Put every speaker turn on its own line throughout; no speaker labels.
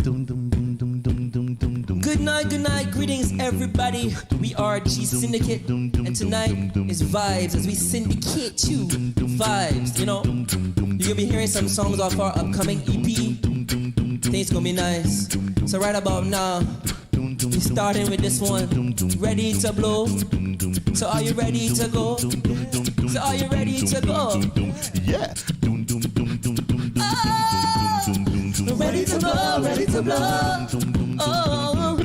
Good night, greetings everybody. We are G Syndicate, and tonight is vibes as we syndicate you vibes. You know, you're gonna be hearing some songs off our upcoming EP. Things gonna be nice. So right about now, we're starting with this one. Ready to blow? So are you ready to go? So are you ready to go?
Yeah.
Oh, ready to blow, ready to blow. Oh,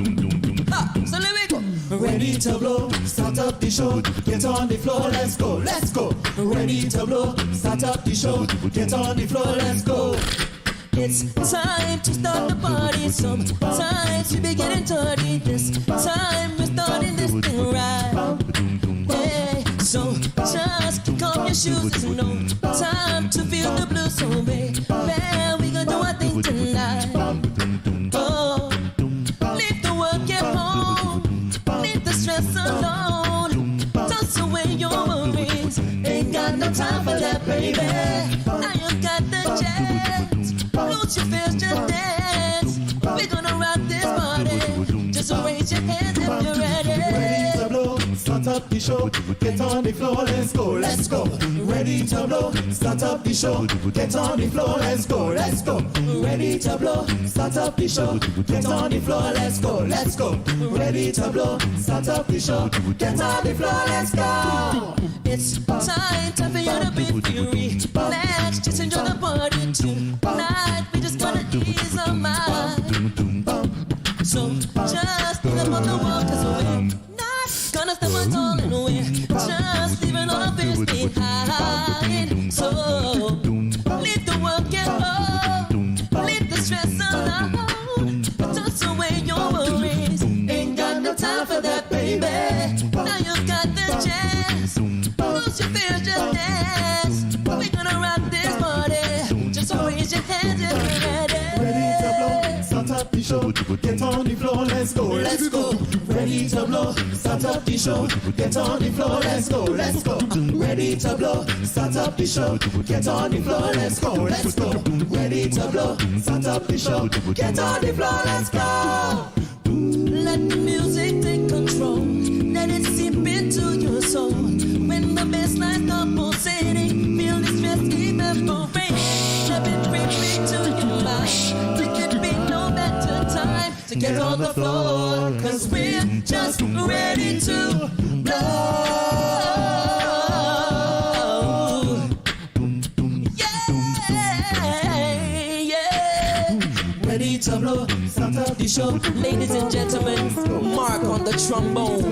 so let me go.
Ready to blow, start up the show, get on the floor, let's go, let's go. Ready to blow, start up the show, get on the floor, let's go.
It's time to start the party. Sometimes we be getting dirty. This time we're starting this thing right. Hey, so just kick off your shoes. It's no time to feel the blues. So baby, we gonna do our thing tonight. Oh, leave the work at home, leave the stress alone. Toss away your worries. Ain't got no time for that, baby. Now you got the chance. Lose your fears, just dance. We're gonna rock this party. Just raise your hands if you're ready.
Ready to blow, start up the show, get on the floor, let's go, let's go. Ready to blow, start up the show, get on the floor, let's go, let's go. Ready to blow, start up the show, get on the floor, let's go, let's go. Ready to blow, start up the show, get on the floor, let's go.
It's time for you to be free. Relax, just enjoy the party tonight. We just gonna ease our mind. So just think about the world, 'cause we're not gonna step on all in the way. Just leaving all our fears behind. So leave the work at home, leave the stress alone. Toss away your worries. Ain't got no time for that, baby. Now you've got the chance. Lose your fears, just dance. We're gonna rock this party. Just raise your hands if you're ready.
Ready to blow, start up the show, get on the floor, let's go, let's go. Ready to blow, start up the show, get on the floor, let's go, let's go. Ready to blow, start up the show, get on the floor, let's go, let's go. Ready to blow, start up the show, get on the floor, let's go.
Let the music take control. Let it seep into your soul. When the bass line starts pulsating, feel the stress evaporate. Let it bring me to your mind. There could be no better time to get on the floor, 'cause we're just ready to blow. Ready to blow, start up the show. Ladies and gentlemen, Mark on the trombone.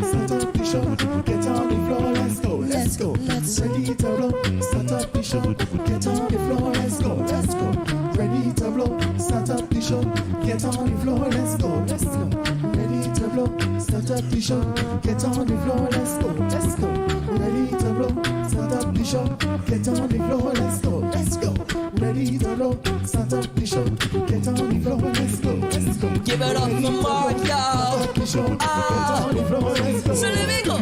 Start up the show, get on the floor, let's go, let's go. Ready to blow, start up the show, get on the floor, let's go, let's go. Ready to blow, start up the show, get on the floor, let's go, let's go. Ready to blow, start up the show, get on the floor, let's go, let's go. Ready to blow, start up the show, get on the floor, let's go, let's go. Ready to blow, start up the show, get on the floor, let's go, let's go.
Give it up for Mark, y'all. So let me go.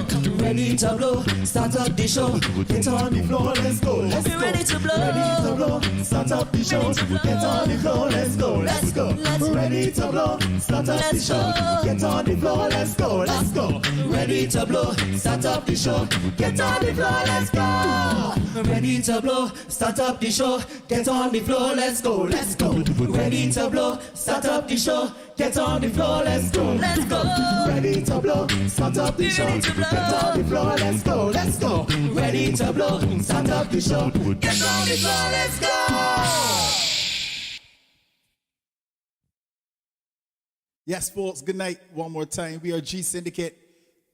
Ready to blow, start up the show, get on the floor, let's go, let's go.
Ready to blow,
ready to blow, start up the show, get on the floor, let's go, let's go. Ready to blow, start up the show, get on the floor, let's go, let's go. Ready to blow, start up the show, get on the floor, let's go. Ready to blow, start up the show, get on the floor, let's go, let's go. Ready to blow, start up the show, get on the floor, let's go, let's go. Ready to blow, start up the show, get on the floor, let's go, let's go. Ready to blow, start up the show, get on the floor, let's go.
Yes, folks, good night one more time. We are G Syndicate.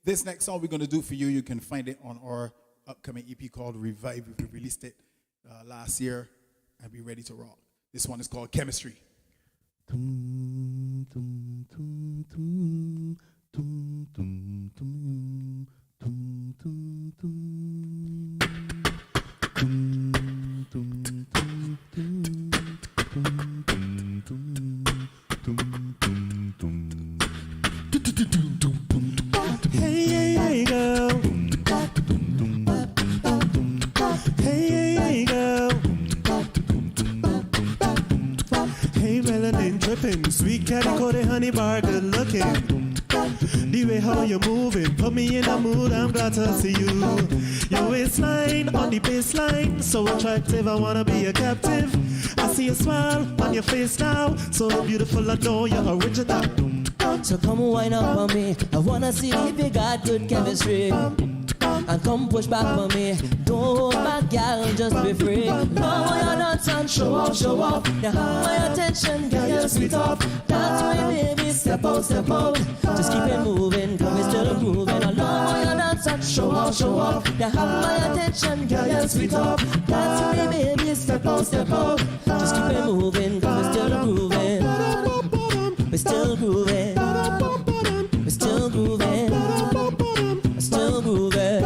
This next song we're going to do for you, you can find it on our upcoming EP called Revive. We released it last year, and we're ready to rock. This one is called Chemistry. Tum, tum, tum, tum, tum, tum, tum, tum, tum, tum. Tum, tum, tum, tum, tum, tum, tum, tum, tum. Hey, hey, hey, girl. Hey, hey, hey, girl. Hey, melanin.
tripping. Sweet catty coated honey bar, good looking. The way how you moving, put me in a mood, I'm glad to see you. Your waistline on the baseline, so attractive, I wanna be a captive. I see a smile on your face now, so beautiful, I know you're original.
So come wind up on me, I wanna see if you got good chemistry. And come push back for me, don't hold back, gal, just be free. No, you're not son, show off, show off. You have my attention, girl, you're sweet off. That's why, baby, step out, step out. Just keep it moving, cause we're still grooving. I know you're not son, show off, show off. You have my attention, girl, you're sweet off. That's why, baby, step out, step out. Just keep it moving, cause we're still grooving. We're still grooving. We're still grooving. We're still grooving.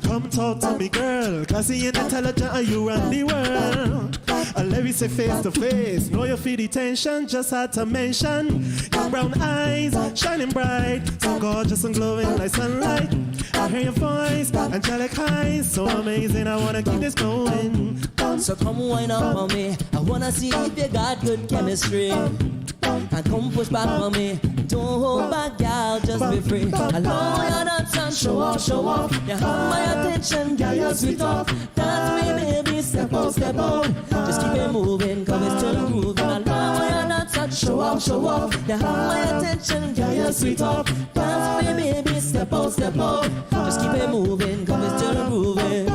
Come talk to me, girl. Classy and intelligent, and you run the world. And let me say face to face. Know you feel the tension, just had to mention. Your brown eyes, shining bright. So gorgeous and glowing like sunlight. I hear your voice, angelic eyes. So amazing, I wanna keep this going.
So come wind up on me, I wanna see if you got good chemistry. And come push back on me, don't hold back, gal, just be free. I know you're not son, show off, show off. You have my attention, gal, you're sweet off. That's me, baby, step out, step out. Just keep it moving, cause it's still grooving. I know you're not son, show off, show off. You have my attention, gal, you're sweet off. That's me, baby, step out, step out. Just keep it moving, cause it's still grooving.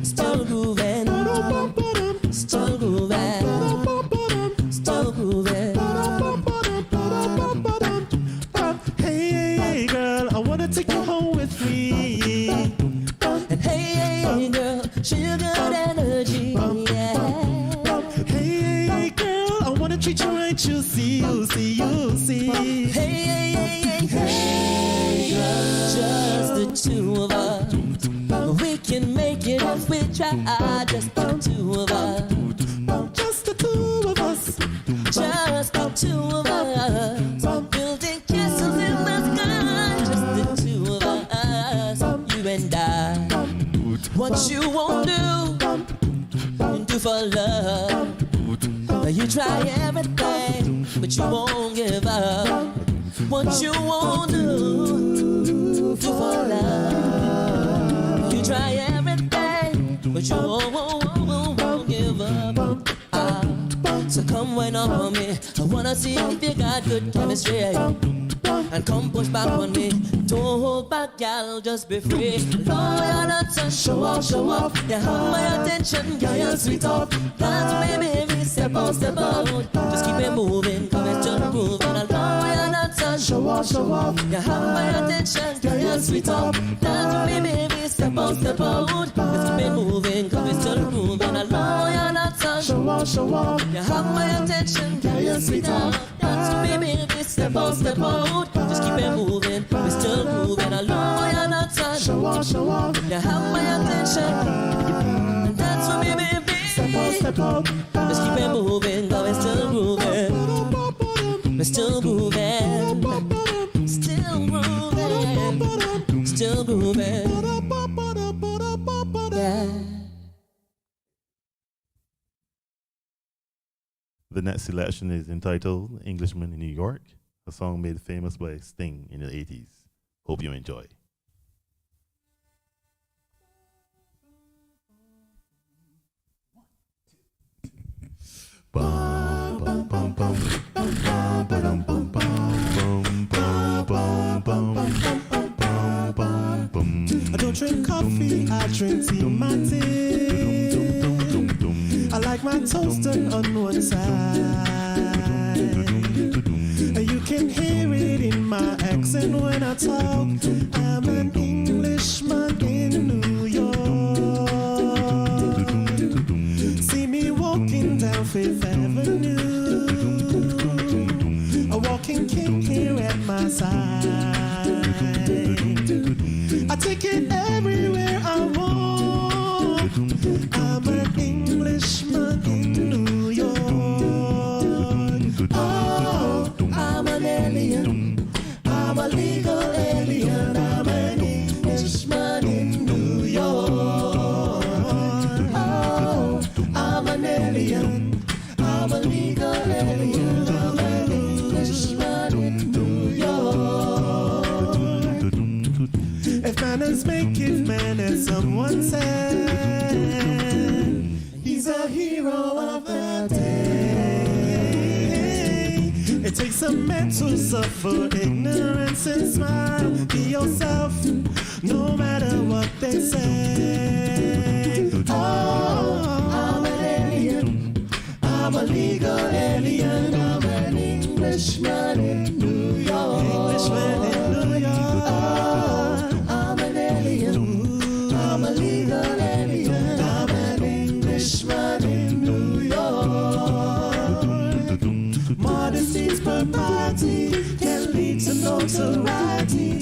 Still grooving. Still grooving. Still grooving.
Hey, girl, I wanna take you home with me.
And hey, girl, show you good energy. Yeah.
Hey, girl, I wanna treat you right. You see, you see, you see.
Hey, just the two of us. We can make it if we try. Just the two of us.
Just the two of us.
Just the two of us. Building castles in the sky. Just the two of us. You and I. What you won't do for love. You try everything, but you won't give up. What you won't do for love. You try everything, but you won't give up. So come wind up on me, I wanna see if you got good chemistry. And come push back on me, don't hold back, gal, just be free. No, you're not son, show off, show off. You have my attention, girl, you're sweet off. That's me, baby, step out, step out. Just keep it moving, cause it's just grooving. I know you're not son, show off, show off. You have my attention, girl, you're sweet off. That's me, baby, step out, step out. Just keep it moving, cause it's still grooving. I know you're not son,
Show off, show off.
you have my attention, girl, you're sweet off. That's me, baby, step out, step out. Just keep it moving, we're still moving. I know you're not son,
Show off, show off.
you have my attention. And that's for me, baby.
Step out, step out.
Just keep it moving, cause we're still grooving. We're still grooving. Still grooving. Still grooving. Yeah.
The next selection is entitled Englishman in New York, a song made famous by Sting in the 80s. Hope you enjoy. Bum, bum, bum, bum, bum, ba-dum, bum, bum, bum, bum, bum, bum, bum, bum.
I don't drink coffee, I drink tea on my tea. I like my toaster on one side. And you can hear it in my accent when I talk. I'm an Englishman in New York. See me walking down Fifth Avenue. A walking king here at my side. I take it everywhere I walk. I'm an Englishman in New York. Oh, I'm an alien. I'm a legal alien. I'm an Englishman in New York. Oh, I'm an alien. I'm a legal alien. I'm an Englishman in New York. If manners make it man, as someone said, he's a hero of the day. It takes a man to suffer ignorance and smile. Be yourself, no matter what they say. Oh, I'm an alien. I'm a legal alien. I'm an Englishman in New York. Englishman in New York. Oh, I'm an alien. I'm a legal alien. I'm an Englishman in New York. Modesty's propriety can lead to notoriety.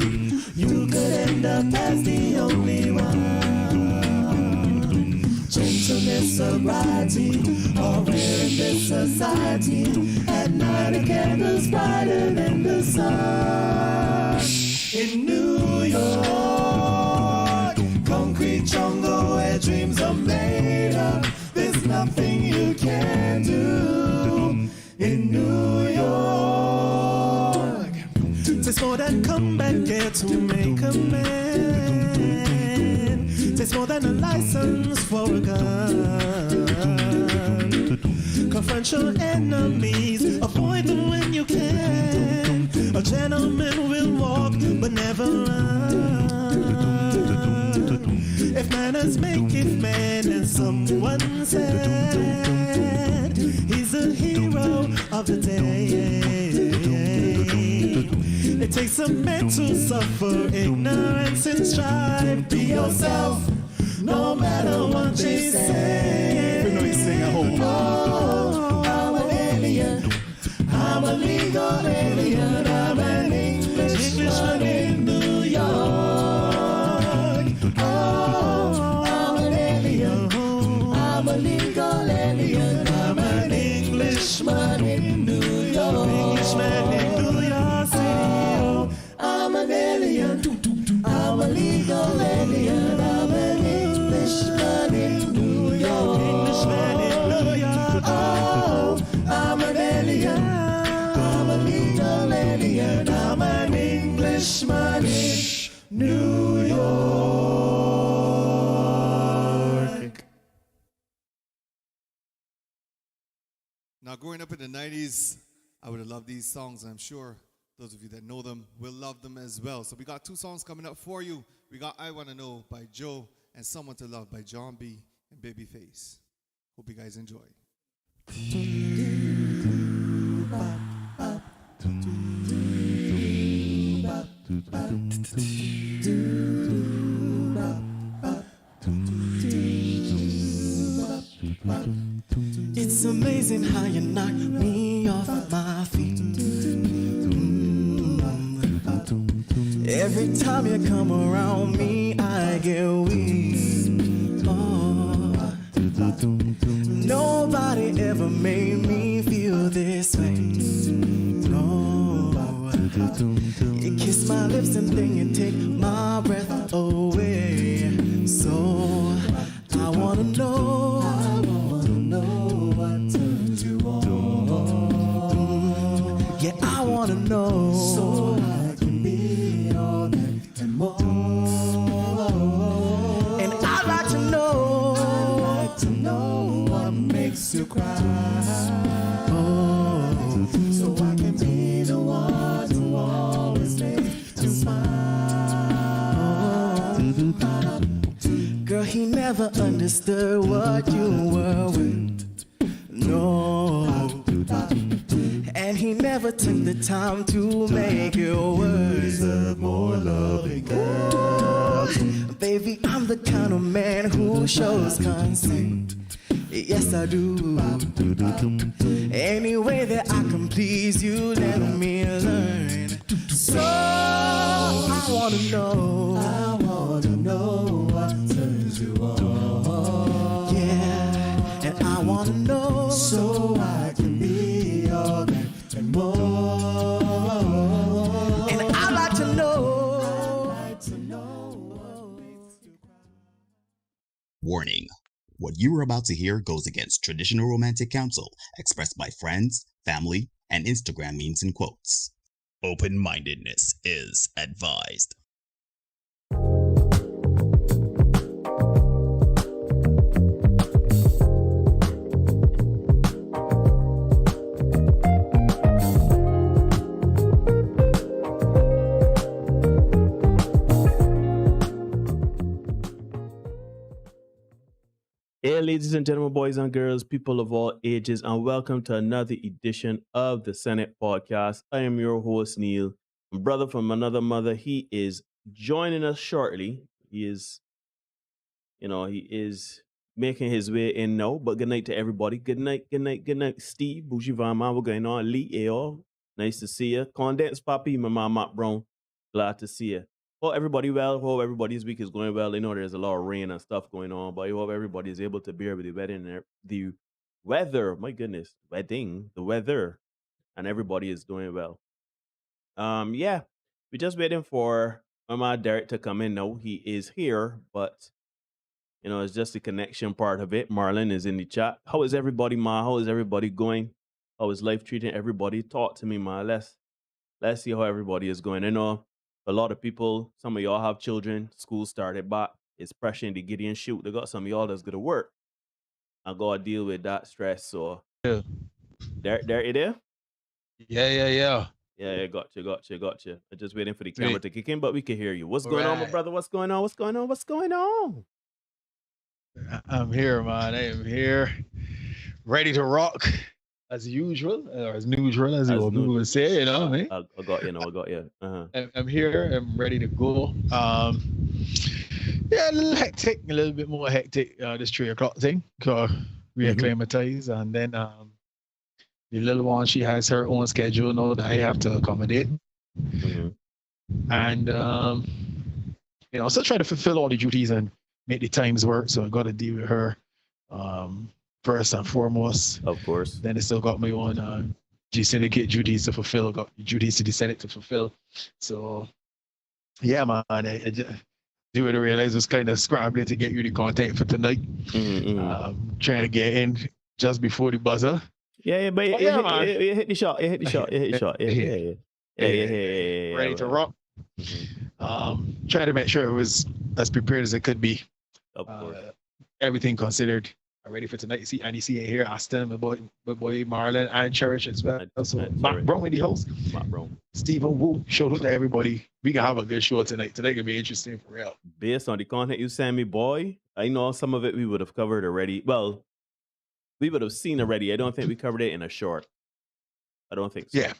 You could end up as the only one. Gentleness, sobriety, all rare in this society. At night a candle's brighter than the sun. In New York, concrete jungle where dreams are made up. There's nothing you can do. In New York, there's more than combat gear to make a man. There's more than a license for a gun. Confront your enemies, avoid them when you can. A gentleman will walk but never run. If manners make it man, and someone said he's a hero of the day. It takes a man to suffer ignorance and strive. Be yourself, no matter what they say.
You know you sing at home.
Oh, I'm an alien. I'm a legal alien. I'm an Englishman in New York. Oh, I'm an alien. I'm a legal alien. I'm an Englishman in New York. Englishman in New York City. I'm an alien. I'm a legal alien. I'm an Englishman in New York. Englishman in New York. Oh, I'm an alien. I'm a legal alien. I'm an Englishman in New York.
Now, growing up in the 90s, I would have loved these songs, and I'm sure those of you that know them will love them as well. So we got two songs coming up for you. We got I Wanna Know by Joe and Someone to Love by John B. and Babyface. Hope you guys enjoy.
It's amazing how you knock me off my feet. Every time you come around me, I get weak. Oh. Nobody ever made me feel this way. No. You kiss my lips and then you take my breath away. So I wanna know what turns you on. Yeah, I wanna know. So I can be all that and more. And I'd like to know what makes you cry. Oh, so I can be the one to always make you smile. Girl, he never understood what you were with. No. And he never took the time to make it work. Deserve more loving, girl. Baby, I'm the kind of man who shows consent. Yes, I do. Any way that I can please you, let me learn. So I wanna know what turns you on. Yeah, and I wanna know so I can be all that and more. And I'd like to know.
Warning. What What you are about to hear goes against traditional romantic counsel expressed by friends, family, and Instagram memes and quotes. Open-mindedness is advised.
Hey, ladies and gentlemen, boys and girls, people of all ages, and welcome to another edition of the Senate Podcast. I am your host, Neil, brother from another mother. He is joining us shortly. He is making his way in now. But good night to everybody. Good night, Steve, Bougie Van Man, what's going on? Lee, Ayo, nice to see you. Condensed Papi, my mom, Matt Brown, glad to see you. Hope everybody well. Hope everybody's week is going well. I know there's a lot of rain and stuff going on, but I hope everybody is able to bear with the weather. My goodness, the weather, and everybody is doing well. Yeah, we're just waiting for Mama Derek to come in now. He is here, but it's just the connection part of it. Marlon is in the chat. How is everybody, Ma? How is everybody going? How is life treating everybody? Talk to me, Ma. Let's see how everybody is going. I know a lot of people, some of y'all have children, school started back. It's pressure in the Gideon shoot. They got some of y'all that's going to work. I got to deal with that stress. So,
Yeah.
There, you there?
Yeah.
Yeah, got you. I'm just waiting for the camera to kick in, but we can hear you. What's going on, my brother? What's going on?
I'm here, man. I am here, ready to rock as usual, or as neutral, as you would say. You know what I mean?
I got you.
I'm here. I'm ready to go. Yeah, a little bit more hectic. This 3 o'clock thing, cause we acclimatize, and then the little one, she has her own schedule now that I have to accommodate, and still trying to fulfill all the duties and make the times work. So I got to deal with her first and foremost.
Of course.
Then I still got my own G Syndicate duties to fulfill. Got duties to the Senate to fulfill. So yeah, man, I just do it to realize I was kind of scrambling to get you the content for tonight. Trying to get in just before the buzzer.
Yeah, but it hit the shot. Yeah.
Ready to rock. Trying to make sure it was as prepared as it could be.
Of course.
Everything considered. I'm ready for tonight. See Andy here, Aston, my boy Marlon, and Cherish as well. So Matt Brown in the house.
Matt Brown.
Stephen Wu. Shout out to everybody. We can have a good show tonight. Tonight can be interesting for real.
Based on the content you sent me, boy, I know some of it we would have covered already. Well, we would have seen already. I don't think we covered it in a short. I don't think so.
Yeah,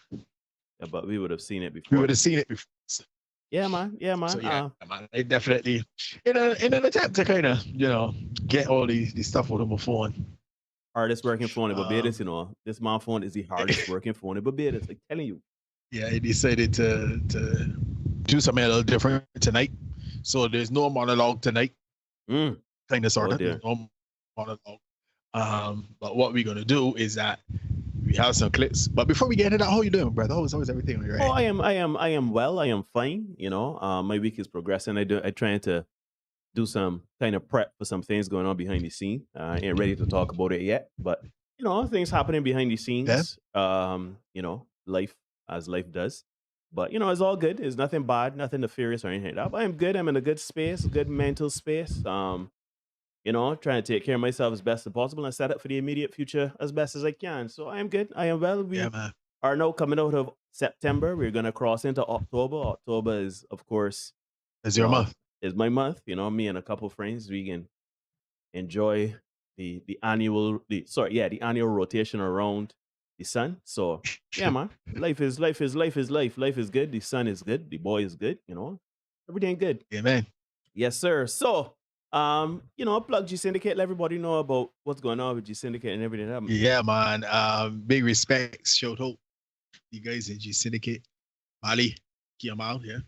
but we would have seen it before.
We would have seen it before.
Yeah, man.
So, man, I definitely in an attempt to kind of get all the stuff out of my phone.
Hardest working phone in Barbados, This my phone is the hardest working phone in Barbados. I'm telling you.
Yeah, I decided to do something a little different tonight. So there's no monologue tonight. Kind of sort of. There's no monologue. But what we're gonna do is that we have some clips. But before we get into that, how you doing, brother? How's everything? Right?
Oh, I am well. I am fine. My week is progressing. I trying to do some kind of prep for some things going on behind the scene. I ain't ready to talk about it yet, but things happening behind the scenes. Yeah. Life as life does. But it's all good. It's nothing bad, nothing nefarious or anything like that. But I'm good. I'm in a good space, a good mental space. Trying to take care of myself as best as possible and set up for the immediate future as best as I can. So I am good. I am well. We are now coming out of September. We're going to cross into October. October is, of course,
is your month.
Is my month. Me and a couple of friends, we can enjoy the annual rotation around the sun. So yeah, man, life is life. Life is good. The sun is good. The boy is good. Everything good.
Yeah, man.
Yes, sir. So. Plug G Syndicate. Let everybody know about what's going on with G Syndicate and everything.
Yeah, man. Big respects. Shout out you guys at G Syndicate. Mali, Kiamal, yeah.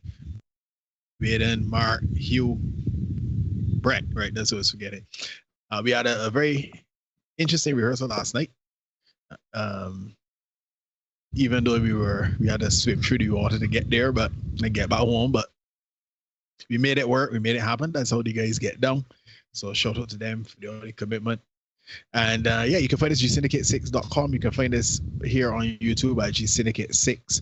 Vaden, Mark, Hugh, Brett. Right, that's what I was forgetting. We had a very interesting rehearsal last night. Even though we had to swim through the water to get there, and get back home, but we made it work. We made it happen. That's how the guys get down. So shout out to them for the commitment. And yeah, you can find us at gsyndicate6.com. You can find us here on YouTube at gsyndicate6,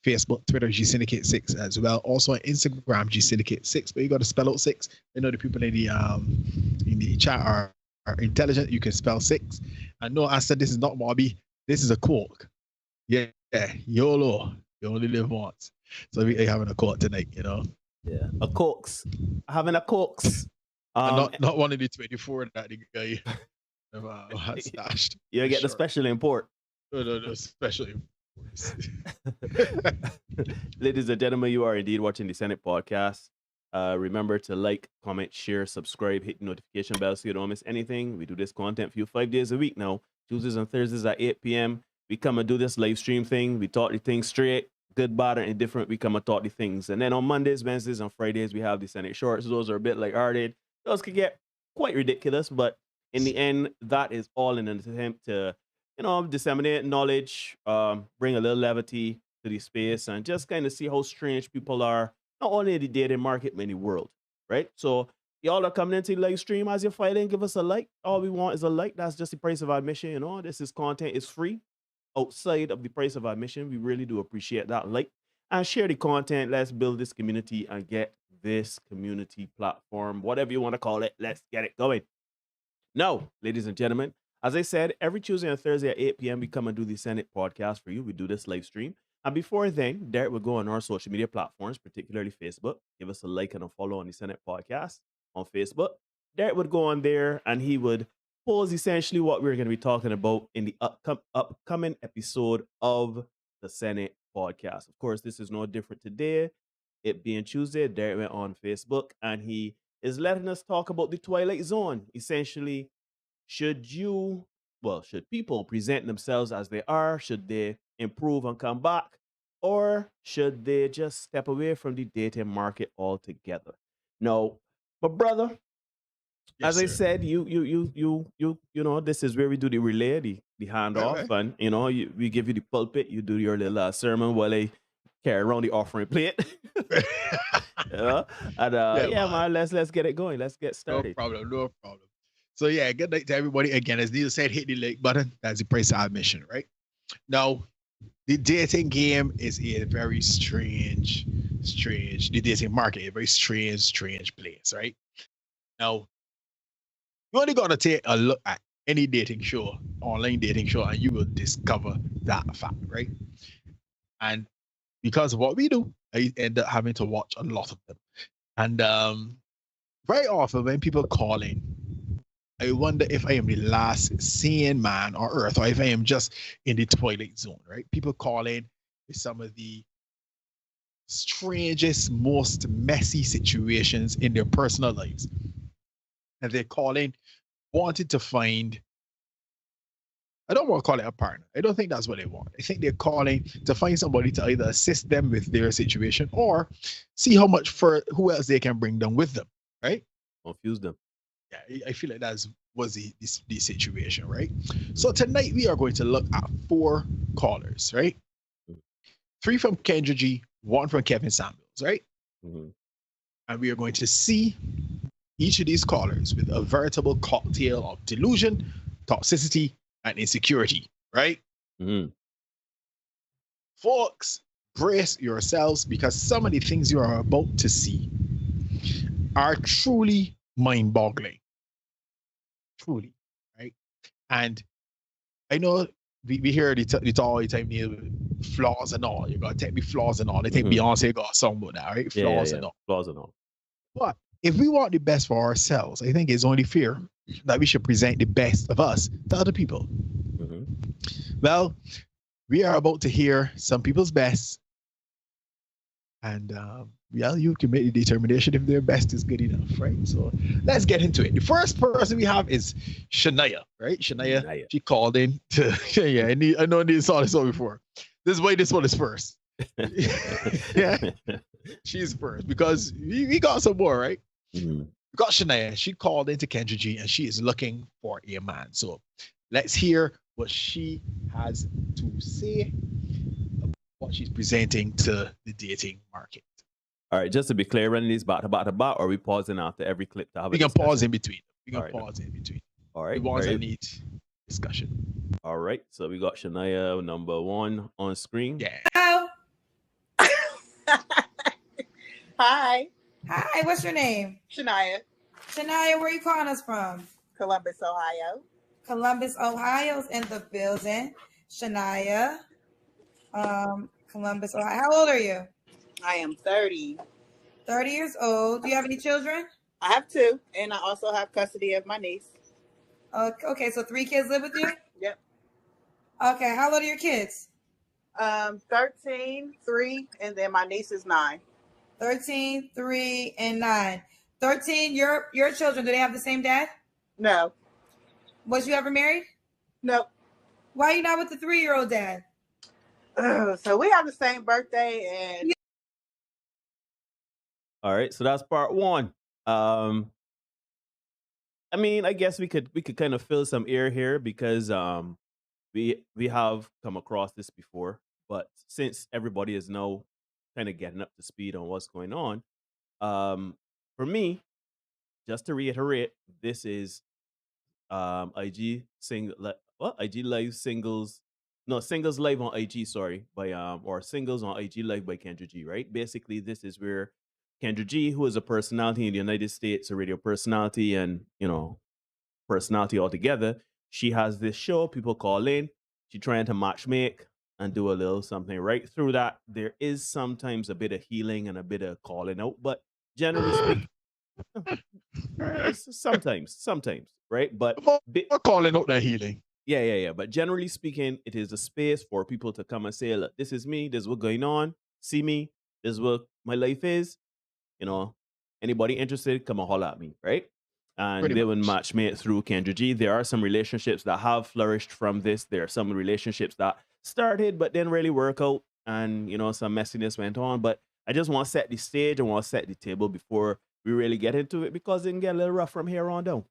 Facebook, Twitter, gsyndicate6 as well. Also on Instagram, gsyndicate6, but you got to spell out 6. I know the people in the chat are intelligent. You can spell 6. And no, I said this is not Mobby. This is a quote. Yeah, YOLO. You only live once. So we are having a quote tonight, you know.
Yeah, a coax. Having a coax.
Not one of the 24 that the guy had stashed.
You get the special import.
No, special imports.
Ladies and gentlemen, you are indeed watching the Senate podcast. Remember to like, comment, share, subscribe, hit the notification bell so you don't miss anything. We do this content for you 5 days a week now. Tuesdays and Thursdays at 8 p.m. We come and do this live stream thing. We talk the things straight, good, bad, and indifferent. We come and talk the things. And then on Mondays, Wednesdays, and Fridays, we have the Senate shorts. Those are a bit like hearted. Those could get quite ridiculous, but in the end, that is all in an attempt to, disseminate knowledge, bring a little levity to the space, and just kind of see how strange people are, not only in the dating market, but in the world, right? So y'all are coming into the live stream. As you file in, give us a like. All we want is a like. That's just the price of admission. This is content. It's free. Outside of the price of admission, we really do appreciate that like, and share the content. Let's build this community and get this community platform, whatever you want to call it. Let's get it going. Now, ladies and gentlemen, as I said, every Tuesday and Thursday at 8 p.m., we come and do the Senate podcast for you. We do this live stream. And before then, Derek will go on our social media platforms, particularly Facebook. Give us a like and a follow on the Senate podcast on Facebook. Derek would go on there and he would pose essentially what we're going to be talking about in the upcoming episode of the Senate podcast. Of course, this is no different today. It being Tuesday, Derek went on Facebook and he is letting us talk about the Twilight Zone. Essentially, should people present themselves as they are? Should they improve and come back? Or should they just step away from the dating market altogether? Now, my brother,
Yes,
as
sir.
I said, you this is where we do the relay, the handoff,
Right.
and we give you the pulpit, you do your little sermon while they carry around the offering plate. Man, let's get it going. Let's get started.
No problem. So yeah, good night to everybody. Again, as Neil said, hit the like button. That's the price of admission, right? Now, the dating game is a very strange, the dating market, a very strange place, right? Now, you only got to take a look at any dating show, online dating show, and you will discover that fact, right? And because of what we do, I end up having to watch a lot of them. And very often when people call in, I wonder if I am the last sane man on earth, or if I am just in the Twilight Zone, right? People call in with some of the strangest, most messy situations in their personal lives. And they're calling, wanted to find, I don't want to call it a partner. I don't think that's what they want. I think they're calling to find somebody to either assist them with their situation or see how much for who else they can bring them with them, right?
Confuse them.
Yeah, I feel like that was the situation, right? So tonight we are going to look at 4 callers, right? 3 from Kendra G, 1 from Kevin Samuels, right?
Mm-hmm.
And we are going to see each of these callers with a veritable cocktail of delusion, toxicity, and insecurity, right?
Mm-hmm.
Folks, brace yourselves because some of the things you are about to see are truly mind-boggling. Truly, right? And I know we hear the talk all the time, flaws and all. You got to take me flaws and all. I think Beyonce got a song about that, right? Flaws and all.
Flaws and all.
But if we want the best for ourselves, I think it's only fair that we should present the best of us to other people.
Mm-hmm.
Well, we are about to hear some people's best. And you can make the determination if their best is good enough, right? So let's get into it. The first person we have is Shania, right? Shania. She called in to, I know I saw this one before. This is why this one is first. Yeah, she's first because we got some more, right?
Mm-hmm.
We got Shania. She called into Kendra G and she is looking for a man. So let's hear what she has to say about what she's presenting to the dating market.
All right, just to be clear, running these back to back, or are we pausing after every clip to have
we can pause in between. We can pause in between.
All right.
The ones that need discussion.
All right. So we got Shania number 1 on screen.
Yeah.
Hello.
Hi.
Hi. What's your name?
Shania.
Shania, where are you calling us from?
Columbus, Ohio.
Columbus, Ohio's in the building. Shania. Columbus, Ohio. How old are you?
I am 30.
30 years old. Do you have any children?
I have 2, and I also have custody of my niece.
Okay, so 3 kids live with you?
Yep.
Okay, how old are your kids?
13, 3, and then my niece is 9.
13, 3, and 9. 13, your children, do they have the same dad?
No.
Was you ever married?
Nope.
Why are you not with the 3-year-old dad?
So we have the same birthday, and
All right, so that's part 1. I mean, I guess we could kind of fill some air here because we have come across this before, but since everybody is now kind of getting up to speed on what's going on, for me, just to reiterate, this is IG Live singles live on IG, sorry, by or singles on IG Live by Kendra G, right? Basically, this is where Kendra G, who is a personality in the United States, a radio personality and, personality altogether, she has this show, people call in, she's trying to match make and do a little something. Right through that, there is sometimes a bit of healing and a bit of calling out, but generally speaking, sometimes, right? But
calling out that healing.
Yeah. But generally speaking, it is a space for people to come and say, look, this is me, this is what's going on, see me, this is what my life is. Anybody interested, come and holler at me, right? And they would match mate through Kendra G. There are some relationships that have flourished from this. There are some relationships that started but didn't really work out, and some messiness went on. But I just want to set the stage. I want to set the table before we really get into it, because it can get a little rough from here on down.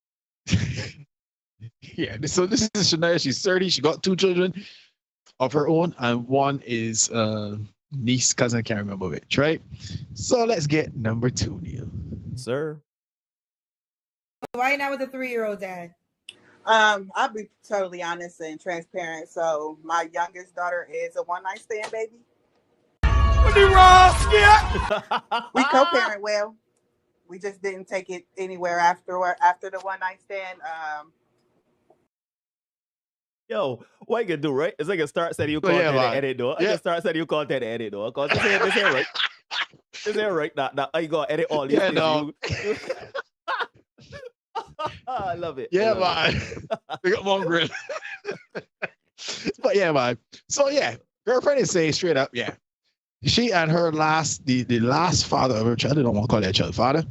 Yeah. So this is Shania. She's 30. She got 2 children of her own, and one is niece, cousin, I can't remember which, right? So let's get number 2, Neil.
Sir.
Why are you not with the 3-year-old dad?
I'll be totally honest and transparent. So my youngest daughter is a one-night stand baby. We co-parent well. We just didn't take it anywhere after the one-night stand.
Yo, what you can do, right? It's like a start setting you content and edit, though. I can start setting you content and edit, though. Because this ain't right. This ain't right. Now you got to edit all these things.
No.
I love it.
Yeah, man. We got one grill. But yeah, man. So yeah, girlfriend is saying straight up, yeah. She and her the last father of her child, I don't want to call that child father.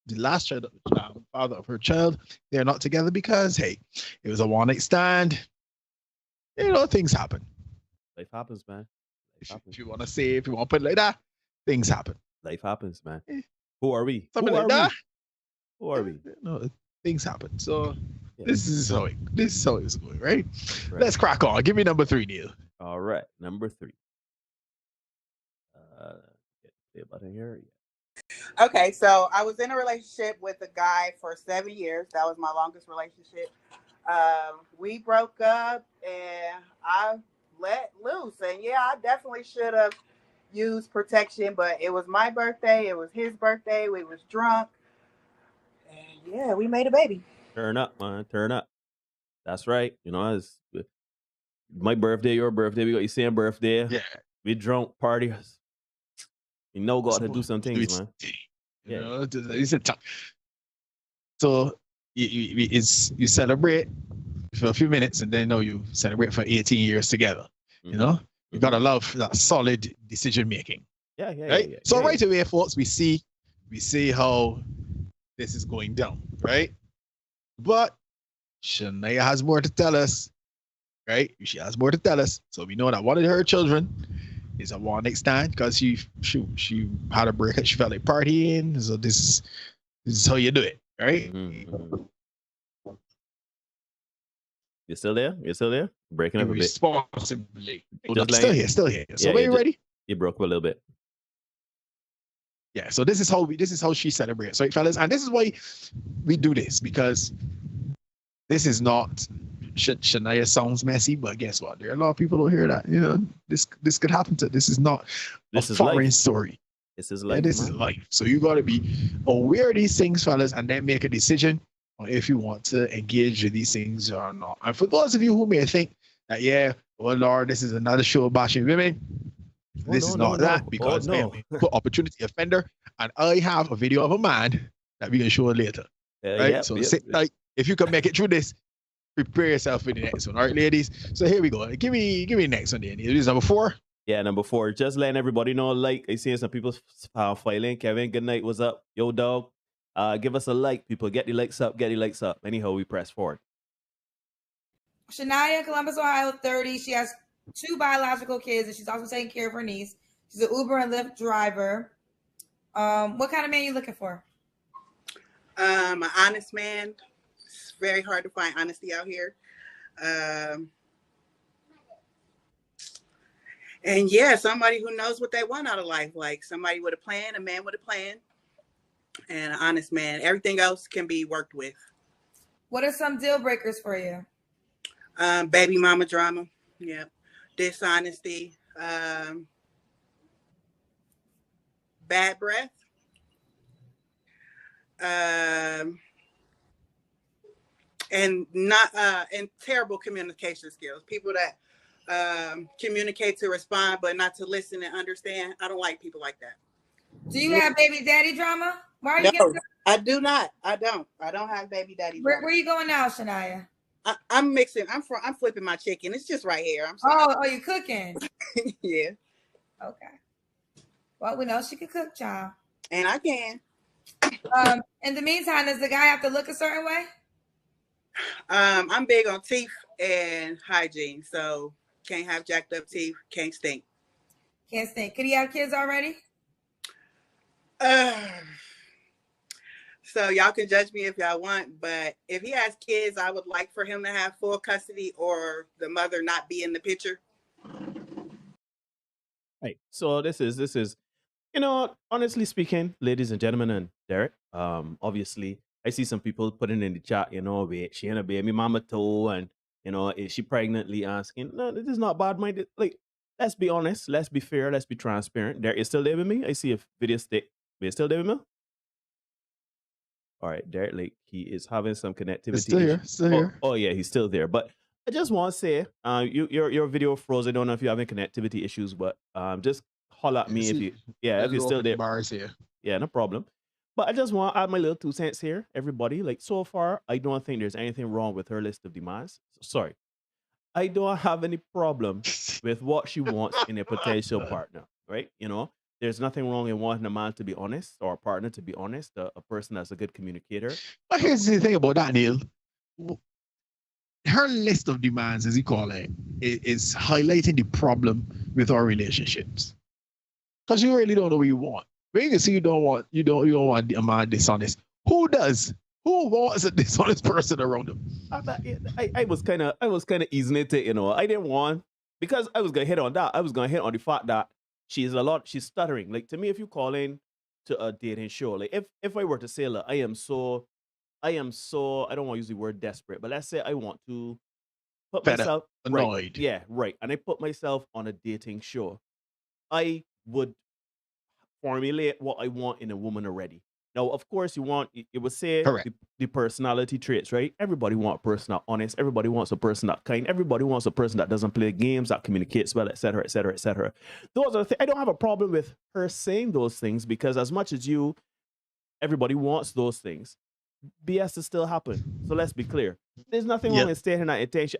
The last father of her child, they're not together because, hey, it was a one-night stand. Things happen.
Life happens, man.
If you want to say, if you want to put it like that, things happen.
Life happens, man. Who are we?
Something like that.
Who are we?
No, things happen. So this is how it was going, right? Let's crack on. Give me number 3, Neil.
All right, number 3. Get about here.
Okay, so I was in a relationship with a guy for 7 years. That was my longest relationship. We broke up and I let loose. And yeah, I definitely should have used protection, but it was my birthday. It was his birthday. We was drunk. And yeah, we made a baby.
Turn up, man. Turn up. That's right. It's my birthday, your birthday. We got your same birthday.
Yeah.
We drunk parties. Got to do some things, man.
It's a tough. So you celebrate for a few minutes, and then you celebrate for 18 years together.
Mm-hmm.
You gotta love that solid decision making.
Yeah.
Right. So right away, folks, we see how this is going down, right? But Shania has more to tell us, right? She has more to tell us. So we know that one of her children is a one-night stand because she had a break. She felt like partying. So this is how you do it, right?
Mm-hmm. You still there? Breaking up a bit.
Responsibly. Still here. So are you ready?
You broke up a little bit.
Yeah, so this is how she celebrates, right, fellas? And this is why we do this, because this is not Shania sounds messy, but guess what? There are a lot of people who hear that. You know, this could happen to. This is not a foreign story.
This is life.
Yeah, this is life. So you got to be aware of these things, fellas, and then make a decision on if you want to engage with these things or not. And for those of you who may think that, yeah, oh Lord, this is another show bashing women. This is not that, because I am an opportunity offender, and I have a video of a man that we can show later. Right? So sit tight. If you can make it through this, prepare yourself for the next one. All right, ladies. So here we go. Give me the next one. Then. This is number 4.
Yeah, number 4. Just letting everybody know. Like, I see some people filing. Kevin, good night. What's up, yo, dog? Give us a like, people. Get the likes up. Get the likes up. Anyhow, we press forward.
Shania, Columbus, Ohio, 30. She has 2 biological kids, and she's also taking care of her niece. She's an Uber and Lyft driver. What kind of man are you looking for?
An honest man. It's very hard to find honesty out here. And yeah, somebody who knows what they want out of life, like somebody with a plan, a man with a plan, and an honest man. Everything else can be worked with.
What are some deal breakers for you?
Baby mama drama. Yeah. Dishonesty. Bad breath. And not and terrible communication skills. People that communicate to respond, but not to listen and understand. I don't like people like that.
Do you have baby daddy drama? Why are you
No, I do not. I don't have baby daddy drama.
Where are you going now, Shania?
I'm mixing. I'm flipping my chicken. It's just right here. I'm sorry.
Oh, you cooking?
Yeah.
Okay. Well, we know she can cook, child.
And I can.
In the meantime, does the guy have to look a certain way?
I'm big on teeth and hygiene, so can't have jacked up teeth, can't stink.
Can't stink. Could he have kids already?
So y'all can judge me if y'all want, but if he has kids, I would like for him to have full custody or the mother not be in the picture.
Right. So this is, you know, honestly speaking, ladies and gentlemen, and Derek, obviously, I see some people putting in the chat, you know, she ain't a baby mama too, and you know, is she pregnantly asking? No, this is not bad minded. Like, let's be honest, let's be fair, let's be transparent. Derek is still there with me. I see a video stick. Are you still there with me? All right, Derek, like he is having some connectivity.
Still here.
Oh yeah, he's still there. But I just want to say, your video froze. I don't know if you're having connectivity issues, but just holler at me if you're still there.
Bars here.
Yeah, no problem. But I just want to add my little 2 cents here, everybody. Like, so far, I don't think there's anything wrong with her list of demands. Sorry. I don't have any problem with what she wants in a potential partner, right? You know, there's nothing wrong in wanting a man to be honest or a partner to be honest, a person that's a good communicator.
But here's the thing about that, Neil. Her list of demands, as you call it, is highlighting the problem with our relationships. Because you really don't know what you want. When you can see you don't want a man dishonest. Who does? Who wants a dishonest person around them?
I was kind of easing it to, you know, I didn't want, because I was gonna hit on that. I was gonna hit on the fact that she's stuttering. Like, to me, if you call in to a dating show, like if I were to say, look, I am so I don't want to use the word desperate, but let's say I want to put myself
annoyed.
Right, yeah, right. And I put myself on a dating show. I would formulate what I want in a woman already. Now, of course, you would say the personality traits, right? Everybody wants a person that's honest. Everybody wants a person that's kind. Everybody wants a person that doesn't play games, that communicates well, etc., etc., etc. Those are the things. I don't have a problem with her saying those things, because as much as everybody wants those things, BS will still happen. So let's be clear. There's nothing wrong in stating that intention.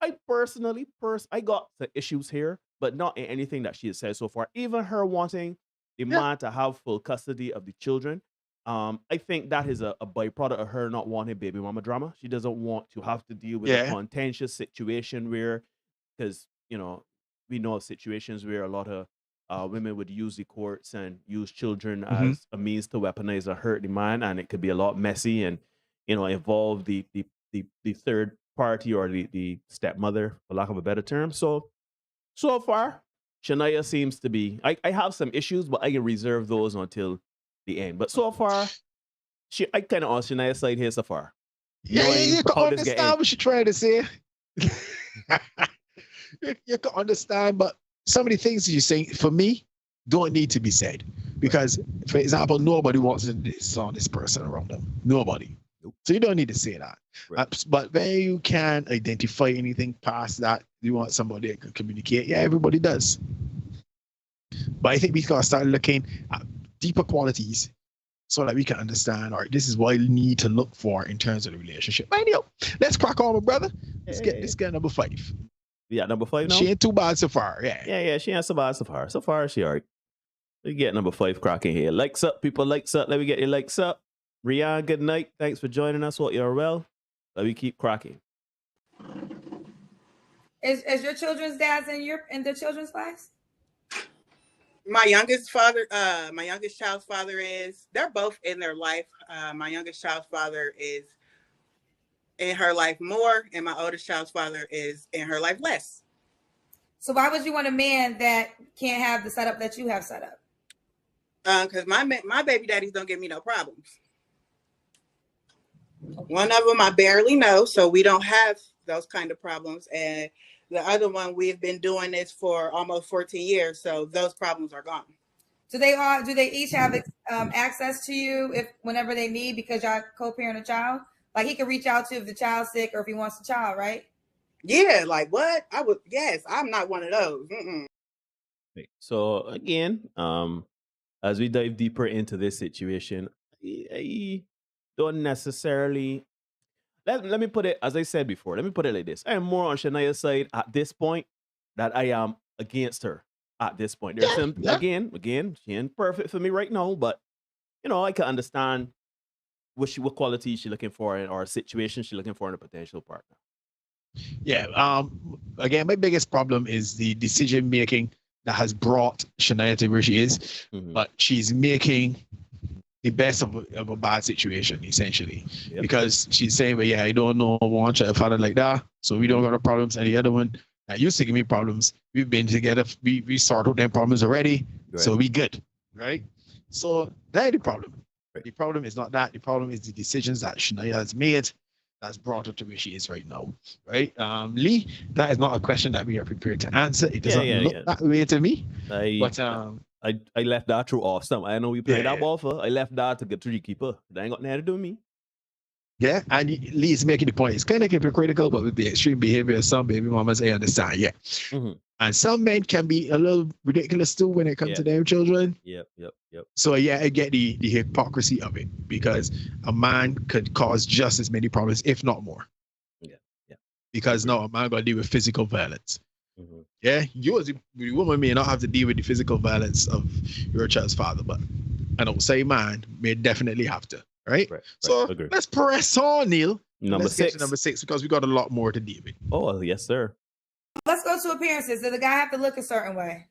I personally, I got the issues here, but not in anything that she has said so far. Even her wanting the man to have full custody of the children. I think that is a byproduct of her not wanting baby mama drama. She doesn't want to have to deal with a contentious situation where, because, you know, we know of situations where a lot of women would use the courts and use children as a means to weaponize or hurt the man, and it could be a lot messy and, you know, involve the third party or the stepmother, for lack of a better term. So far, Shania seems to be. I have some issues, but I can reserve those until the end. But so far, I kind of on Shania's side here so far.
Yeah, you can understand what she's trying to say. you can understand, but some of the things you're saying, for me, don't need to be said. Because, for example, nobody wants this person around them. Nobody. Nope. So you don't need to say that. Right. But when you can identify anything past that, you want somebody that can communicate. Yeah, everybody does. But I think we gotta start looking at deeper qualities so that we can understand, all right, this is what we need to look for in terms of the relationship. But anyway, let's crack on, my brother. Let's get number 5.
Yeah, number 5 now?
She ain't too bad so far, yeah.
Yeah, she ain't so bad so far. So far, she all right. We get number 5 cracking here. Likes up, people, likes up. Let me get your likes up. Rian, good night. Thanks for joining us. Hope you're well. Let me keep cracking.
Is your children's dads in the children's class?
My youngest child's father is. They're both in their life. My youngest child's father is in her life more, and my oldest child's father is in her life less.
So why would you want a man that can't have the setup that you have set up?
Because my baby daddies don't give me no problems. One of them I barely know, so we don't have those kind of problems. And the other one, we've been doing this for almost 14 years, so those problems are gone.
Do they each have access to you whenever they need, because y'all co-parent a child? Like, he can reach out to if the child's sick or if he wants a child, right?
Yeah, like what? Yes, I'm not one of those. Mm-mm.
So again, as we dive deeper into this situation, I don't necessarily. Let me put it, as I said before, let me put it like this. I am more on Shania's side at this point that I am against her at this point. There's some, again, she ain't perfect for me right now, but, I can understand what quality she's looking for or situation she's looking for in a potential partner.
Yeah. Again, my biggest problem is the decision making that has brought Shania to where she is, but she's making the best of a bad situation, essentially, because she's saying, well, yeah, I don't know, I want a father like that, so we don't got no problems. And the other one that used to give me problems, we've been together, we sorted out them problems already, so we good, right? So that's the problem. Right. The problem is not that. The problem is the decisions that Shania has made that's brought her to where she is right now, right? Lee, that is not a question that we are prepared to answer. It doesn't look that way to me.
I left that through Austin. I know we played that ball for. I left that to get to the keeper. That ain't got nothing to do with me.
Yeah, and Lee is making the point. It's kind of hypocritical, but with the extreme behavior of some baby mamas, I understand. Yeah. And some men can be a little ridiculous too when it comes to their children. Yep. So yeah, I get the hypocrisy of it, because a man could cause just as many problems, if not more. Yeah. Because now a man got to deal with physical violence. Yeah, you as a woman may not have to deal with the physical violence of your child's father, but an outside man may definitely have to. Right? So let's press on, Neil.
Number 6,
because we got a lot more to deal with.
Oh, yes, sir.
Let's go to appearances. Does the guy have to look a certain way?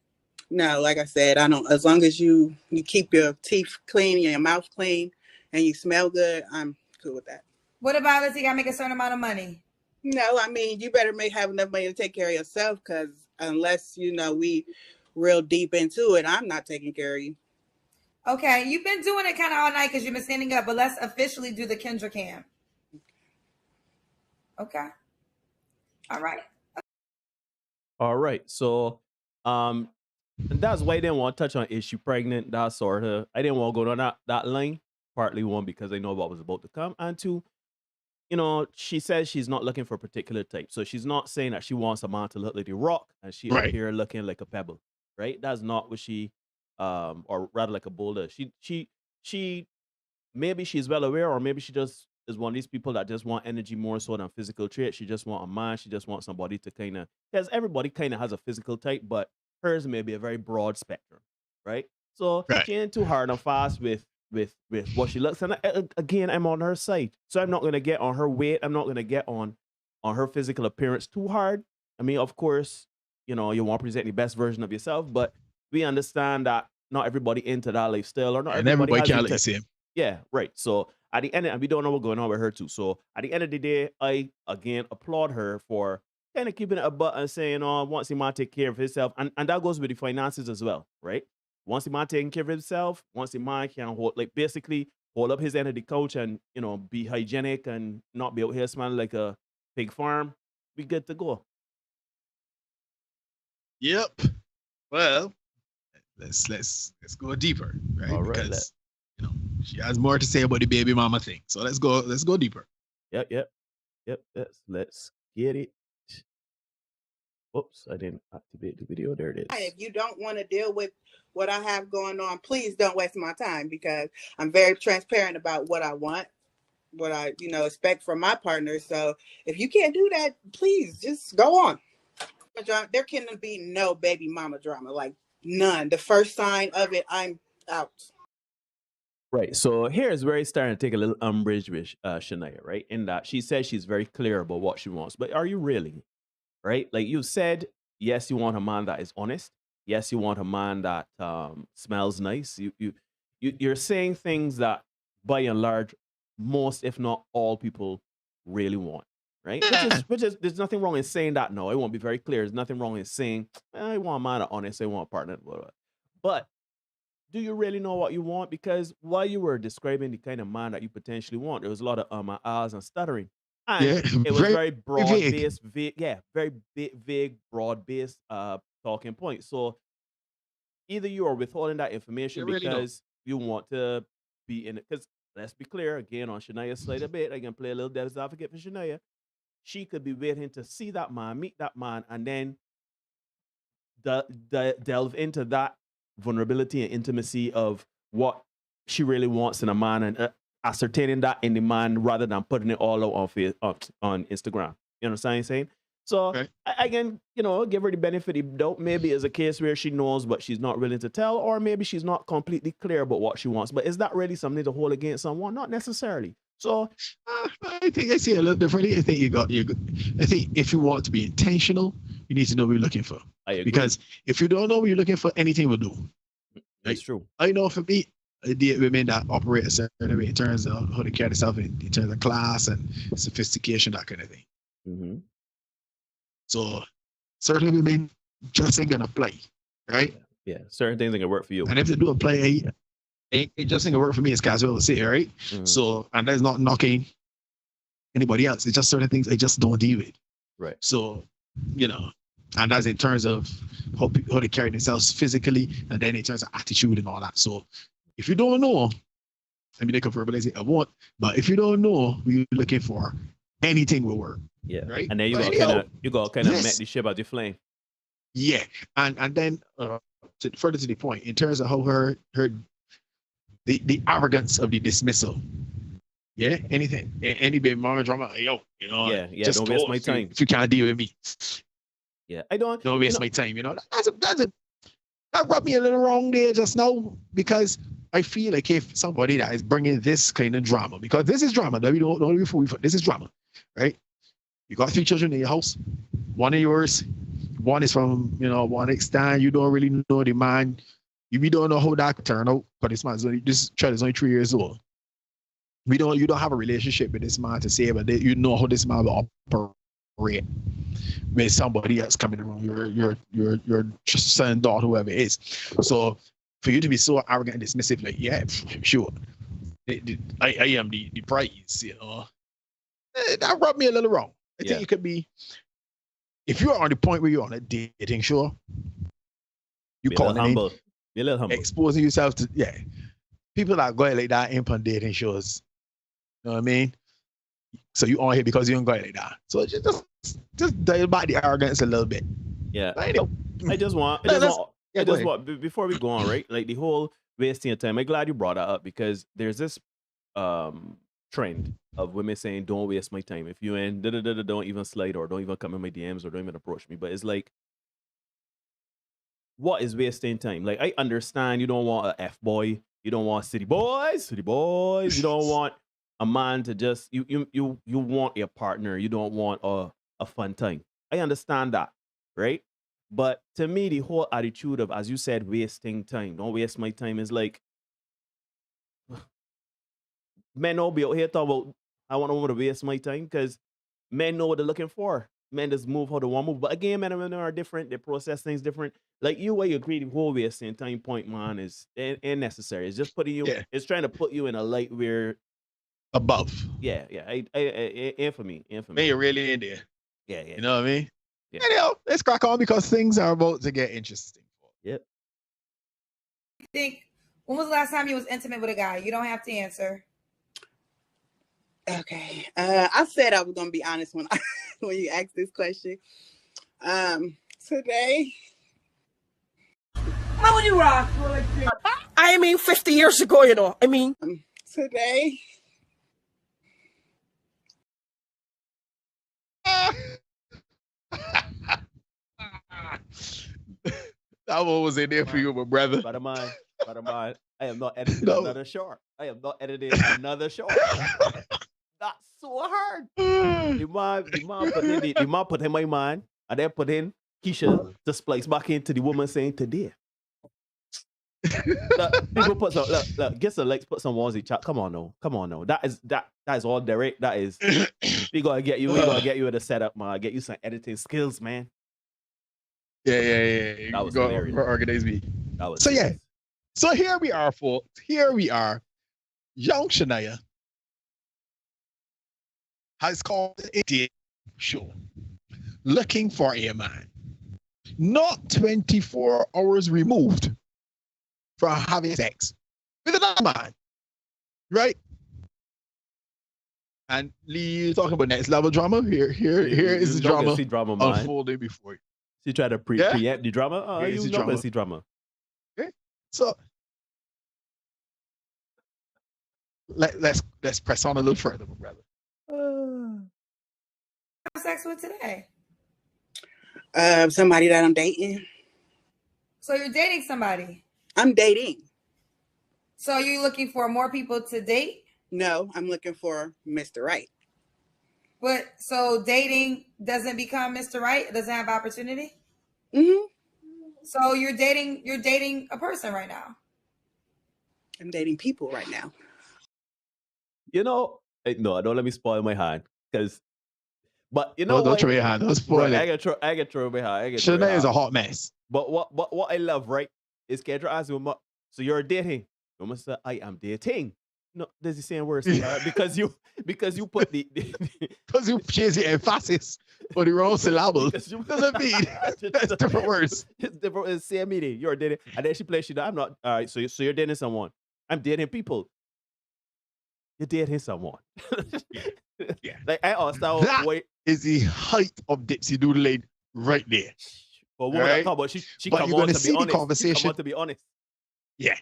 No, like I said, I don't. As long as you keep your teeth clean, your mouth clean, and you smell good, I'm cool with that.
What about, does he got to make a certain amount of money?
No, I mean, you better have enough money to take care of yourself, because unless, we real deep into it, I'm not taking care of you.
Okay, you've been doing it kind of all night because you've been standing up, but let's officially do the Kendra cam. Okay. All right.
So, and that's why I didn't want to touch on, is she pregnant? That sort of, I didn't want to go down that line. Partly, one, because I know what was about to come, and two, she says she's not looking for a particular type. So she's not saying that she wants a man to look like the Rock and she up here looking like a pebble, right? That's not what she, or rather like a boulder. She maybe she's well aware, or maybe she just is one of these people that just want energy more so than physical traits. She just want a man. She just wants somebody to kind of, because everybody kind of has a physical type, but hers may be a very broad spectrum, right? So she ain't too hard and fast with what she looks. And again, I'm on her side, so I'm not going to get on her weight. I'm not going to get on her physical appearance too hard. I mean, of course, you want to present the best version of yourself, but we understand that not everybody into that lifestyle, or not everybody can't look the same. Yeah, right. So at the end, and we don't know what's going on with her too. So at the end of the day, I again applaud her for kind of keeping it a butt and saying, "Oh, once he might take care of himself," and that goes with the finances as well, right? Once the man taking care of himself, once the man can hold, like basically hold up his end of the couch and be hygienic and not be out here smelling like a pig farm, we good to go.
Yep. Well, let's go deeper, right?
All right,
because she has more to say about the baby mama thing. So let's go deeper.
Yep. Let's get it. Oops, I didn't activate the video. There it is.
If you don't want to deal with what I have going on, please don't waste my time, because I'm very transparent about what I want, what I expect from my partner. So if you can't do that, please just go on. There can be no baby mama drama, like none. The first sign of it, I'm out.
Right. So here's where it's starting to take a little umbrage with Shania, right? In that she says she's very clear about what she wants, but are you really? Right? Like you said, yes, you want a man that is honest. Yes, you want a man that smells nice. You're saying things that, by and large, most, if not all, people really want, right? Which is there's nothing wrong in saying that. No, I won't be very clear. There's nothing wrong in saying I want a man that honest. I want a partner, blah, blah. But do you really know what you want? Because while you were describing the kind of man that you potentially want, there was a lot of ahs and stuttering. And it was very broad-based, very vague, broad-based talking point. So either you are withholding that information because you want to be in it. Because let's be clear, again, on Shania's side a bit, I can play a little devil's advocate for Shania. She could be waiting to see that man, meet that man, and then delve into that vulnerability and intimacy of what she really wants in a man, and ascertaining that in the man rather than putting it all out on Instagram. You know what I'm saying? So I can, give her the benefit of the doubt. Maybe it's a case where she knows, but she's not willing to tell, or maybe she's not completely clear about what she wants. But is that really something to hold against someone? Not necessarily. So
I think I see it a little differently. I think I think if you want to be intentional, you need to know what you're looking for.
I agree.
Because if you don't know what you're looking for, anything will do.
That's true.
I know for me, I date women that operate a certain way in terms of how they carry themselves in terms of class and sophistication, that kind of thing.
Mm-hmm.
So certain women just ain't gonna play, right?
Yeah, certain things ain't gonna work for you.
And if they do a play, it just ain't gonna work for me as casual to say, right?
Mm-hmm.
So, and that's not knocking anybody else. It's just certain things I just don't deal with.
Right.
So, and that's in terms of how they carry themselves physically, and then in terms of attitude and all that. So if you don't know, I mean, they can verbalize it I want, but if you don't know who you're looking for, anything will work.
Yeah.
Right.
And then you got kind of met the ship out the flame.
Yeah. And then further to the point, in terms of how the arrogance of the dismissal. Yeah, anything, any baby mama drama, just
don't waste my time
if you can't deal with me.
Yeah, I don't
waste my time. That rubbed me a little wrong there just now, because I feel like if somebody that is bringing this kind of drama, because this is drama, that we don't before this is drama, right? You got 3 children in your house, one of yours, one is from one extent. You don't really know the man. We don't know how that could turn out, because this child is only 3 years old. You don't have a relationship with this man to say, but you know how this man will operate with somebody else coming around, your son, daughter, whoever it is. So for you to be so arrogant and dismissive, like, yeah, sure, I am the prize, that rubbed me a little wrong. I think it could be, if you're on the point where you're on a dating show, you call it humble.
Be a little humble.
Exposing yourself to people that go like that ain't on dating shows. You know what I mean? So you on here because you don't go like that. So just dial back the arrogance a little bit.
Yeah. I just want before we go on, right? Like the whole wasting of time. I'm glad you brought that up, because there's this trend of women saying, "Don't waste my time. If you ain't don't even slide, or don't even come in my DMs, or don't even approach me." But it's like, what is wasting time? Like, I understand you don't want a F-boy, you don't want city boys, you don't want a man to just you want a partner, you don't want a fun time. I understand that, right? But to me, the whole attitude of, as you said, wasting time, don't waste my time, is like, men don't be out here talking about, I want a woman to waste my time, because men know what they're looking for. men just move how they want to move. But again, men and women are different. They process things different. Like you, where you agree the whole way of saying time point, man, is unnecessary. It's just putting you. Yeah. It's trying to put you in a light where
above.
Yeah. And for me.
Man, you're really in there.
Yeah.
You know what I mean? Yeah. Anyhow, let's crack on because things are about to get interesting.
Yep.
Think, when was the last time you was intimate with a guy? You don't have to answer.
Okay. I said I was gonna be honest when when you asked this question. Today.
How would you rock? I mean, 50 years ago, you know. I mean,
today.
That one was in there for you, my brother.
But mine. I am not editing another short. I am not editing another short. That's so hard. The man put in my mind, and then put in Keisha to splice back into the woman saying today. Look, people put some look, get some likes, put some ones in chat. Come on no. That is all direct. That is we gotta get you in the setup, man. Get you some editing skills, man.
Yeah.
That was
hilarious. Organize me.
That was
so hilarious. Yeah. So here we are, folks. Here we are. Young Shania has called a date show looking for a man not 24 hours removed from having sex with another man, right? And Lee, talking about next level drama. Here is the drama unfolding before you.
She tried to preempt the drama. Oh, you know see drama.
Okay, so let's press on a little further, my brother.
Have sex with today?
Somebody that I'm dating.
So you're dating somebody?
I'm dating.
So are you looking for more people to date?
No, I'm looking for Mr. Right.
But so dating doesn't become Mr. Right? It doesn't have opportunity?
Mm-hmm.
So you're dating a person right now.
I'm dating people right now.
You know, no, don't let me spoil my hand. But you know,
don't throw your hand. Don't spoil it.
I get throw my hand.
Shanae is a hot mess.
But what I love, right, is Kendra asks me, so you're dating? You must say, I am dating. No, there's the same words because you put the
because you change the emphasis for the wrong syllable. Doesn't mean that's different words.
It's different. It's the same meaning. You're dating, and then she plays. I'm not. All right. So you're dating someone. I'm dating people. You're dating someone.
Yeah.
Like I understand.
That is the height of Dipsy Doodle right there.
But woman, right? But she come on to be honest.
Conversation.
She come on to be honest.
Yeah.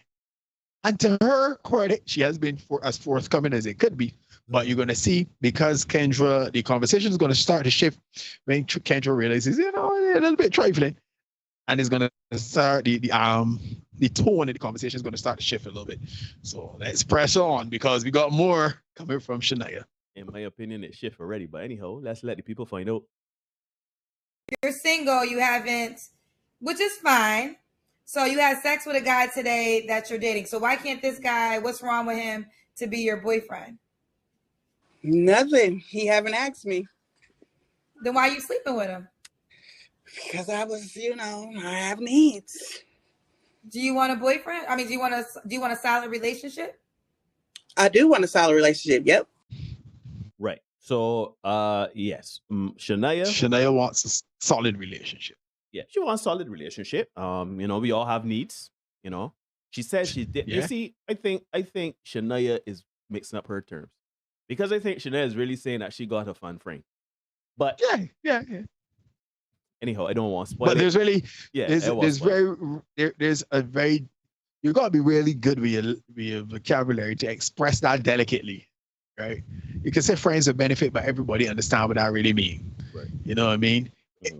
And to her credit, she has been as forthcoming as it could be. But you're going to see, because Kendra, the conversation is going to start to shift when Kendra realizes, a little bit trifling. And it's going to start, the tone of the conversation is going to start to shift a little bit. So let's press on because we got more coming from Shania.
In my opinion, it shifted already. But anyhow, let's let the people find out.
You're single, you haven't, which is fine. So you had sex with a guy today that you're dating. So why can't this guy, what's wrong with him to be your boyfriend?
Nothing. He haven't asked me.
Then why are you sleeping with him?
Because I was, I have needs.
Do you want a boyfriend? I mean, do you want a solid relationship?
I do want a solid relationship. Yep.
Right. So, yes,
Shania wants a solid relationship.
Yeah, she wants a solid relationship. We all have needs. She says she did. Yeah. You see, I think Shania is mixing up her terms because I think Shania is really saying that she got a fun friend. But
yeah.
Anyhow, I don't want to spoil.
But
it.
there's really, there's a very, you got to be really good with your vocabulary to express that delicately, right? You can say friends with benefit, but everybody understand what that really means.
Right.
You know what I mean?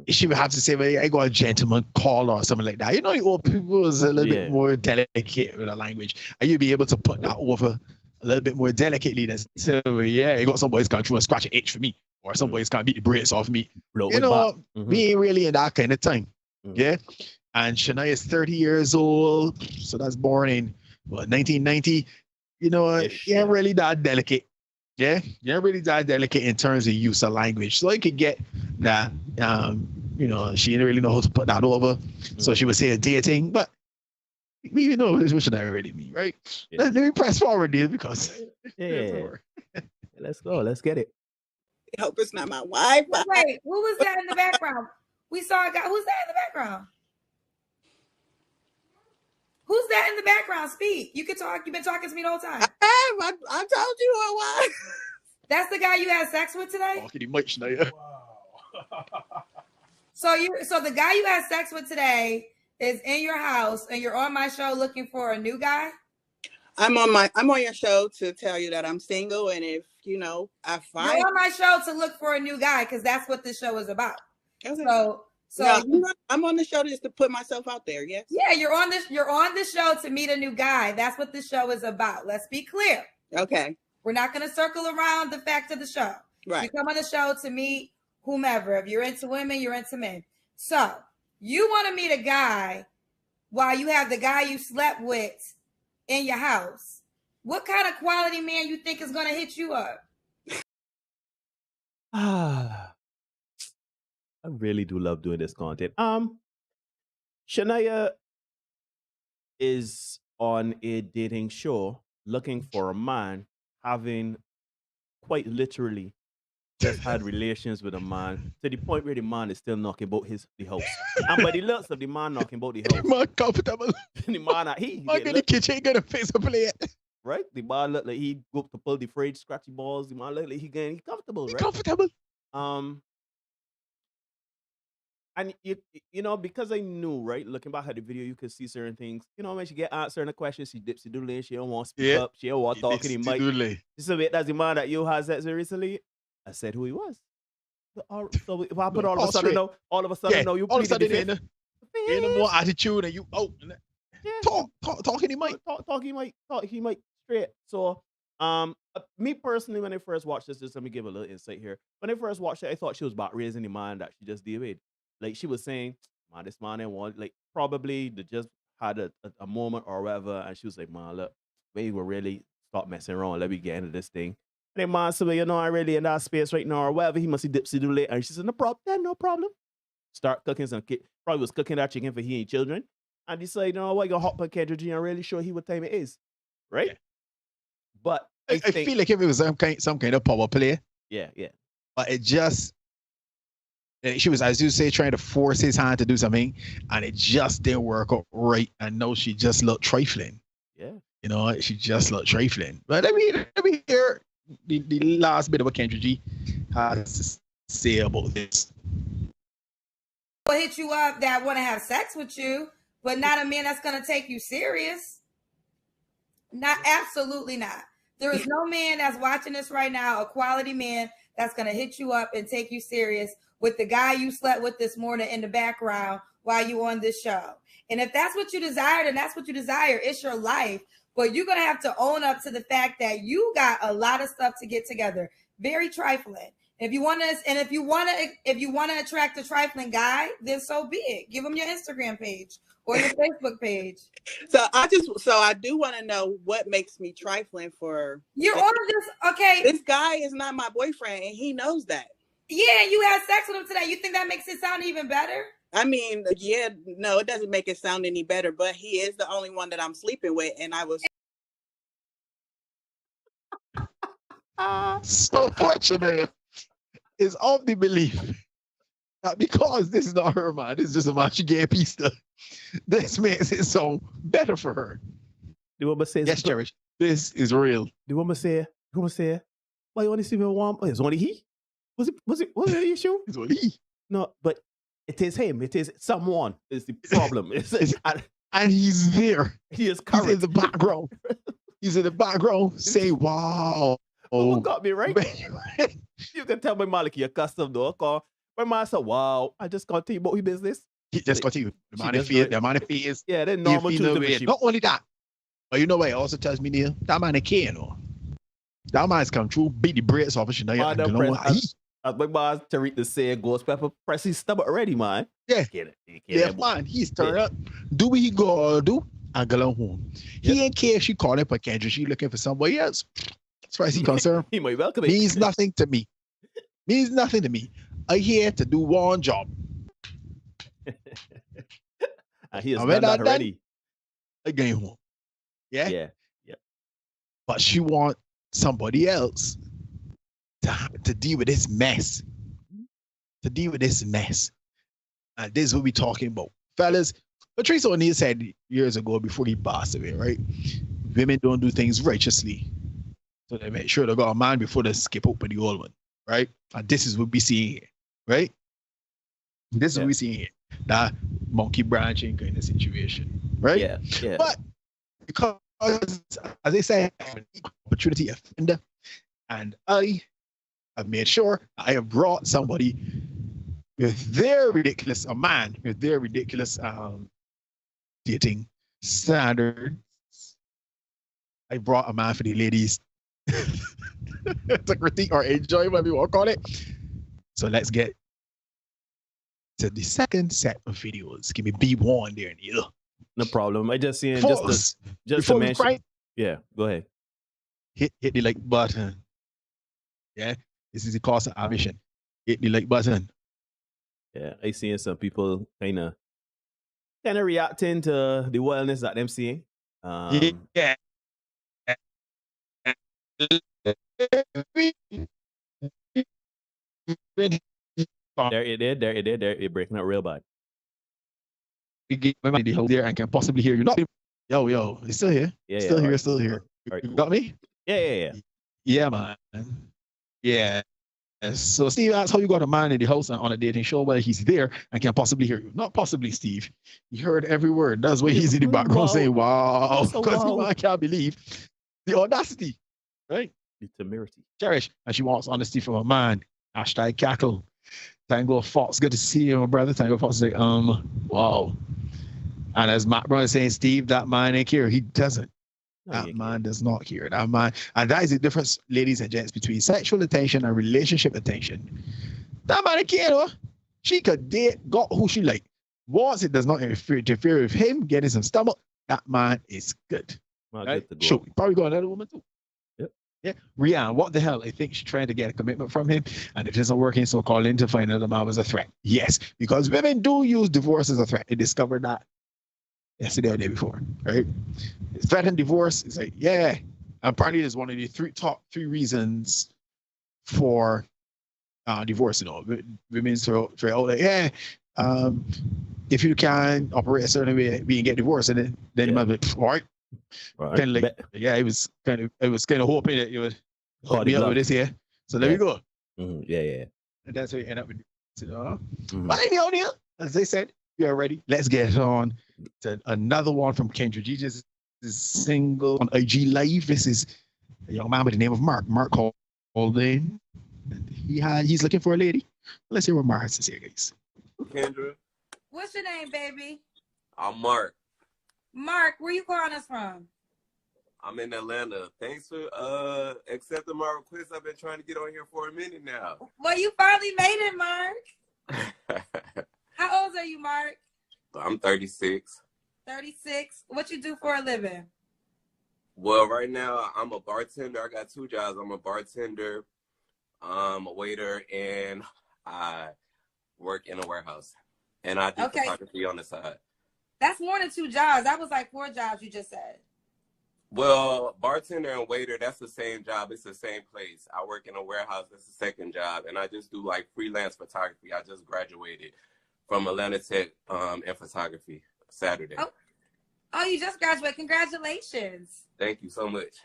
She would have to say, well, I got a gentleman call or something like that. The old people is a little bit more delicate with the language. And you'd be able to put that over a little bit more delicately than say, you got some boys come through and scratch an itch for me. Or some boys can't beat the brakes off me. We ain't really in that kind of time. Yeah. And Shania is 30 years old. So that's born in 1990. Ain't really that delicate. Yeah, you're really that delicate in terms of use of language. So you could get that, she didn't really know how to put that over. So she would say a dating, but we know what should I really mean, right? Yeah. Let me press forward, dude, because
let's go. Let's get it.
I hope it's not my wife.
Wait, who was that in the background? We saw a guy. Who's that in the background? Who's that in the background? Speak. You can talk. You've been talking to me the whole time.
I told you who it was.
That's the guy you had sex with today? So the guy you had sex with today is in your house and you're on my show looking for a new guy?
I'm on your show to tell you that I'm single, and if I find
you're on my show to look for a new guy because that's what this show is about. Okay. So
I'm on the show just to put myself out there. Yes.
Yeah, you're on the show to meet a new guy. That's what this show is about. Let's be clear.
Okay.
We're not going to circle around the fact of the show.
Right.
You come on the show to meet whomever. If you're into women, you're into men. So you want to meet a guy while you have the guy you slept with in your house. What kind of quality man you think is going to hit you up?
I really do love doing this content. Shania is on a dating show looking for a man, having quite literally just had relations with a man to the point where the man is still knocking about the house. And by the looks of the man knocking about the house,
the man comfortable.
The man
in the kitchen gonna face a plate.
Right? The man look like he go up to pull the fridge, scratchy balls. The man look like he comfortable, right?
Comfortable.
And because I knew, right, looking back at the video, you could see certain things. When she get answering the questions, she dips the doodle, she don't want to speak up, she don't want to talk in the mic. So that's the man that you had sex with recently. I said who he was. So if I put all of a sudden you
all of a sudden in the more attitude and you talk in the mic.
Talk he mic straight. So me personally, when I first watched this, just let me give a little insight here. When I first watched it, I thought she was about raising the man that she just did with. Like she was saying, man, this man ain't want, like probably they just had a moment or whatever, and she was like, man, look, we will really stop messing around. Let me get into this thing. And then man said, I really in that space right now or whatever. He must see dipsy do it. And she said, no problem. Start cooking some kid. Probably was cooking that chicken for he and children. And he said, what, you gonna hop on Kendrick G and really show he what time it is. Right? Yeah. But
I feel like if it was some kind of power play.
Yeah.
But it just, she was, as you say, trying to force his hand to do something, and it just didn't work out right. And no, she just looked trifling.
Yeah.
She just looked trifling. But let me hear the last bit of what Kendrick G has to say about this.
Will hit you up that want to have sex with you, but not a man that's going to take you serious. Absolutely not. There is no man that's watching this right now, a quality man that's going to hit you up and take you serious with the guy you slept with this morning in the background while you on this show. And if that's what you desire, then that's what you desire. It's your life. But you're going to have to own up to the fact that you got a lot of stuff to get together. Very trifling. If you want to attract a trifling guy, then so be it. Give him your Instagram page or your Facebook page.
So I do want to know what makes me trifling for.
You're on this, okay.
This guy is not my boyfriend, and he knows that.
Yeah, you had sex with him today. You think that makes it sound even better?
I mean, no, it doesn't make it sound any better, but he is the only one that I'm sleeping with, and I was.
So fortunate is of the belief that because this is not her man, this is just a man she gave pizza. This makes it sound better for her.
The woman says,
yes, Cherish, this is real.
The woman say, why you want to see me warm? It's only he? Was it the issue?
It's only he.
No, but it is him. It is someone is the problem.
And he's there.
He is current.
He's in the background. He's in the background saying, wow.
Oh, got me right. You can tell my Malik you're custom though. Cause my man said, wow, I just can't tell you about your business.
He just got you. The man is.
Yeah, then normal Tuesday.
Not only that, but you know what it also tells me, Neil? That man care, That man's come through, beat the brakes off of Shania.
As my boss Tariq the say, Ghost Pepper press his stomach already, man.
Yeah. Yeah, man. He's turned up. Do what he go do and go home. He ain't care if she called him for Kendrick. She looking for somebody else. as far as he's concerned,
he might welcome it.
Means nothing to me. Means nothing to me. I'm here to do one job.
And he has done that already.
I go home. Yeah?
Yeah. Yeah.
But she want somebody else to deal with this mess. To deal with this mess. And this is what we're talking about. Fellas, Patrice O'Neal said years ago before he passed away, right? Women don't do things righteously. So they make sure they got a man before they skip up with the old one, right? And this is what we see here, right? This is what we see here. That monkey branching kind of situation, right?
Yeah. Yeah.
But because, as I say, I'm an opportunity offender, and I have made sure I have brought somebody with their ridiculous, a man with their ridiculous dating standards. I brought a man for the ladies to critique or enjoy, whatever you want to call it. So let's get to the second set of videos. Give me B1 there, Neil.
No problem. I just seen
Folks,
just to mention. Yeah, go ahead.
Hit the like button. Yeah, this is the cost of admission. Hit the like button.
Yeah, I seen some people kind of reacting to the wellness that them seeing.
Yeah.
There it is. You're breaking up real bad.
We get my money there and can possibly hear you. Not yo, it's still here.
Yeah,
still here,
right.
still here.
Right,
You
cool.
got me?
Yeah.
Yeah, man. Yeah. So Steve asked how you got a man in the house on a dating show, whether he's there and can possibly hear you. Not possibly, Steve. He heard every word. That's why he's in the background saying, wow. Because I can't believe the audacity, right?
The temerity.
Cherish. And she wants honesty from a man. Hashtag cackle. Tango Fox. Good to see you, my brother. Tango Fox is like, wow. And as Matt Brown is saying, Steve, that man ain't here. He doesn't. That man does not hear. That man, and that is the difference, ladies and gents, between sexual attention and relationship attention. That man ain't care, though. She could date, got who she like. Once it does not interfere with him getting some stomach, that man is good. Right? Sure, probably got another woman too.
Yep.
Yeah. Rihanna, what the hell? I think she's trying to get a commitment from him, and it isn't working, so call in to find out the man was a threat. Yes, because women do use divorce as a threat. They discovered that yesterday or the day before, right? Threat and divorce is like, yeah. Apparently, there's one of the top three reasons for divorce. You know, women throw out like, yeah, if you can operate a certain way, we can get divorced, and then you might be like, all right. Kind of like, yeah, I was kind of hoping that you would hook me up with this here. So there we go.
Mm-hmm. Yeah.
And that's how you end up with, you know. But anyhow, Neil, as they said, we are ready. Let's get on to another one from Kendra G. Just is single on IG Live. This is a young man by the name of Mark. Mark called in. And he's looking for a lady. Let's hear what Mark has to say, guys.
Kendra.
What's your name, baby?
I'm Mark.
Mark, where you calling us from?
I'm in Atlanta. Thanks for accepting my request. I've been trying to get on here for a minute now.
Well, you finally made it, Mark. How old are you, Mark?
I'm 36.
36. What you do for a living?
Well, right now I'm a bartender. I got two jobs. I'm a bartender, a waiter, and I work in a warehouse. And I do photography on the side.
That's more than two jobs. That was like 4 jobs you just said.
Well, bartender and waiter, that's the same job. It's the same place. I work in a warehouse. That's the second job. And I just do like freelance photography. I just graduated from Atlanta Tech in photography Saturday.
Oh, you just graduated. Congratulations.
Thank you so much.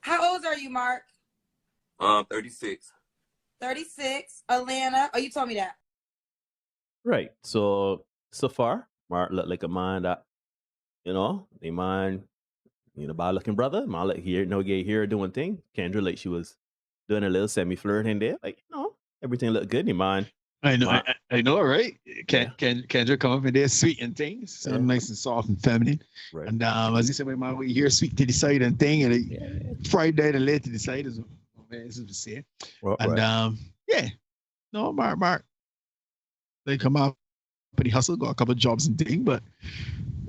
How old are you, Mark?
36.
36. Atlanta. Oh, you told me that.
Right. So far, Mark looked like a man that, they mind, bad looking brother. Man like here doing thing. Kendra, like she was doing a little semi-flirt in there. Like, everything looked good in mind.
I know, right? Kendra come up in there sweet and things, sound nice and soft and feminine. Right. And as you said, when we hear sweet to the side and thing, and fried down and late to the side is what man is saying. Right, and Mark, they come out pretty hustle, got a couple of jobs and thing, but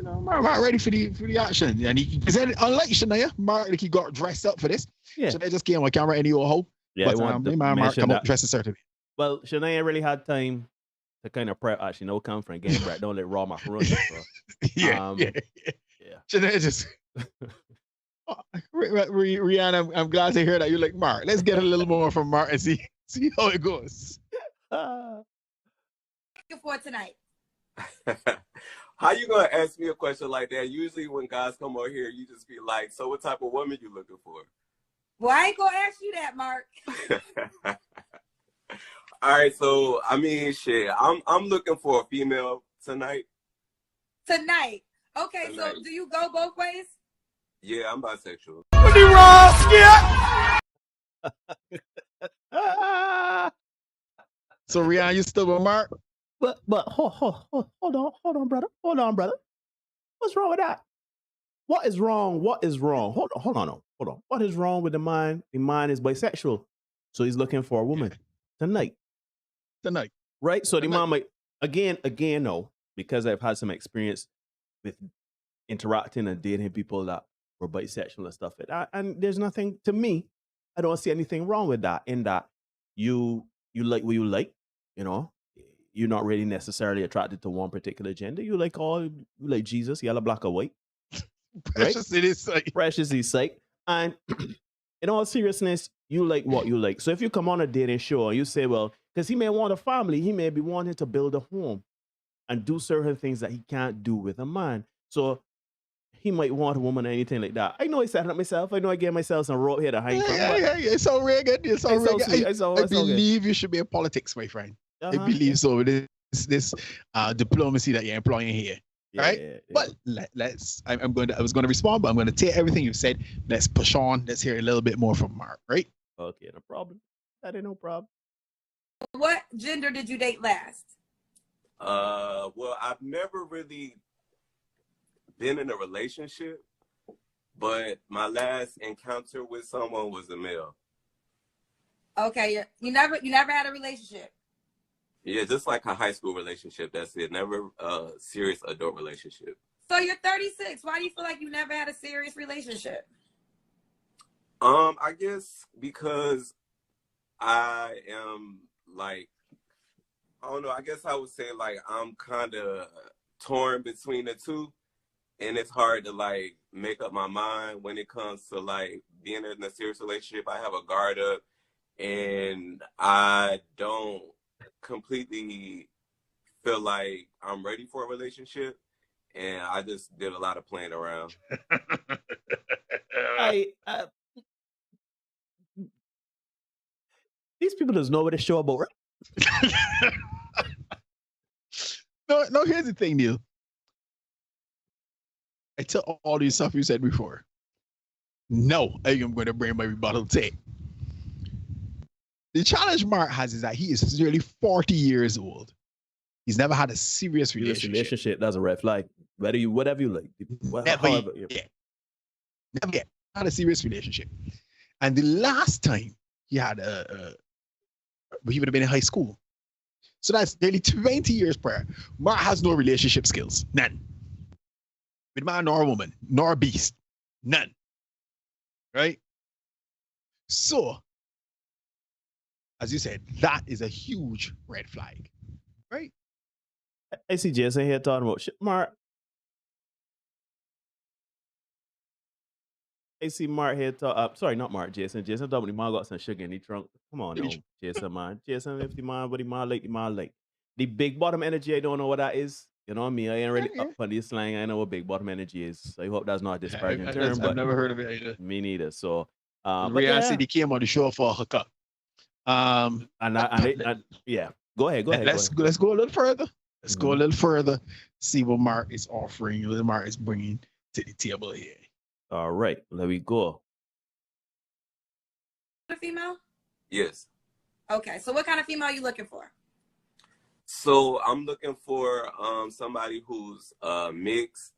Mark ready for the action. And he said, unlike Shania, Mark, like he got dressed up for this.
Yeah.
Shania just came on camera any old hoe.
Yeah,
but Mark come up dressed a certain way.
Well, Shania really had time to kind of prep. Actually, no come from game, right? Don't let raw macaroni. So.
Yeah. Shania just. Rihanna, I'm glad to hear that you like Mark. Let's get a little more from Mark and see how it goes.
For tonight.
How you gonna ask me a question like that? Usually when guys come over here, you just be like, so what type of woman you looking for?
Well, I ain't gonna ask you that, Mark.
All right, so I mean, shit, I'm looking for a female tonight.
Tonight. Okay, so do you go both ways?
Yeah, I'm bisexual.
So Rihanna, you still with Mark?
But hold on, brother. Hold on, brother. What's wrong with that? What is wrong? Hold on. What is wrong with the mind? The mind is bisexual, so he's looking for a woman tonight. Right? So the man might again no, because I've had some experience with interacting and dating people that were bisexual and stuff like that, and there's nothing to me. I don't see anything wrong with that. In that you like what you like, you know. You're not really necessarily attracted to one particular gender. You like Jesus, yellow, black, or white.
Precious in his sight.
Precious in his sight. And in all seriousness, you like what you like. So if you come on a dating show and you say, well, because he may want a family, he may be wanting to build a home and do certain things that he can't do with a man. So he might want a woman or anything like that. I know I said it myself. I know I gave myself some rope here to hang from.
Yeah. It's all real good. I believe you should be in politics, my friend. I believe so. This diplomacy that you're employing here, right? Yeah. But I was going to respond, but I'm going to take everything you said. Let's push on. Let's hear a little bit more from Mark, right?
Okay, no problem. That ain't no problem.
What gender did you date last?
Well, I've never really been in a relationship, but my last encounter with someone was a male.
Okay, you never had a relationship.
Yeah, just like a high school relationship. That's it. Never a serious adult relationship.
So you're 36. Why do you feel like you never had a serious relationship?
I guess because I am like, I don't know. I guess I would say like I'm kind of torn between the two, and it's hard to like make up my mind when it comes to like being in a serious relationship. I have a guard up, and I don't completely feel like I'm ready for a relationship, and I just did a lot of playing around.
These people doesn't know what they show about, right?
No, here's the thing, Neil. I tell all these stuff you said before. No, I am going to bring my rebuttal tape. The challenge Mark has is that he is nearly 40 years old. He's never had a serious relationship.
That's a red flag. Whatever you like.
Never yet had a serious relationship. And the last time he had he would have been in high school. So that's nearly 20 years prior. Mark has no relationship skills. None. With man nor woman, nor a beast. None. Right? So, as you said, that is a huge red flag. Right?
I see Jason here talking about shit. Mark. I see Mark here talk. Sorry, not Mark. Jason. Jason talking about the man got some sugar in the trunk. Come on, no, Jason, man. Jason, if the man, what the man like. The big bottom energy, I don't know what that is. You know what I mean? I ain't really up on this slang. I know what big bottom energy is. I hope that's not a disparaging term.
I've never heard of it either.
Me neither. So,
Rihanna said he came on the show for a hookup.
Yeah. Go ahead.
Let's go a little further. Let's go a little further. See what Mark is offering. What Mark is bringing to the table here.
All right, let me go.
A female?
Yes.
Okay, so what kind of female are you looking for?
So I'm looking for somebody who's mixed,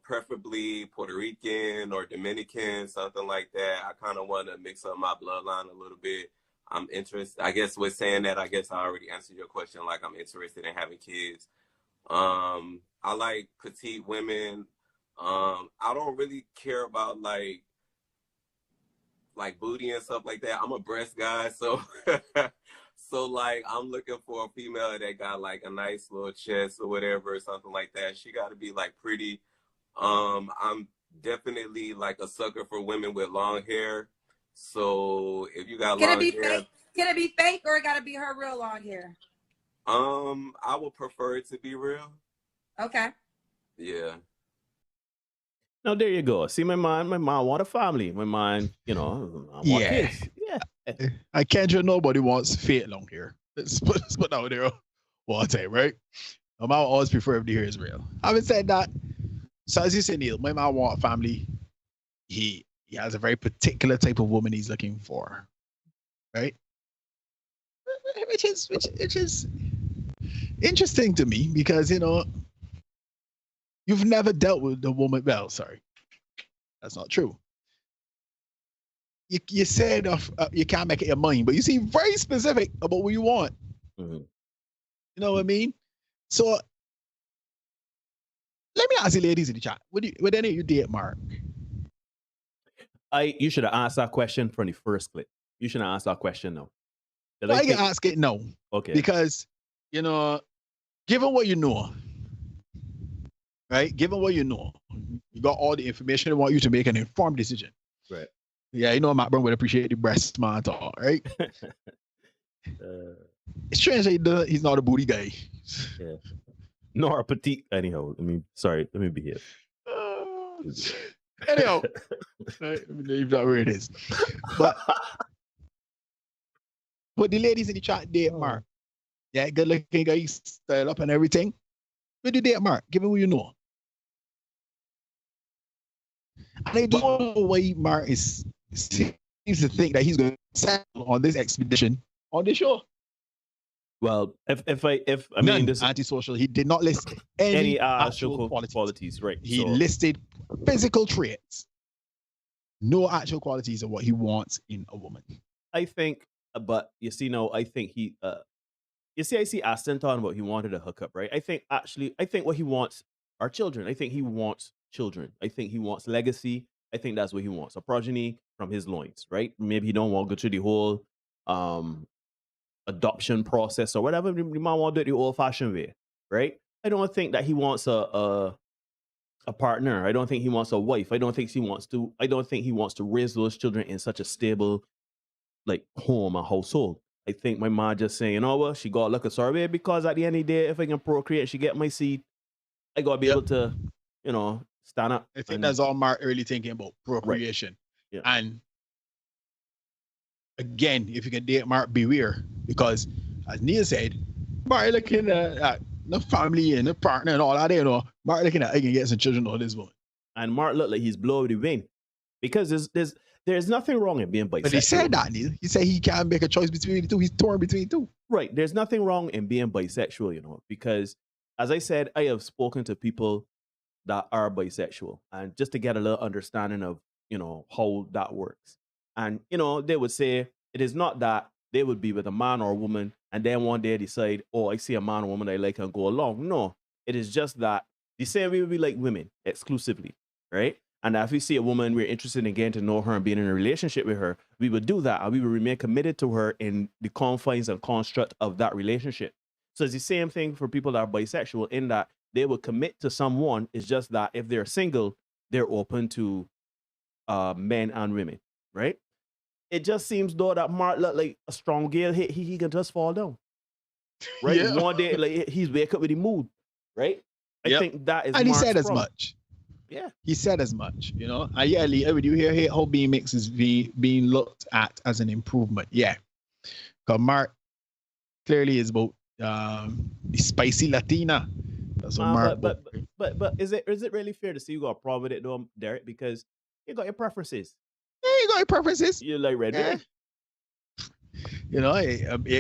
preferably Puerto Rican or Dominican, something like that. I kind of want to mix up my bloodline a little bit. I'm interested. I guess with saying that, I guess I already answered your question. Like I'm interested in having kids. I like petite women. I don't really care about like booty and stuff like that. I'm a breast guy, so so like I'm looking for a female that got like a nice little chest or whatever, or something like that. She got to be like pretty. I'm definitely like a sucker for women with long hair. So if you got long hair,
can it be fake or it got to be her real long hair?
I would prefer it to be real.
Okay.
Yeah.
Now there you go. See, my mom want a family. My mom, I want kids. Yeah.
I can't just nobody wants fake long hair. Let's put out there one time, right? My mom always prefer if the hair is real. Having said that, so as you say, Neil, my mom want a family. He has a very particular type of woman he's looking for, right? Which is interesting to me because you've never dealt with the woman. Well, sorry, that's not true. You said you can't make it your mind, but you seem very specific about what you want.
Mm-hmm.
You know what I mean? So let me ask you, ladies in the chat: would any of you date Mark?
You should have asked that question from the first clip. You should have asked that question now.
I can ask it no.
Okay.
Because given what you know, right? Given what you know, you got all the information I want you to make an informed decision.
Right.
Yeah, Matt Brown would appreciate the breast man talk, right? It's strange that he's not a booty guy.
Yeah. Nor a petite. Anyhow, let me behave.
Anyhow, right, let me leave that where it is. But the ladies in the chat date Mark. Yeah, good looking guy, style up and everything. Would you date Mark? Give me what you know. And I don't know why Mark seems to think that he's going to settle on this expedition on the show.
Well, if I
mean,
this
antisocial, he did not list any actual
qualities, right?
He listed physical traits, no actual qualities of what he wants in a woman.
I think, but you see, now I think he, I see Aston talking about he wanted a hookup, right? I think what he wants are children. I think he wants children. I think he wants legacy. I think that's what he wants, a progeny from his loins, right? Maybe he don't want to go through the whole adoption process or whatever. He might want to do it the old-fashioned way, right? I don't think that he wants a partner. I don't think he wants a wife. I don't think he wants to raise those children in such a stable home and household. I think my mom just saying, well, she got to look a survey because at the end of the day, if I can procreate, she get my seed, I got to be able to, stand up.
I think that's all Mark really thinking about, procreation.
Right. Yeah.
And again, if you can date Mark, beware, because as Neil said, Mark looking at the family and the partner and all that, Mark looking at I can get some children on this woman.
And Mark looked like he's blowing the wind because there's nothing wrong in being bisexual.
But he said that, Neil. He said he can't make a choice between the two. He's torn between the two.
Right. There's nothing wrong in being bisexual, because as I said, I have spoken to people that are bisexual, and just to get a little understanding of, how that works. And, they would say it is not that they would be with a man or a woman and then one day decide, I see a man or woman I like and go along. No, it is just that the same way we like women exclusively, right? And if we see a woman we're interested in getting to know her and being in a relationship with her, we would do that and we would remain committed to her in the confines and construct of that relationship. So it's the same thing for people that are bisexual in that they will commit to someone. It's just that if they're single, they're open to men and women, right? It just seems though that Mark looked like a strong girl. He can just fall down, right? Yeah. One day, he's wake up with the mood, right? I think that is.
And
Mark's
he said
problem.
as much.
Yeah,
he said as much. And yeah, Lee, would you hear how being mixed is being looked at as an improvement? Yeah, because Mark clearly is about the spicy Latina. That's what Mark.
But is it really fair to say you got a problem with it though, Derek? Because you got your preferences.
Yeah, you got your preferences.
You like red,
yeah.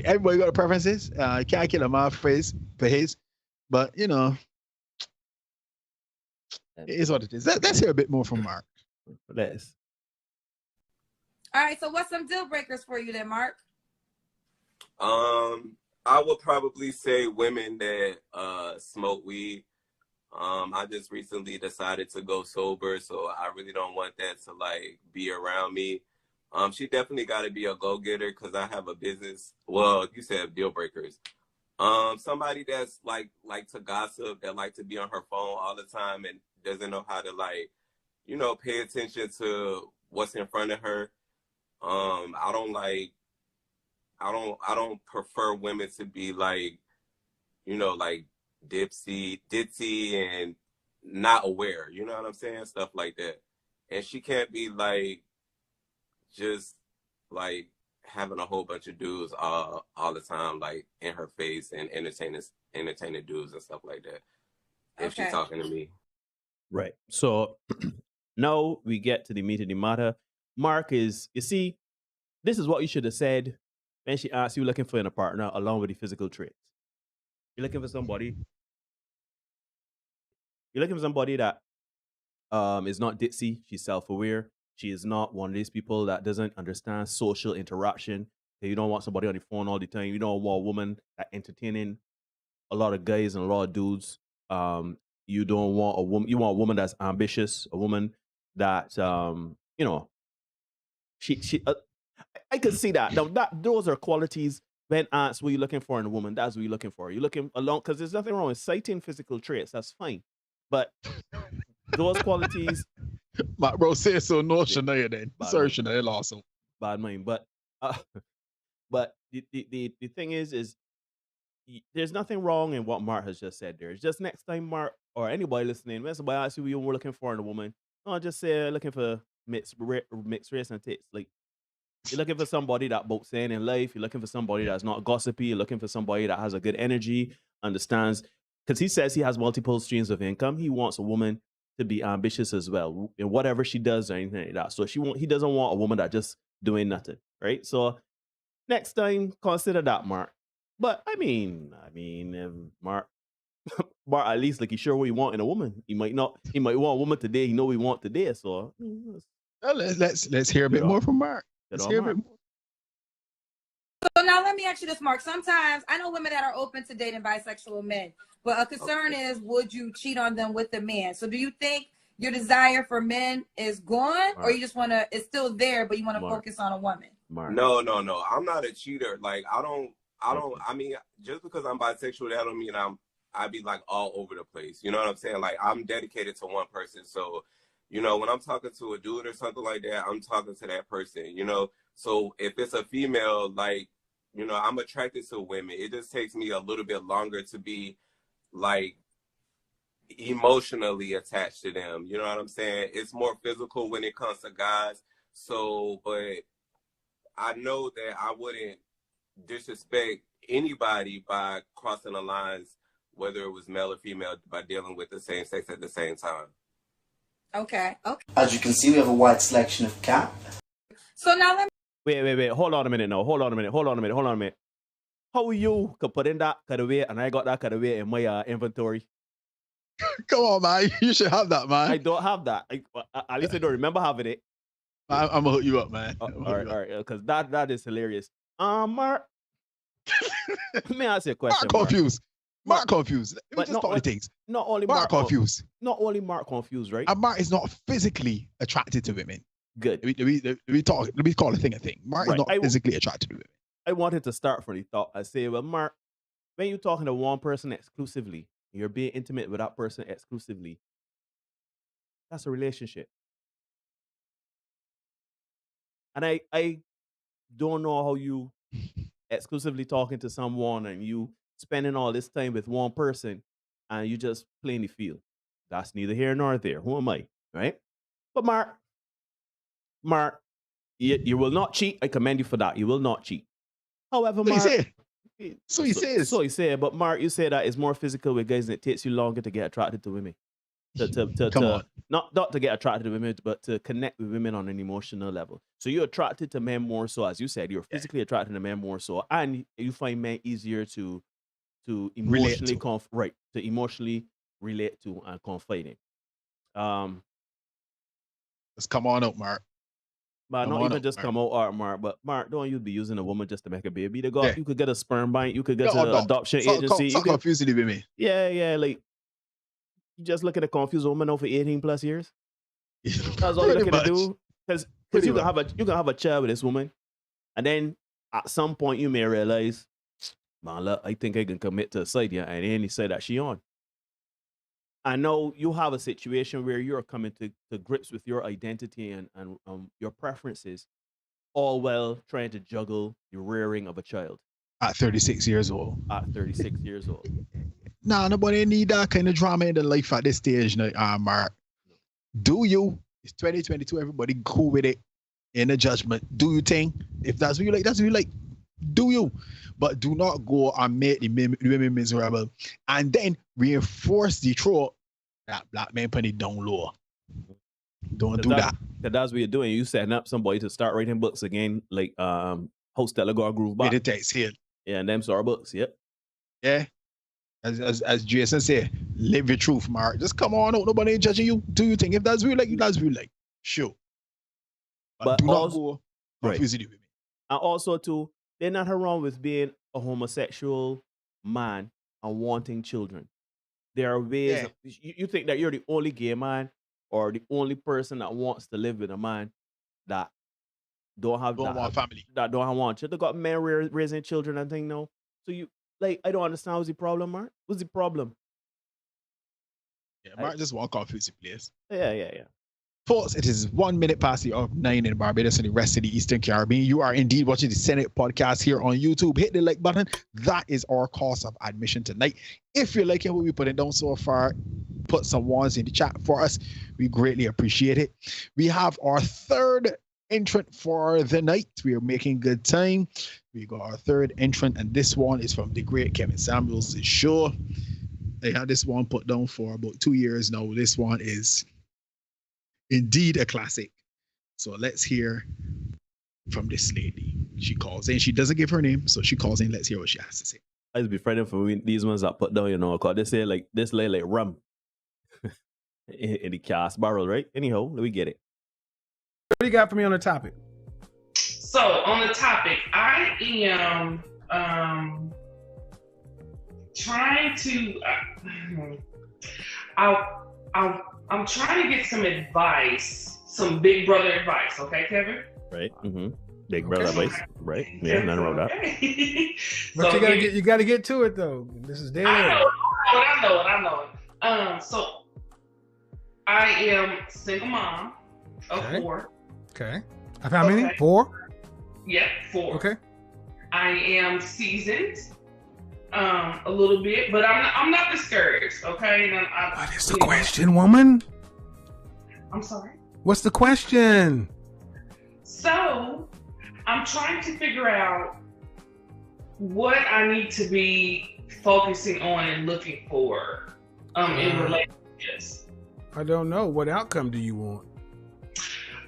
Everybody got preferences. Can't kill a man for his, but it is what it is. Let's hear a bit more from Mark.
Let's.
All right. So, what's some deal breakers for you then, Mark?
I would probably say women that smoke weed. I just recently decided to go sober, so I really don't want that to like be around me. She definitely got to be a go-getter because I have a business. Well, you said deal breakers. Somebody that's like to gossip, that like to be on her phone all the time and doesn't know how to like, pay attention to what's in front of her. I don't prefer women to be like, like ditzy and not aware. You know what I'm saying? Stuff like that. And she can't be like just like having a whole bunch of dudes all the time, like in her face and entertaining dudes and stuff like that. If she's talking to me.
Right. So now we get to the meat of the matter. Mark is, you see, this is what you should have said when she asked you looking for in a partner along with the physical traits. You're looking for somebody that is not ditzy. She's self-aware. She is not one of these people that doesn't understand social interaction. You don't want somebody on the phone all the time. You don't want a woman that entertaining a lot of guys and a lot of dudes. You don't want a woman. You want a woman that's ambitious. A woman that she. I could see that. Now those are qualities. When asked what you're looking for in a woman, that's what you're looking for. You're looking along because there's nothing wrong with citing physical traits. That's fine, but those qualities.
My bro says so. No, Shania then. Sorry, Shania also.
Bad mind, but the thing is there's nothing wrong in what Mark has just said there. It's just next time Mark or anybody listening, when somebody asks you what you're looking for in a woman, don't just say looking for mixed race and taste. Like you're looking for somebody that both saying in life. You're looking for somebody that's not gossipy. You're looking for somebody that has a good energy, understands. Because he says he has multiple streams of income. He wants a woman to be ambitious as well in whatever she does or anything like that. So he doesn't want a woman that just doing nothing, right? So next time, consider that, Mark. But I mean, Mark at least like he's sure what he want in a woman. He might want a woman today. He know what he want today. So
let's hear a bit more from Mark. Let's hear a bit more.
So now let me ask you this, Mark. Sometimes I know women that are open to dating bisexual men, but a concern is, would you cheat on them with a man? So do you think your desire for men is gone, or you just want to? It's still there, but you want to focus on a woman?
No. I'm not a cheater. Like I don't. I mean, just because I'm bisexual, that don't mean I be like all over the place. You know what I'm saying? Like I'm dedicated to one person. So, when I'm talking to a dude or something like that, I'm talking to that person. So if it's a female, like, I'm attracted to women. It just takes me a little bit longer to be like emotionally attached to them. You know what I'm saying? It's more physical when it comes to guys. So, but I know that I wouldn't disrespect anybody by crossing the lines, whether it was male or female, by dealing with the same sex at the same time.
Okay.
As you can see, we have a wide selection of cat.
So now let me...
Wait. Hold on a minute. Hold on a minute. How you could put in that cutaway and I got that cutaway in my inventory?
Come on, man. You should have that, man.
I don't have that. At least I don't remember having it.
I'm gonna hook you up, man.
All right. Because that is hilarious. Mark, let me ask you a question.
Mark confused.
But
just talk the things.
Not only
Mark confused.
Not only Mark confused, right?
And Mark is not physically attracted to women.
Good.
Let me call a thing a thing. Mark is not physically attracted to women.
I wanted to start from the thought. I say, well, Mark, when you're talking to one person exclusively, you're being intimate with that person exclusively, that's a relationship. And I don't know how you exclusively talking to someone and you spending all this time with one person and you just playing the field. That's neither here nor there. Who am I? Right? But Mark, you will not cheat. I commend you for that. You will not cheat. However, Mark...
So he says.
So he said, but Mark, you say that it's more physical with guys and it takes you longer to get attracted to women.
Come on.
Not to get attracted to women, but to connect with women on an emotional level. So you're attracted to men more so, as you said, you're physically attracted to men more so, and you find men easier to emotionally to emotionally relate to and confide in.
Let's come on up, Mark.
But not even just come out, Mark. But Mark, don't you be using a woman just to make a baby? You could get a sperm bank. You could get an adoption agency.
Stop confusing it with me.
Yeah. Like You just looking to confuse a woman over 18 plus years. That's all you're
Pretty
looking to
much.
do. Because you can have a child with this woman, and then at some point you may realize, man, look, I think I can commit to a side, yeah, and then he said that she on. I know you have a situation where you're coming to grips with your identity and your preferences, all while trying to juggle the rearing of a child.
At 36 years old.
At 36 years old.
Nah, nobody need that kind of drama in their life at this stage, Mark. Do you? It's 2022. Everybody cool with it. In a judgment, do you think? If that's what you like, that's what you like. Do you? But do not go and make the women miserable, and then reinforce the trope that black men put it down low. Don't do that.
That's what you're doing. You setting up somebody to start writing books again, like host Telegar Groove Bar.
With the text here.
Yeah, and them sort of books. Yep.
Yeah. As Jason said, live your truth, Mark. Just come on out. Nobody ain't judging you. Do you think? If that's what you like, that's what you like. Sure. But do not go confusing the women.
And also, too, there's nothing wrong with being a homosexual man and wanting children. There are ways. You think that you're the only gay man or the only person that wants to live with a man that don't want
family.
That don't want children. They got men raising children and thing now. So you I don't understand what's the problem, Mark. What's the problem?
Yeah, Mark just walk off his place.
Yeah.
Folks, it is 1 minute past the hour of 9 in Barbados and the rest of the Eastern Caribbean. You are indeed watching the Senate podcast here on YouTube. Hit the like button. That is our cost of admission tonight. If you're liking what we put down so far, put some ones in the chat for us. We greatly appreciate it. We have our third entrant for the night. We are making good time. We got our third entrant, and this one is from the great Kevin Samuels' show. They had this one put down for about 2 years now. This one is indeed a classic. So let's hear from this lady. She calls in. She doesn't give her name, so she calls in. Let's hear what she has to say.
I just be frightened for these ones that put down, because they say like this like rum in the cast barrel, right? Anyhow, let me get it.
What do you got for me on the topic?
So on the topic, I am trying to. I'm trying to get some advice, some big brother advice. Okay, Kevin.
Right. Mm-hmm. Big brother advice. Right. Yeah. Nothing wrong with that.
But you got to get to it though. This is dead.
I know it. So I am single mom of 4.
Okay. How many? 4?
Yeah, 4.
Okay.
I am seasoned a little bit, but I'm not discouraged. Okay.
What is the question, woman?
I'm sorry.
What's the question?
So I'm trying to figure out what I need to be focusing on and looking for in relationships.
I don't know. What outcome do you want?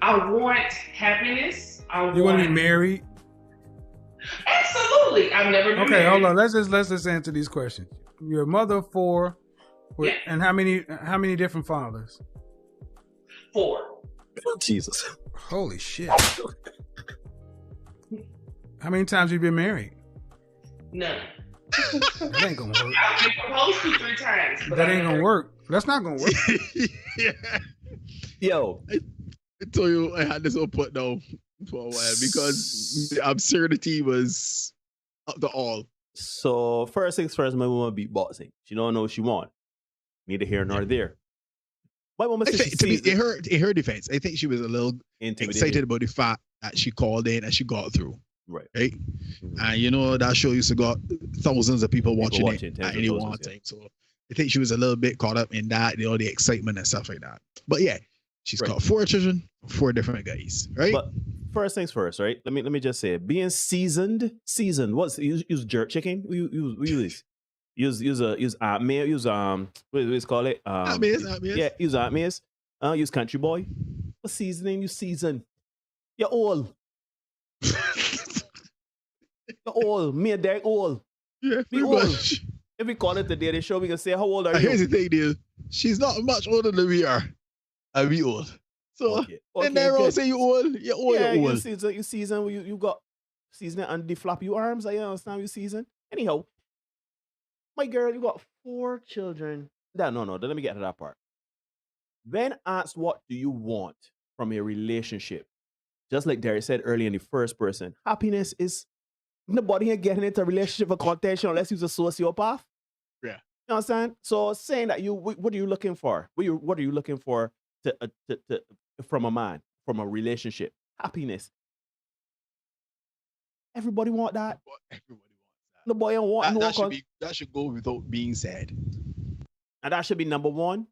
I want happiness.
You want to be married?
Absolutely. I've never been married.
Hold on. Let's just answer these questions. You're a mother of 4, and how many different fathers?
4.
Oh, Jesus.
Holy shit. How many times have you been married?
None.
That ain't gonna work.
I've been proposed to 3 times.
That ain't gonna work. That's not gonna work.
Yeah.
Yo.
I told you I had this all put down for a while because the absurdity was up to all.
So first things first, my woman beat boxing. She don't know what she want. Neither here nor there. My woman said
in her defense, I think she was a little excited about the fact that she called in and she got through.
Right.
Mm-hmm. And that show used to got thousands of people watching it at any one time. So I think she was a little bit caught up in that, the excitement and stuff like that. But yeah, she's got 4 children, 4 different guys, right?
But first things first, right? Let me just say, being seasoned. What's use jerk chicken? We use this. Use mayo. Use what is call it?
Mayo.
Yeah, use mayo. Use country boy. What seasoning? You season. You're old. You're old. Me and Derek old.
Yeah,
be old. Much. If we call it the Daily Show, we can say, how old are you?
Here's the thing, dude. She's not much older than we are. And we old. So, and then I'll say you old. You're old,
yeah,
you're old.
You season, you got seasoning and the flap your arms. I understand you season. Anyhow, my girl, you got 4 children No. Let me get to that part. When asked what do you want from a relationship, just like Derek said earlier in the first person, happiness is nobody here getting into a relationship for contention unless he's a sociopath.
Yeah.
You know what I'm saying? So saying that what are you looking for? What are you looking for to from a man, from a relationship? Happiness. Everybody want that.
Everybody wants that.
Nobody want
that should go without being said.
And that should be number one.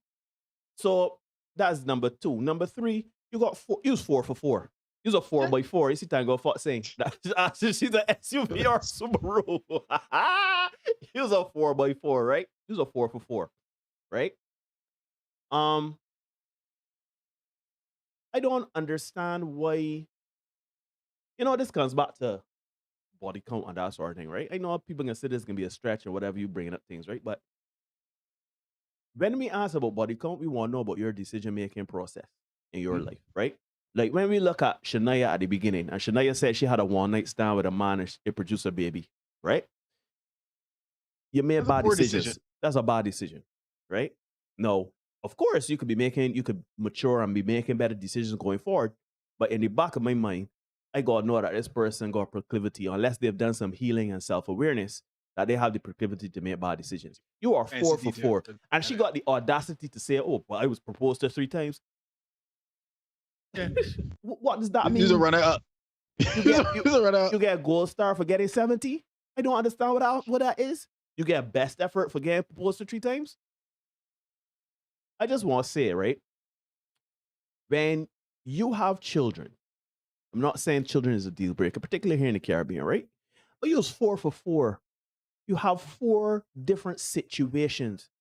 So that's number two. Number three, you got use 4 for 4. Use a 4x4. You see time go fuck saying that she's an SUV or Subaru. Use a 4x4, right? Use a 4 for 4, right? I don't understand why. This comes back to body count and that sort of thing, right? I know people can say this can be a stretch or whatever you bringing up things, right? But when we ask about body count, we want to know about your decision-making process in your life, right? Like when we look at Shania at the beginning, and Shania said she had a one-night stand with a man and it produced a baby, right? You made bad decisions. That's a bad decision, right? No, of course you could mature and be making better decisions going forward. But in the back of my mind, I gotta know that this person got proclivity, unless they've done some healing and self-awareness, that they have the proclivity to make bad decisions. You are 4 for 4. And she got the audacity to say, oh, well, I was proposed to 3 times. Yeah. What does that mean?
He's a runner up.
You get a gold star for getting 70? I don't understand what that is. You get best effort for getting proposed to 3 times? I just want to say, right? When you have children, I'm not saying children is a deal breaker, particularly here in the Caribbean, right? But use 4 for 4. You have 4 different situations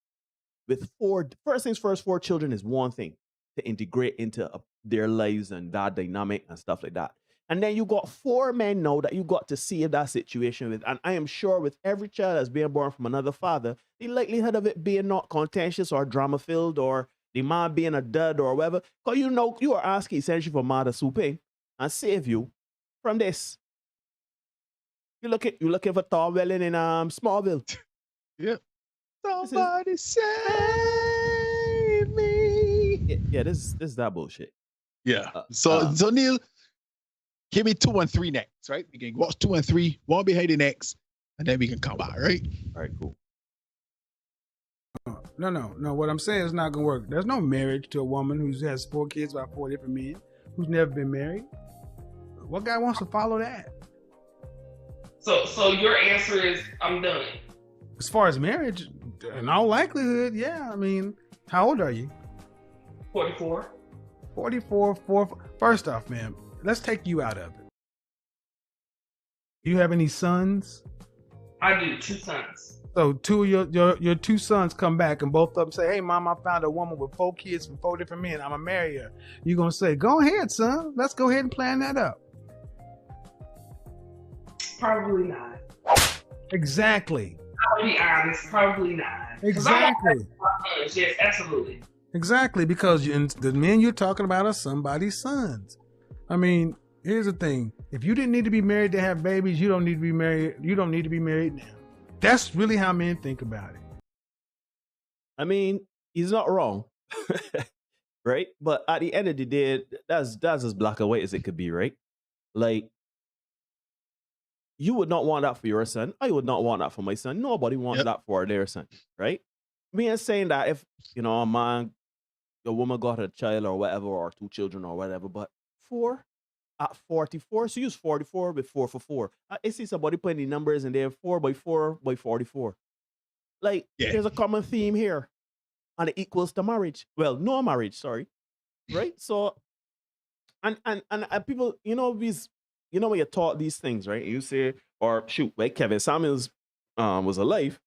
with 4. First things first, 4 children is one thing to integrate into their lives and that dynamic and stuff like that. And then you got 4 men now that you got to see that situation with. And I am sure with every child that's being born from another father, the likelihood of it being not contentious or drama filled or the man being a dud or whatever, because you are asking essentially for mother soup and save you from this. You're looking for Tom Welling in Smallville.
Yep. Somebody save me.
Yeah, this is that bullshit.
Yeah. So Neil, give me 2 and 3 next, right? We can watch 2 and 3, one behind the next, and then we can come back, right?
All right, cool.
No. What I'm saying is not gonna work. There's no marriage to a woman who has 4 kids by 4 different men who's never been married. What guy wants to follow that?
So your answer is I'm done.
As far as marriage, in all likelihood, yeah. I mean, how old are you?
44.
44. First off, man, let's take you out of it. Do you have any sons?
I do, 2 sons.
So 2 of your 2 sons come back and both of them say, hey, mom, I found a woman with 4 kids from 4 different men. I'm going to marry her. You're going to say, go ahead, son. Let's go ahead and plan that up.
Probably not.
Exactly.
I'll be honest, probably not.
Exactly.
Yes, absolutely.
Exactly, because the men you're talking about are somebody's sons. I mean, here's the thing. If you didn't need to be married to have babies, you don't need to be married. You don't need to be married now. That's really how men think about it.
I mean, he's not wrong. Right? But at the end of the day, that's as black and white as it could be, right? Like, you would not want that for your son. I would not want that for my son. Nobody wants that for their son, right? Me ain't saying that if, a woman got a child or whatever, or 2 children or whatever, but 4 at 44, so use 44 with 4 for 4. I see somebody putting the numbers in there, 4 by 4 by 44. Like, there's a common theme here, and it equals to marriage. Well, no marriage, sorry, right? So, and people, when you're taught these things, right? You say, or shoot, like Kevin Samuels was alive,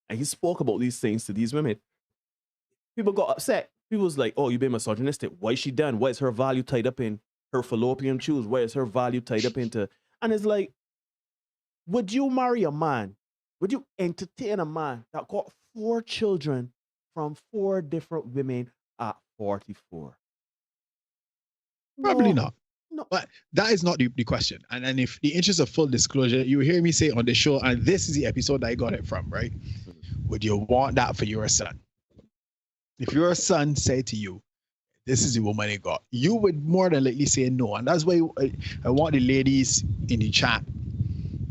and he spoke about these things to these women. People got upset. People was like, oh, you've been misogynistic. Why is she done? Why is her value tied up in her fallopian tubes? Why is her value tied up into... And it's like, would you marry a man? Would you entertain a man that got 4 children from 4 different women at 44?
Probably not. No. But that is not the question. And then if the interest of full disclosure, you hear me say on the show, and this is the episode that I got it from, right? Would you want that for your son? if your son said to you, this is the woman he got, you would more than likely say no. And that's why I want the ladies in the chat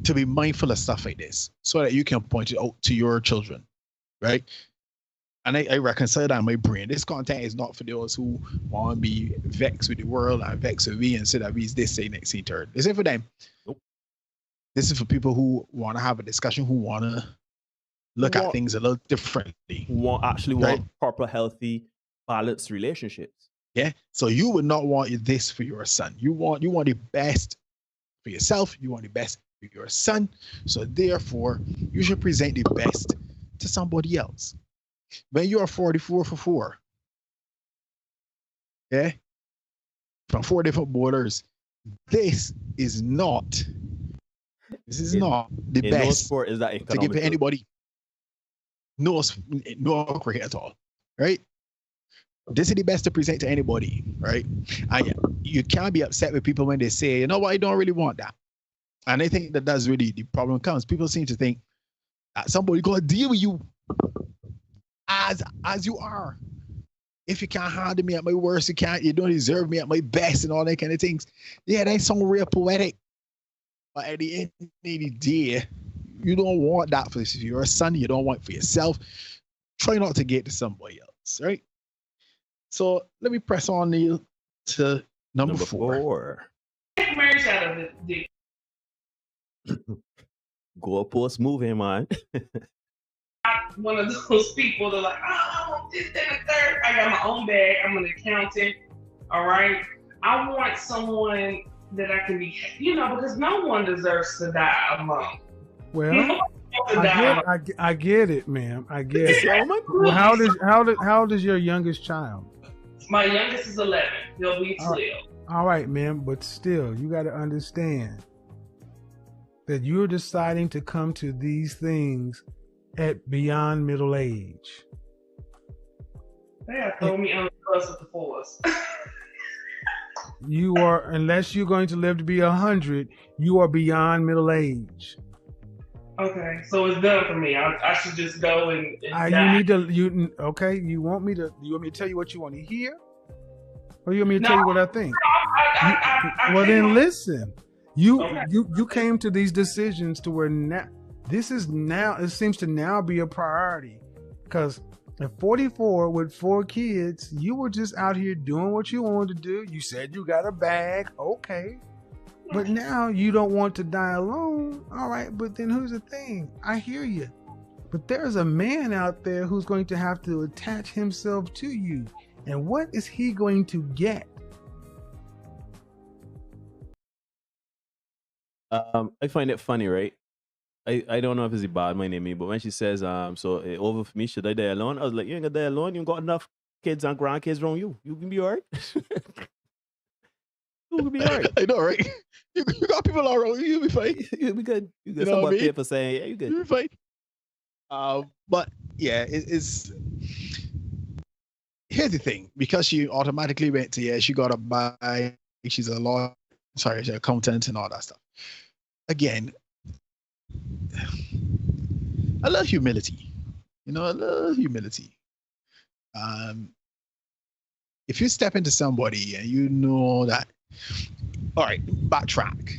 to be mindful of stuff like this so that you can point it out to your children, right? And I reconcile that in my brain. This content is not for those who want to be vexed with the world and vexed with me and say that we this, say next, say third. This ain't for them. Nope. This is for people who want to have a discussion, who want to look at things a little differently.
Who want proper, healthy, balanced relationships.
Yeah. So you would not want this for your son. You want the best for yourself. You want the best for your son. So therefore, you should present the best to somebody else. When you are 44 for 4, yeah, from 4 different borders, this is not the best
no sport is that
to give to anybody. No cricket at all, right? This is the best to present to anybody, right? And you can't be upset with people when they say, you know what, I don't really want that. And I think that that's really the problem comes. People seem to think that somebody gonna deal with you as you are. If you can't handle me at my worst, you don't deserve me at my best and all that kind of things. Yeah, that sounds real poetic. But at the end of the day, you don't want that for your son. You don't want it for yourself. Try not to get to somebody else, right? So let me press on to number 4.
Marriage out of the
goalpost moving, man.
One of those people that are like, oh, I want this, that, and third. I got my own bag. I'm an accountant. All right. I want someone that I can be, because no one deserves to die alone.
Well, I get it, ma'am. I get it. Well, how old is your youngest child?
My youngest is 11. He'll be 12.
All right, ma'am. But still, you got to understand that you're deciding to come to these things at beyond middle age.
They have told me I'm the plus of the force.
You are, unless you're going to live to be 100, you are beyond middle age.
Okay, so it's done for me. I should just go and
die. You want me to tell you what you want to hear? Or you want me to tell you what I think? Well, then listen. You came to these decisions to where now it seems to now be a priority. Because at 44 with 4 kids, you were just out here doing what you wanted to do. You said you got a bag, okay. But now you don't want to die alone. All right, but then here's the thing. I hear you. But there's a man out there who's going to have to attach himself to you. And what is he going to get?
I find it funny, right? I don't know if it's bad my name, but when she says, so over for me, should I die alone? I was like, you ain't gonna die alone. You got enough kids and grandkids around you. You can be all right. You can be all right.
I know, right? You got people all around you. You'll be fine.
You'll be good. You got
somebody
paper saying, yeah, you good.
You'll be fine. But yeah, it's. Here's the thing, because she automatically went to she got a buy. She's a lawyer. Sorry, she's an accountant and all that stuff. Again, I love humility. I love humility. If you step into somebody and you know that, all right, backtrack.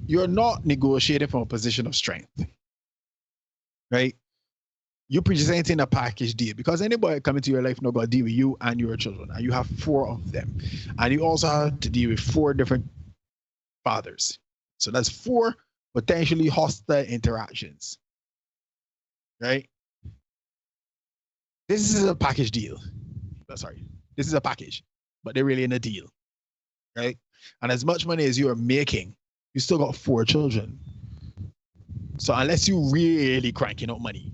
You're not negotiating from a position of strength, right? You're presenting a package deal because anybody coming to your life not going to deal with you and your children, and you have 4 of them, and you also have to deal with 4 different fathers. So that's 4 potentially hostile interactions, right? This is a package deal. Sorry, this is a package, but they're really in a deal, right? And as much money as you are making, you still got 4 children. So unless you really cranking out money,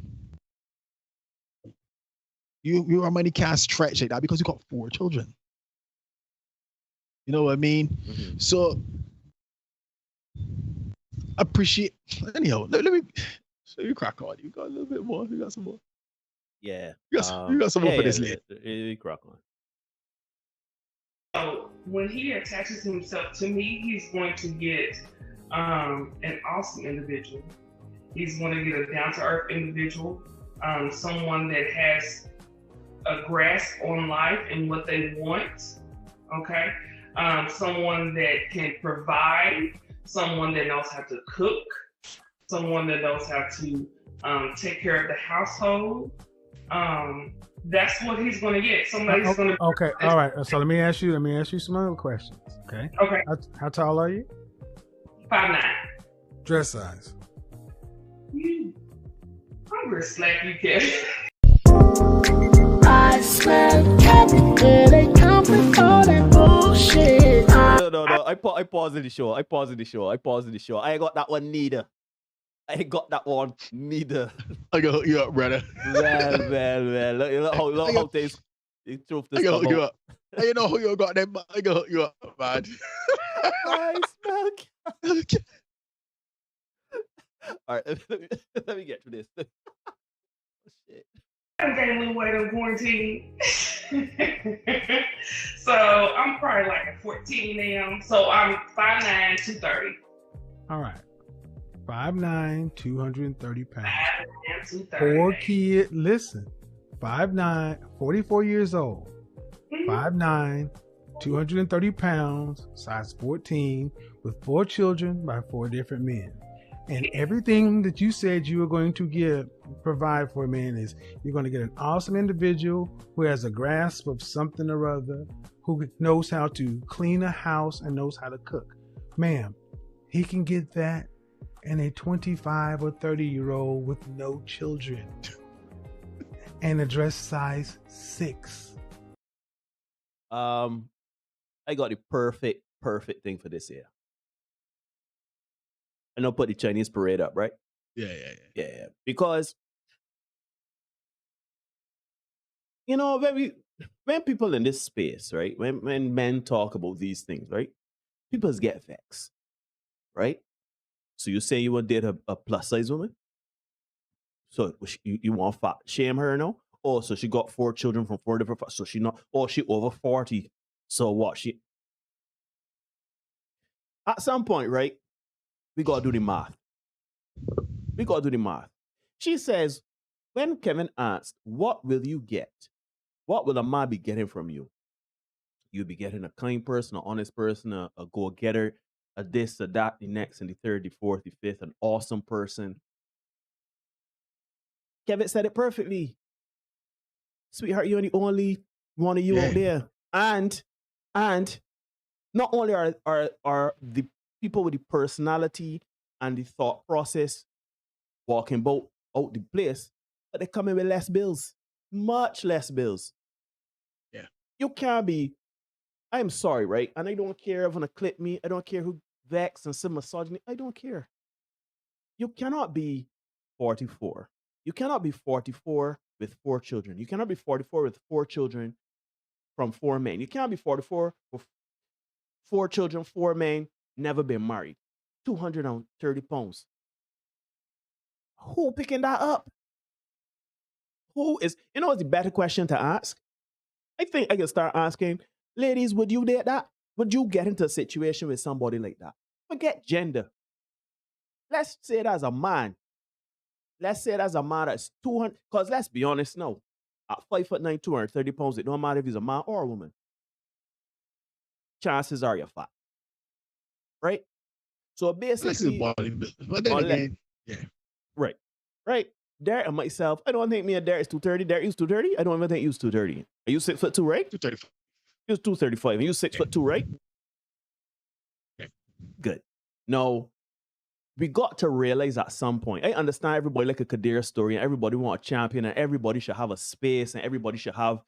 your money can't stretch like that because you got 4 children. You know what I mean? Mm-hmm. So appreciate. Anyhow, let me crack on. You got a little bit more. You got some more.
Yeah.
You got some more for this lady.
You crack on.
So when he attaches himself to me, he's going to get an awesome individual. He's going to get a down-to-earth individual, someone that has a grasp on life and what they want. Okay, someone that can provide, someone that knows how to cook, someone that knows how to take care of the household. That's what he's going to get. Somebody's going to.
Okay, all right. So let me ask you some other questions. Okay.
Okay.
How tall are you?
5'9".
Dress size.
I'm gonna slap you, Kevin.
I swear, Kevin, good ain't come with all that bullshit.
No. I paused the show. I ain't got that one neither. I
hook you up, brother.
Well. Look how things.
I can hook you up. You know who you got them. I can hook you up, man.
I smell. All right, let me get to this. Shit.
I'm gaining a little weight on quarantine. So I'm probably like a 14 now. So I'm 5'9", 230.
All right. 5'9", 230 pounds.
5'9", 230.
4 kids. Listen. 5'9", 44 years old. 5'9", 230 pounds, size 14, with 4 children by 4 different men. And everything that you said you were going to provide for a man is you're going to get an awesome individual who has a grasp of something or other, who knows how to clean a house and knows how to cook. Ma'am, he can get that in a 25 or 30-year-old with no children and a dress size 6.
I got the perfect thing for this year. I know, put the Chinese parade up, right?
Yeah.
Because you know, when people in this space, right? When men talk about these things, right? People get vexed, right? So you say you want to date a plus size woman? So you want to shame her, no? Oh, so she got 4 children from 4 different. So she not. Oh, she over 40. So what? She at some point, right? We gotta do the math. She says, when Kevin asked, "What will you get? What will a man be getting from you?" You'll be getting a kind person, an honest person, a go-getter, a this, a that, the next, and the third, the fourth, the fifth, an awesome person. Kevin said it perfectly. Sweetheart, you're the only one of you out there. And not only are the people with the personality and the thought process walking out the place, but they come in with less bills. Much less bills.
Yeah.
You can't be, I'm sorry, right? And I don't care if you're going to clip me. I don't care who vex and some misogyny. I don't care. You cannot be 44. You cannot be 44 with 4 children. You cannot be 44 with 4 children from 4 men. You cannot be 44 with 4 children, 4 men, never been married. 230 pounds. Who picking that up? Who is, you know what's the better question to ask? I think I can start asking, ladies, would you date that? Would you get into a situation with somebody like that? Forget gender. Let's say it as a man. Let's say it as a man that's 200, because let's be honest now, at 5'9", 230 pounds, it don't matter if he's a man or a woman. Chances are you're fat. Right? So basically,
but then again, yeah.
Right. Derek and myself, I don't think me and Derek is 230. Derek is 230. I don't even think he was 230. Are you 6'2", right?
235.
He was 235. And you 6'2", right?
Yeah.
Good. Now, we got to realize at some point, I understand everybody like a Kadir story and everybody want a champion and everybody should have a space and everybody should have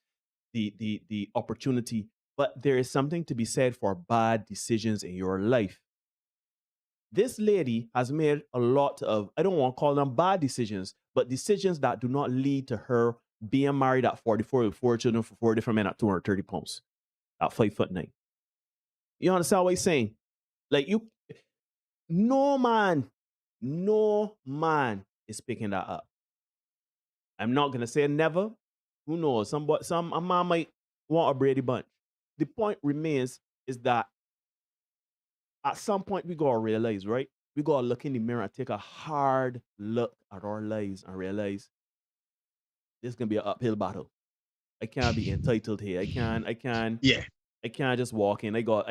the opportunity. But there is something to be said for bad decisions in your life. This lady has made a lot of, I don't want to call them bad decisions, but decisions that do not lead to her being married at 44 with 4 children for 4 different men at 230 pounds, at 5'9". You understand what I'm saying? Like no man is picking that up. I'm not going to say never. Who knows? A man might want a Brady Bunch. The point remains is that at some point, we got to realize, right? We got to look in the mirror and take a hard look at our lives and realize this is going to be an uphill battle. I can't be entitled here. I can't.
Yeah.
I can't just walk in. I got.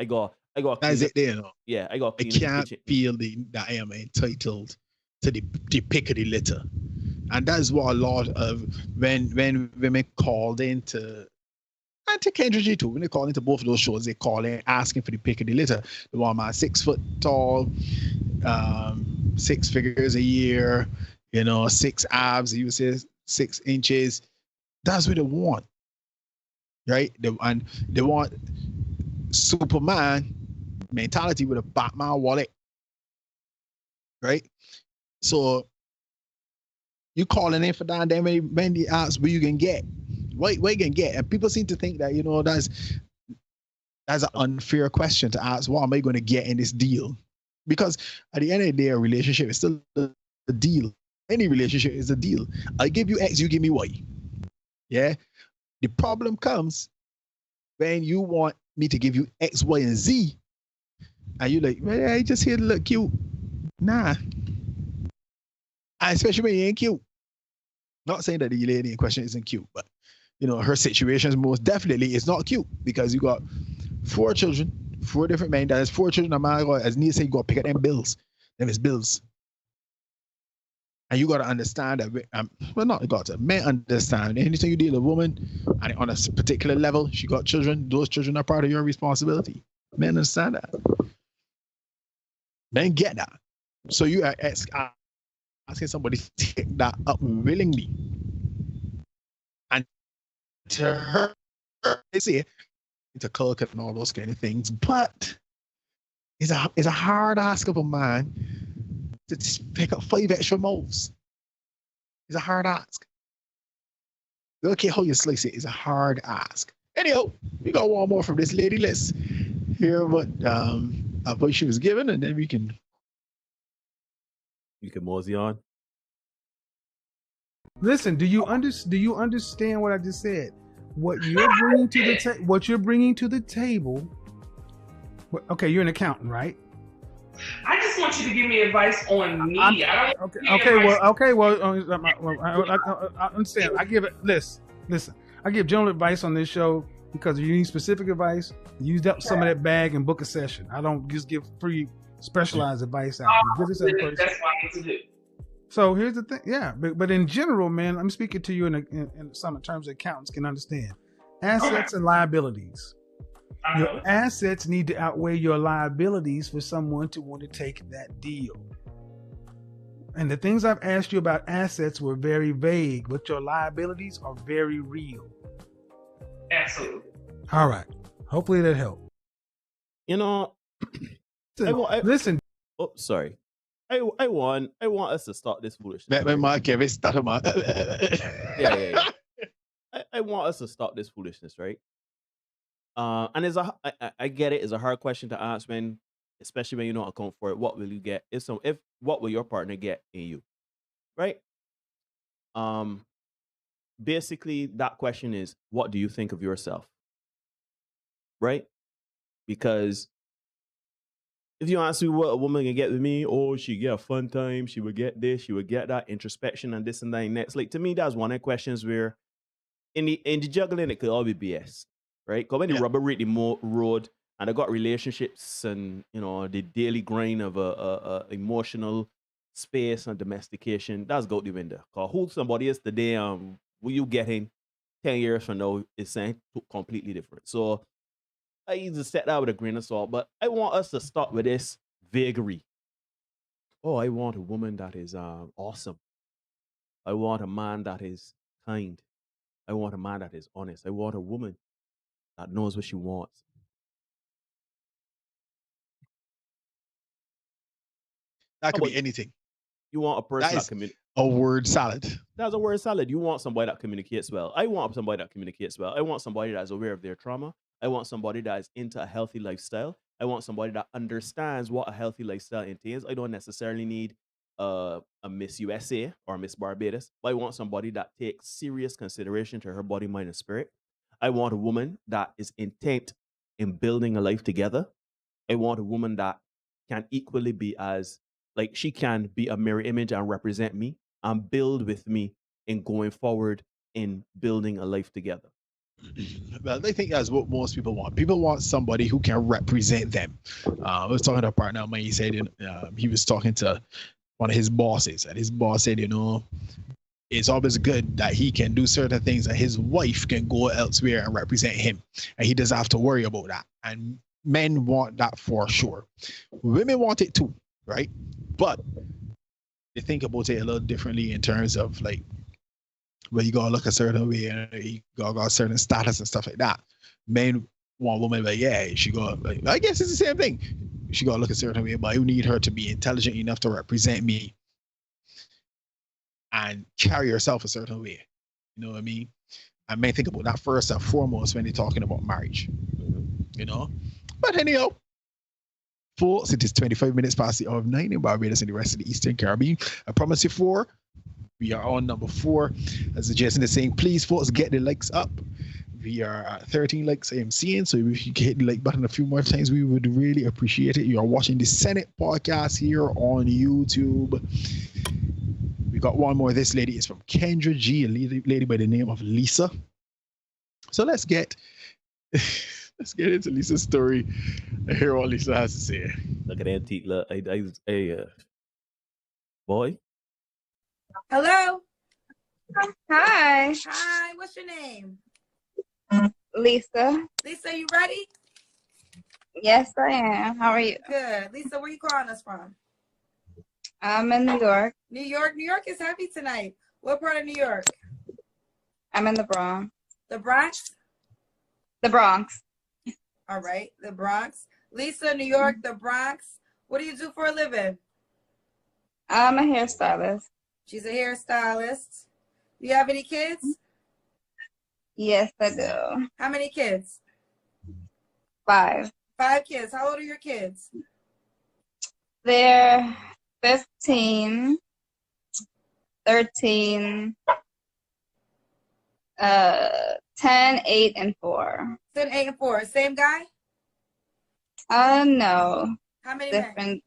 That's it there, you know.
Yeah, I got.
I can't feel that I am entitled to the pick of the litter, and that's what a lot of when women called into. And to Kendrick too, when they call into both of those shows, they call in asking for the pick of the litter. The one man 6 foot tall, 6 figures a year, 6 abs, you say 6 inches. That's what they want, right? They want Superman mentality with a Batman wallet, right? So you calling in for that, and then when they ask what you can get, what you can get, and people seem to think that that's an unfair question to ask. What am I going to get in this deal? Because at the end of the day, a relationship is still a deal. Any relationship is a deal. I give you X, you give me Y. Yeah. The problem comes when you want me to give you X, Y, and Z, and you're like, well, I just here to look cute. Nah. And especially when you ain't cute. Not saying that the lady in question isn't cute, but her situation most definitely is not cute, because you got 4 children, 4 different men. That is 4 children. As Nia said, you got to pick up them bills. Them is bills. And you got to understand that, not got to, men understand. Anything you deal with a woman, and on a particular level, she got children, those children are part of your responsibility. Men understand that. Men get that. So you are asking somebody to take that up willingly. And to her, they say, to cook and all those kind of things, but it's a hard ask of a man to pick up 5 extra moles. It's a hard ask. We don't care how you slice it. It's a hard ask. Anyhow, we got one more from this lady. Let's hear what advice she was given, and then
you can mosey on.
Listen, do you understand what I just said? What you're bringing to the table. Okay, you're an accountant, right?
I just want you to give me advice on me. I understand. I give it. Listen. I give general advice on this show because if you need specific advice, use up some of that bag and book a session. I don't just give free specialized advice out. That's what I need to do.
So here's the thing, yeah. But in general, man, I'm speaking to you in some terms accountants can understand. Assets and liabilities. Your assets need to outweigh your liabilities for someone to want to take that deal. And the things I've asked you about assets were very vague, but your liabilities are very real.
Absolutely.
All right. Hopefully that helped. Listen.
Oh, sorry. I want us to start this foolishness.
Yeah.
I want us to stop this foolishness, right? And I get it. It's a hard question to ask especially when you don't account for it. What will you get? What will your partner get in you, right? Basically, that question is, what do you think of yourself, right? Because if you ask me what a woman can get with me, she get a fun time, she would get this, she would get that, introspection and this and that and next. Like, to me, that's one of the questions where in the juggling, it could all be BS, right? Because when the rubber hit the road and I got relationships and, the daily grind of a emotional space and domestication, that's go out the window. Because who somebody is today, will you getting 10 years from now is saying completely different. So I either set that with a grain of salt, but I want us to start with this vagary. I want a woman that is awesome. I want a man that is kind. I want a man that is honest. I want a woman that knows what she wants.
That could be anything.
You want a person that communicates.
A word salad.
That's a word salad. You want somebody that communicates well. I want somebody that communicates well. I want somebody that is aware of their trauma. I want somebody that is into a healthy lifestyle. I want somebody that understands what a healthy lifestyle entails. I don't necessarily need a Miss USA or Miss Barbados, but I want somebody that takes serious consideration to her body, mind, and spirit. I want a woman that is intent in building a life together. I want a woman that can equally be she can be a mirror image and represent me and build with me in going forward in building a life together.
Well, I think that's what most people want. People want somebody who can represent them. I was talking to a partner of mine. He said he was talking to one of his bosses, and his boss said, it's always good that he can do certain things and his wife can go elsewhere and represent him, and he doesn't have to worry about that. And men want that for sure. Women want it too, right? But they think about it a little differently in terms of like, well, you gotta look a certain way and you gotta got a certain status and stuff like that. Men want women like, yeah, she got like, I guess it's the same thing. She gotta look a certain way, but you need her to be intelligent enough to represent me and carry herself a certain way. You know what I mean? I may think about that first and foremost when they're talking about marriage. But anyhow, folks, it is 25 minutes past the hour of 9 in Barbados and the rest of the Eastern Caribbean. I promise you 4. We are on number 4. As Jason is saying, please, folks, get the likes up. We are at 13 likes I am seeing. So if you can hit the like button a few more times, we would really appreciate it. You are watching the Senate podcast here on YouTube. We got one more. This lady is from Kendra G, a lady by the name of Lisa. So let's get into Lisa's story and hear what Lisa has to say.
Look at Antique. Look, boy.
Hello.
Hi.
Hi. What's your name?
Lisa.
Lisa, you ready?
Yes, I am. How are you?
Good. Lisa, where you calling us from?
I'm in New York.
New York. New York is heavy tonight. What part of New York?
I'm in the Bronx.
The Bronx?
The Bronx.
All right. The Bronx. Lisa, New York, the Bronx. What do you do for a living?
I'm a hairstylist.
She's a hairstylist. Do you have any kids?
Yes, I do.
How many kids?
5.
5 kids. How old are your kids?
They're 15, 13, 10, 8, and 4.
10, 8, and 4. Same guy?
No.
How many
different?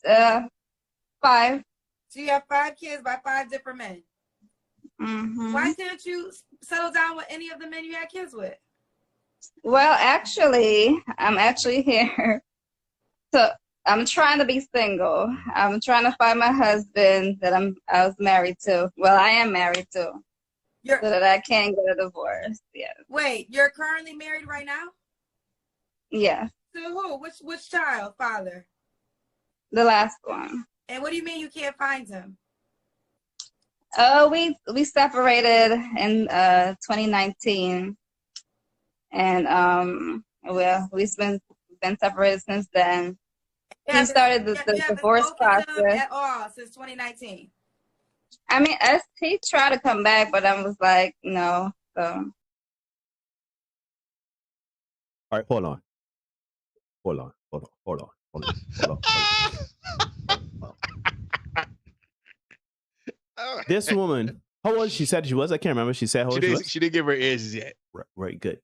Men?
5.
So you have 5 kids by 5 different men.
Mm-hmm.
Why didn't you settle down with any of the men you had kids with?
Well, actually, I'm actually here. So I'm trying to be single. I'm trying to find my husband that I was married to. Well, I am married to. So that I can get a divorce. Yes.
Wait, you're currently married right now?
Yes.
To who? Which child? Father?
The last one.
And what do you mean you can't find him?
Oh, we separated in 2019, and well, we've been separated since then. He started the divorce process
at all since 2019.
I mean, he tried to come back, but I was like, no. So.
All right, hold on. This woman, how old she said she was? I can't remember. She said how old she was?
She didn't give her ages yet.
Right, good.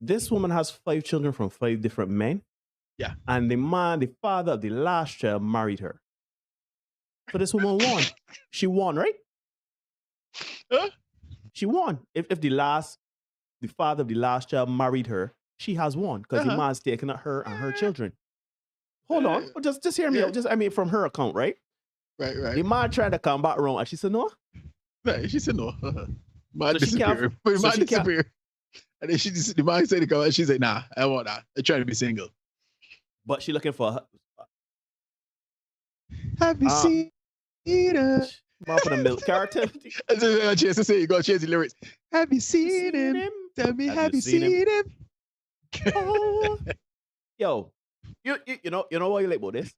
This woman has 5 children from 5 different men.
Yeah.
And the father of the last child, married her. So this woman won. She won, right?
Huh?
She won. If the father of the last child married her, she has won because the man's taken at her and her children. Hold on. Just hear me out. From her account, right?
Right.
The man tried to come back around and she said no.
Right, she said no. Man
So
disappeared. Man disappeared. And then the man said to come out. She said, nah, I want that. I try to be single.
But she looking for her.
Have you seen her?
Mom for the milk character.
I just to say, you gotta change the lyrics. Have you seen him? Tell me, have you seen him?
Oh. Yo, you know what you like about this?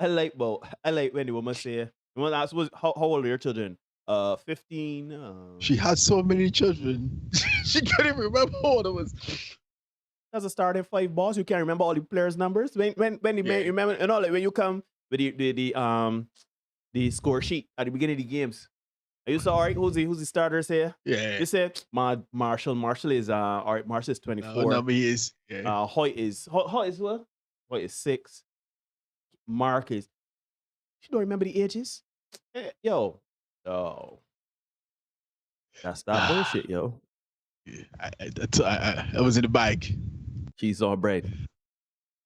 I like when the woman say, when I ask, how old are your children? 15.
She has so many children. She can't even remember how old it was.
That's a starting 5 balls. You can't remember all the players' numbers. When remember, like when you come with the score sheet at the beginning of the games. Are you sorry? Who's the starters here?
Yeah.
You say Marshall. Marshall is all right. Marshall is 24.
What number he is? Yeah.
Hoyt is what? Hoyt is 6. Mark is. You don't remember the ages? Yo. That's that bullshit, yo.
I was in the bike.
Cheese on bread.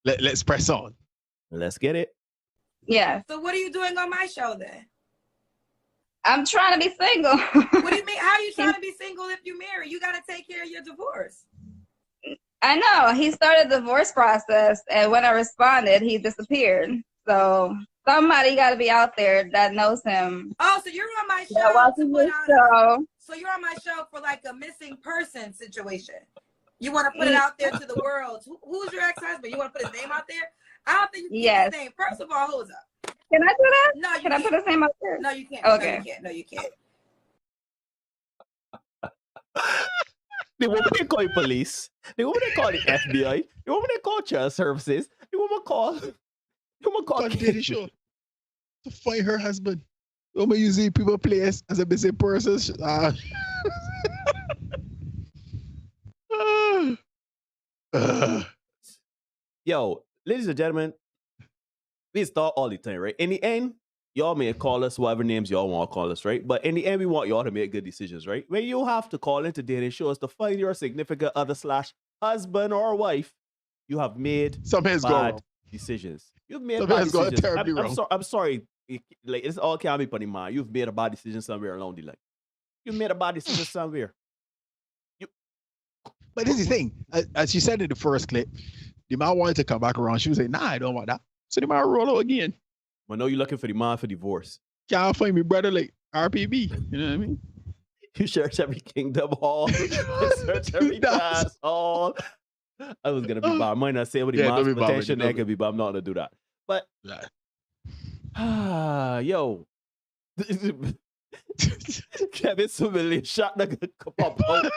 Let's press on.
Let's get it.
Yeah.
So what are you doing on my show then?
I'm trying to be single.
What do you mean? How are you trying to be single if you're married? You got to take care of your divorce.
I know. He started the divorce process, and when I responded, he disappeared. So somebody got to be out there that knows him.
Oh, so you're on my show
watching this show.
So you're on my show for like a missing person situation. You want to put it out there to the world. Who's your ex-husband? You want to put his name out there? I don't think you can put his name. First of all, hold up.
Can I do that?
No, you
can
can't.
I put his name out there?
No, you can't.
Okay.
No, you can't.
The woman they call the police. The woman they call the FBI. The woman they call child services. The woman call.
Daddy show to find her husband. The woman usually people play as a busy person.
Yo, ladies and gentlemen, we talk all the time, right? In the end, y'all may call us whatever names y'all want to call us, right? But in the end, we want y'all to make good decisions, right? When you have to call into dating shows to find your significant other / husband or wife, you have made bad decisions. You've made bad decisions. I'm sorry. Like, it's all can't be put in mind. You've made a bad decision somewhere along the line. You've made a bad decision somewhere.
But this is the thing. As she said in the first clip, the man wanted to come back around. She was like, nah, I don't want that. So the man roll out again.
I know you're looking for the man for divorce.
Can't find me brother like RPB. You know what I mean?
You search every kingdom hall. You search every dance hall. I was going to be bad. I might not say what the man's potential that could be, but I'm not going to do that. But, yo. Kevin Sumilly shot the pop out.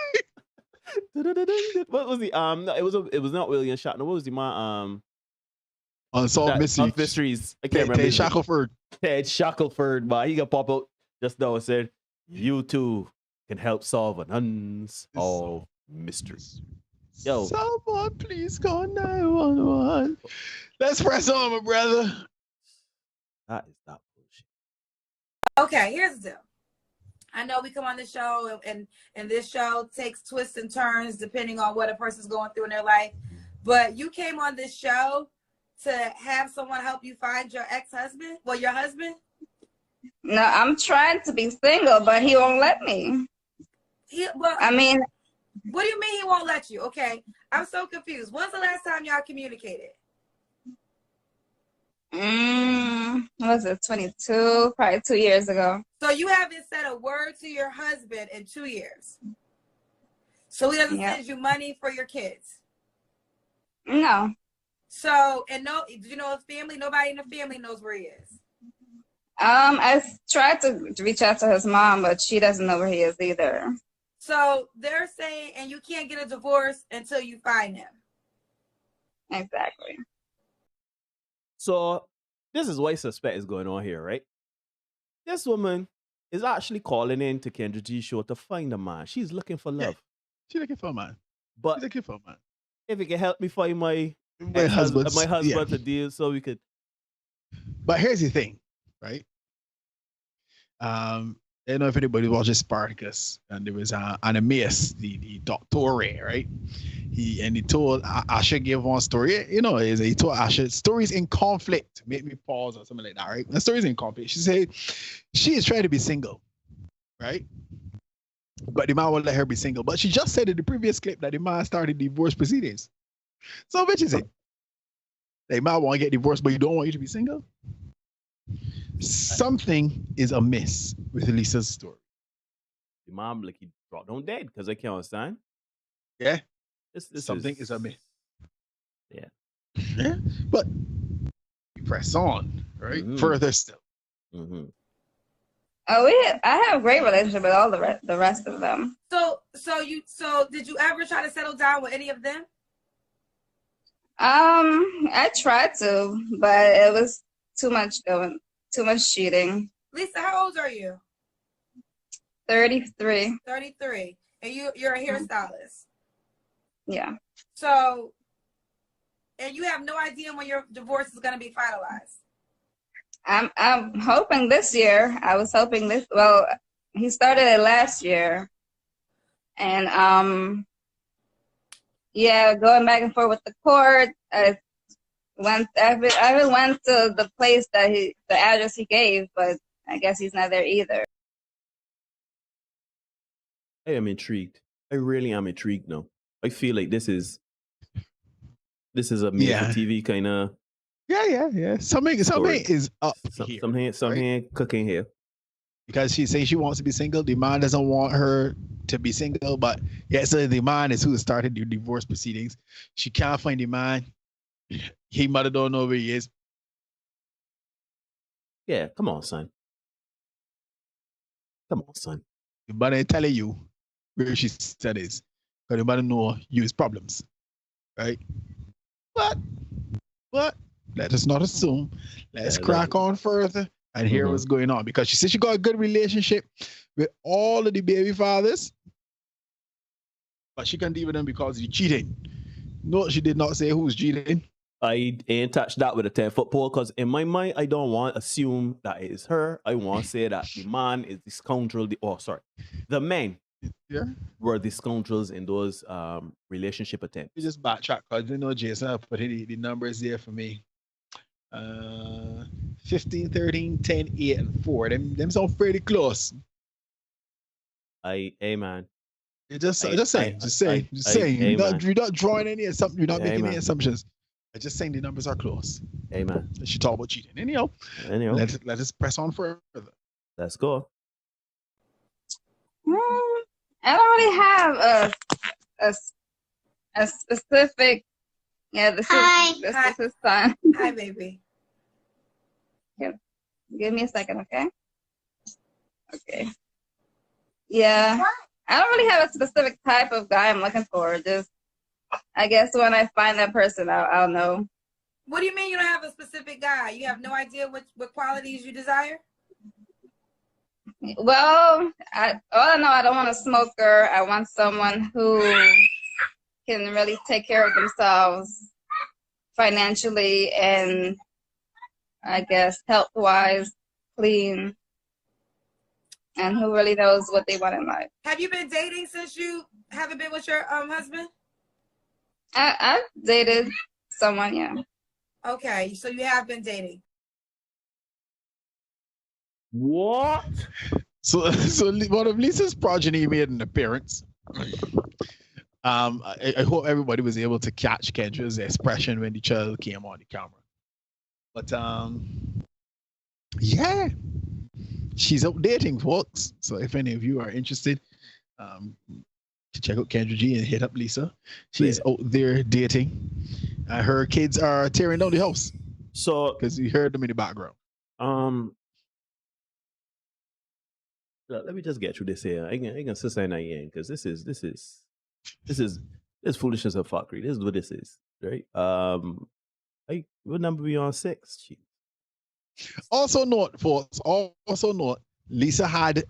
What was the no, it was not William Shatner. What was the man
Unsolved
Mysteries? I can't remember.
Ted Shackelford.
Ted Shackelford, but he got pop out just now and said, "You too can help solve an unsolved mystery." Yo,
someone please call 911. Let's press on, my brother.
That is not bullshit.
Okay, here's the deal. I know we come on this show and this show takes twists and turns depending on what a person's going through in their life. But you came on this show to have someone help you find your ex-husband? Well, your husband?
No, I'm trying to be single, but he won't let me. I mean,
what do you mean he won't let you? Okay, I'm so confused. When's the last time y'all communicated?
Was it 22? Probably 2 years ago.
So you haven't said a word to your husband in 2 years. So he doesn't send you money for your kids.
No.
So do you know his family? Nobody in the family knows where he is.
I tried to reach out to his mom, but she doesn't know where he is either.
So they're saying, and you can't get a divorce until you find him.
Exactly.
So this is what I suspect is going on here, right? This woman is actually calling in to Kendra G's show to find a man. She's looking for love.
Yeah, she's looking for a man.
But
she's looking for a man.
If it can help me find my husband to deal, so we could.
But here's the thing, right? I don't know if anybody watches Spartacus, and there was Ananias, the doctor, right? He told Asha gave one story. You know, he told Asha stories in conflict. Make me pause or something like that, right? The stories in conflict. She said she is trying to be single, right? But the man won't let her be single. But she just said in the previous clip that the man started divorce proceedings. So which is it? The man want to get divorced, but you don't want you to be single? Something is amiss with Lisa's story.
The mom, like, he brought on dead because I can't understand.
Yeah.
This
something is amiss.
Yeah.
Yeah. But you press on, right? Mm-hmm. Further still.
Mm-hmm.
I have a great relationship with all the rest of them.
So did you ever try to settle down with any of them?
I tried to, but it was too much cheating.
Lisa, how old are you?
33.
33. And you're a hairstylist.
Yeah.
So, and you have no idea when your divorce is going to be finalized.
I'm hoping this year. I was hoping this. Well, he started it last year, And yeah, going back and forth with the court. I went to the place that the address he gave, but I guess he's not there either.
I am intrigued. I really am intrigued now. I feel like this is a made for TV kind of.
Yeah. Something is up here.
Something cooking here.
Because she says she wants to be single. The man doesn't want her to be single, but so the man is who started the divorce proceedings. She can't find the man. He mother don't know where he is.
Yeah, come on, son. Come on, son.
The mother ain't telling you where she studies. Because the mother know you his problems. Right? But let us not assume. Let's crack on further and hear what's going on. Because she said she got a good relationship with all of the baby fathers. But she can't deal with them because he's cheating. No, she did not say who's cheating.
I ain't touched that with a 10-foot pole because in my mind, I don't want to assume that it is her. I want to say that the man is the scoundrel. The men were the scoundrels in those relationship attempts.
You just backtrack because Jason put the numbers there for me. 15, 13, 10, 8, and 4. Them sound pretty close.
Man.
Just saying. You're not drawing any assumptions. You're not making any assumptions. I'm just saying the numbers are close.
Amen.
She talked about cheating. Anyhow. Let us press on further.
Let's go.
I don't really have a specific. Yeah, this is his son.
Hi, baby.
Give me a second, okay? Okay. Yeah. I don't really have a specific type of guy I'm looking for. Just, I guess when I find that person, I'll know.
What do you mean you don't have a specific guy? You have no idea what qualities you desire?
Well, all I know, I don't want a smoker. I want someone who can really take care of themselves financially and I guess health-wise, clean, and who really knows what they want in life.
Have you been dating since you haven't been with your husband?
I've dated someone, yeah.
Okay, so you have been dating.
What?
So one of Lisa's progeny made an appearance. I hope everybody was able to catch Kendra's expression when the child came on the camera. But yeah, she's out dating, folks. So if any of you are interested, check out Kendra G and hit up Lisa. She's out there dating. Her kids are tearing down the house.
So
because you heard them in the background.
Let me just get through this here. I can say something again because this is foolishness of fuckery. This is what this is, right? What number we on? 6. Jeez.
Also note, folks. Also note, Lisa had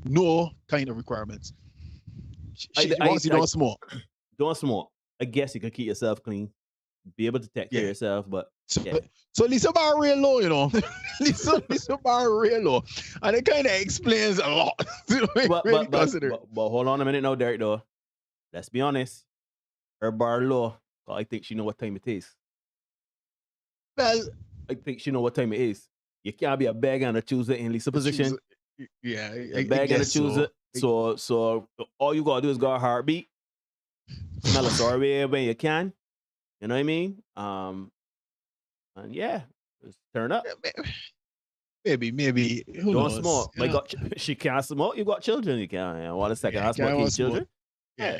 no kind of requirements. She wants you don't smoke.
Don't smoke. I guess you can keep yourself clean, be able to take care of yourself, but
so Lisa bar real low, you know. Lisa bar real low, and it kind of explains a lot.
but hold on a minute now, Derek. Though, let's be honest, her bar low. I think she know what time it is.
Well,
I think she know what time it is. You can't be a bag and a chooser in Lisa position.
Yeah,
a bag and a chooser. So all you gotta do is go a heartbeat. Smell a sorbet when you can. You know what I mean? And yeah, just turn up.
Maybe. Who
don't
knows?
smoke. She can't smoke. You got children. You can't. Want a second house smoking children?
Yeah.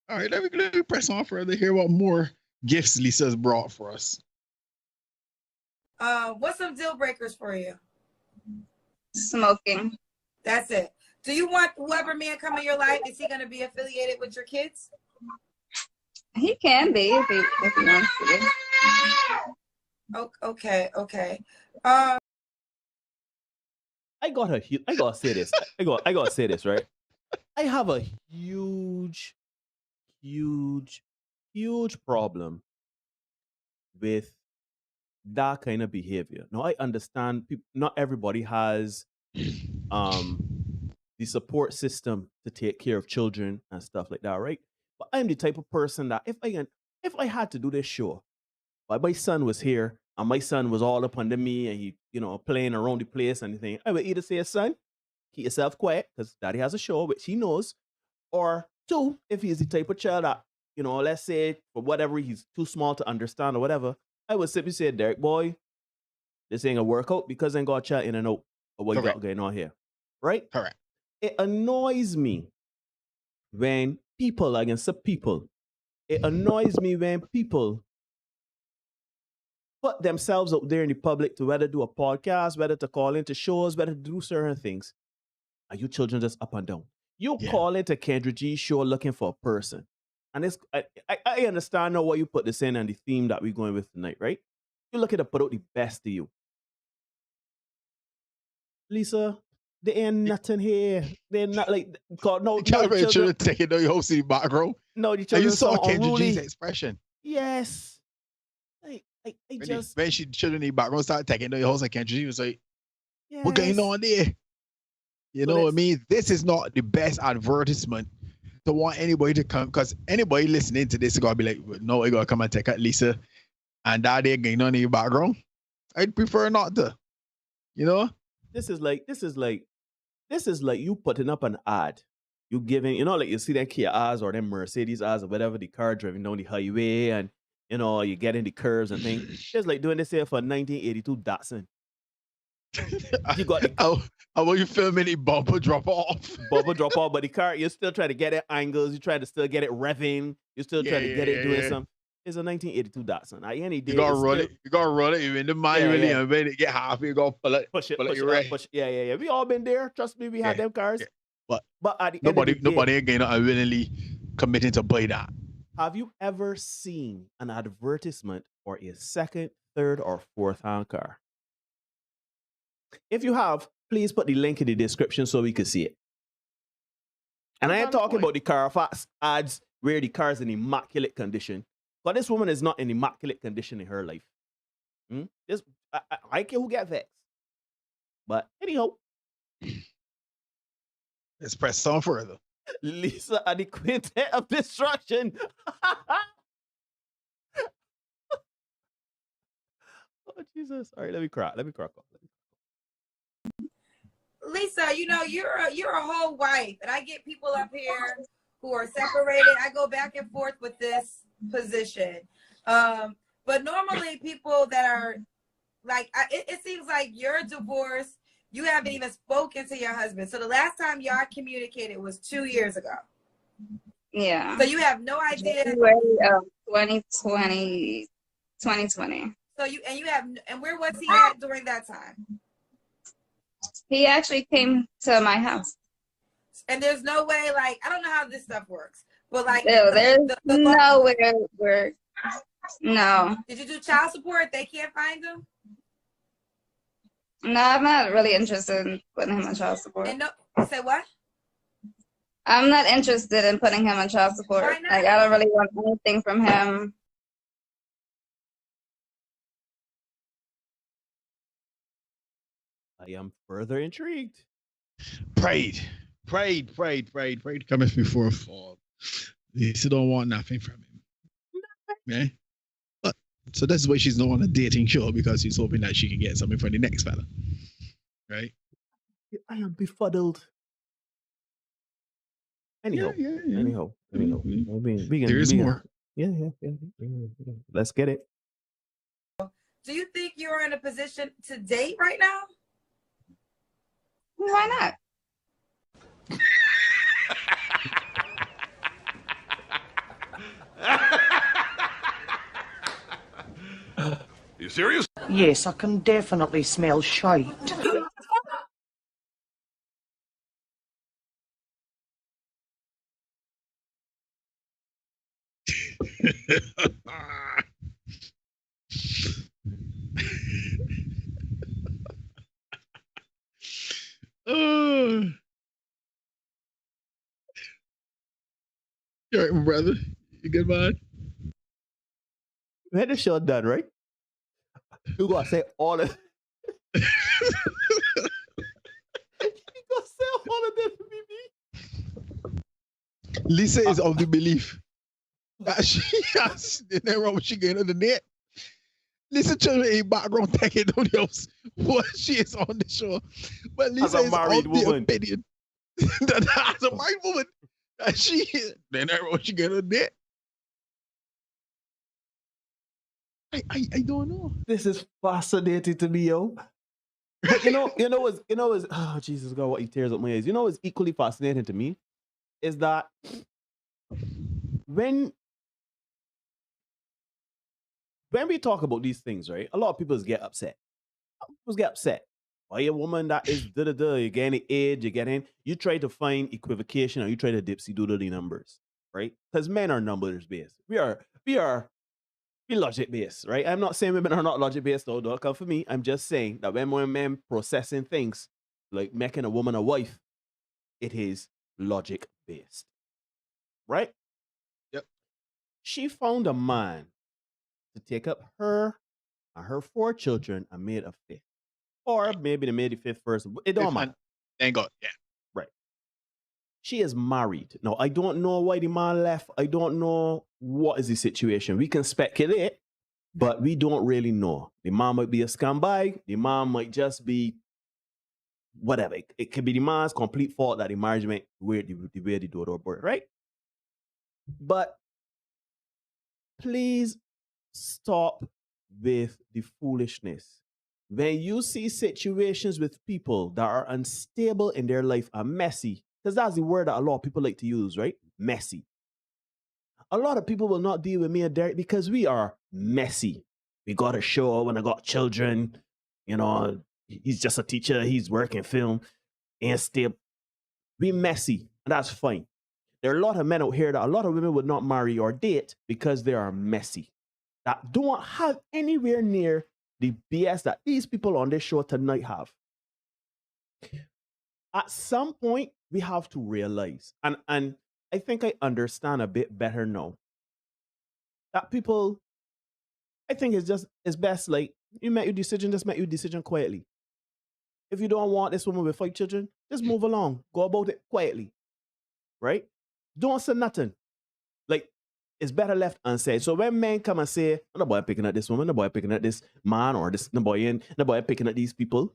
All right, let me press on further. Hear what more gifts Lisa's brought for us.
What's some deal breakers for you?
Smoking.
That's it. Do you want whoever man come in your life, is he going to be affiliated with your kids?
He can be if he wants to.
Okay.
I gotta say this. I gotta say this, right? I have a huge problem with that kind of behavior. Now I understand not everybody has the the support system to take care of children and stuff like that, right? But I'm the type of person that if I had to do this show, but my son was here and my son was all up under me and he, playing around the place and anything, I would either say, son, keep yourself quiet because daddy has a show, which he knows. Or two, if he's the type of child that, let's say for whatever he's too small to understand or whatever, I would simply say, Derek boy, this ain't a workout because I ain't got a chat in and out of what you got going on here. Right?
Correct.
It annoys me when people against people. It annoys me when people put themselves out there in the public to whether do a podcast, whether to call into shows, whether to do certain things. Are you children just up and down? You call into Kendra G's show looking for a person. And it's I understand now why you put this in and the theme that we're going with tonight, right? You're looking to put out the best of you. Lisa, there ain't nothing here. They're not like no.
You can't make children taking no your host in the background.
No, the children.
You saw Kendra G's expression.
Yes.
When she children in the background start taking no your host, like Kendra G was like, "What going on there?" You know what I mean? This is not the best advertisement to want anybody to come, because anybody listening to this is gonna be like, "No, I gotta come and take out Lisa," and that they're going on in the background. I'd prefer not to.
This is like you putting up an ad. You giving, like you see them Kia R's or them Mercedes R's or whatever, the car driving down the highway and you get in the curves and things. It's like doing this here for 1982 Datsun. You got
how are you filming the bumper drop off?
Bumper drop off, but the car, you're still trying to get it angles, you try to still get it revving, you still trying to get it doing something. It's a 1982 Datsun. Any day,
you gotta run it. You in the manually and when it get half, you gotta pull it.
Push it. Yeah. We all been there. Trust me, we had them cars.
Yeah.
But at the
nobody again are willingly committing to buy that.
Have you ever seen an advertisement for a second, third, or fourth hand car? If you have, please put the link in the description so we can see it. And I ain't talking about the Carfax ads where the car is in immaculate condition. But this woman is not in immaculate condition in her life. I care who get vexed. But anyhow.
Let's press on further.
Lisa and the Quintet of Destruction. Oh, Jesus. All right, let me crack up.
Lisa, you're a whole wife. And I get people up here who are separated. I go back and forth with this position. But normally people that are like, it seems like you're divorced. You haven't even spoken to your husband. So the last time y'all communicated was 2 years ago.
Yeah.
So you have no idea.
January of 2020.
So and where was he at during that time?
He actually came to my house.
And there's no way, like, I don't know how this stuff works. But like,
there's nowhere where, no.
Did you do child support? They can't find him?
No, I'm not really interested in putting him on child support.
And say what?
I'm not interested in putting him on child support.
Why not?
Like, I don't really want anything from him.
I am further intrigued.
Prayed cometh before a fall. He still don't want nothing from him. Okay? But so that's why she's not on a dating show, because she's hoping that she can get something from the next fella. Right?
I am befuddled. Anyhow.
There is more.
Yeah. Let's get it.
Do you think you're in a position to date right now?
Why not?
You serious?
Yes, I can definitely smell shite.
You all right, my brother? You good, man?
We had the show done, right? You gotta say all of you gotta say all of this to be
Lisa is of the belief that she has the wrong she getting on the net. Lisa children a background taking on the house while she is on the show. But Lisa is of the opinion that as a married woman that she then wrong she getting on the net. I don't know.
This is fascinating to me, yo. But you know, oh Jesus God, what he tears up my eyes. You know what's equally fascinating to me is that when we talk about these things, right? A lot of people get upset. Why a woman that is you're getting age, you try to find equivocation or you try to dipsy doodle the numbers, right? Because men are numbers based. We logic based, right? I'm not saying women are not logic based, though. Don't come for me. I'm just saying that when men processing things like making a woman a wife, it is logic based, right?
Yep.
She found a man to take up her and her 4 children and made a 5th, or maybe they made the 5th first. It don't matter.
Thank God. Yeah.
Right. She is married. Now, I don't know why the man left. I don't know what is the situation. We can speculate, but we don't really know. The man might be a scumbag. The man might just be whatever. It could be the man's complete fault that the marriage went the way the daughter birth, right? But please stop with the foolishness. When you see situations with people that are unstable in their life are messy, because that's the word that a lot of people like to use, right? Messy. A lot of people will not deal with me and Derek because we are messy. We got a show when I got children. You know, he's just a teacher. He's working film and still. We messy, and that's fine. There are a lot of men out here that a lot of women would not marry or date because they are messy. That don't have anywhere near the BS that these people on this show tonight have. At some point, we have to realize, and I think I understand a bit better now, that people, I think it's best, like, you make your decision, just make your decision quietly. If you don't want this woman with 5 children, just move along. Go about it quietly, right? Don't say nothing. Like, it's better left unsaid. So when men come and say, oh, the boy picking at this woman, the boy picking at this man, or the boy picking at these people,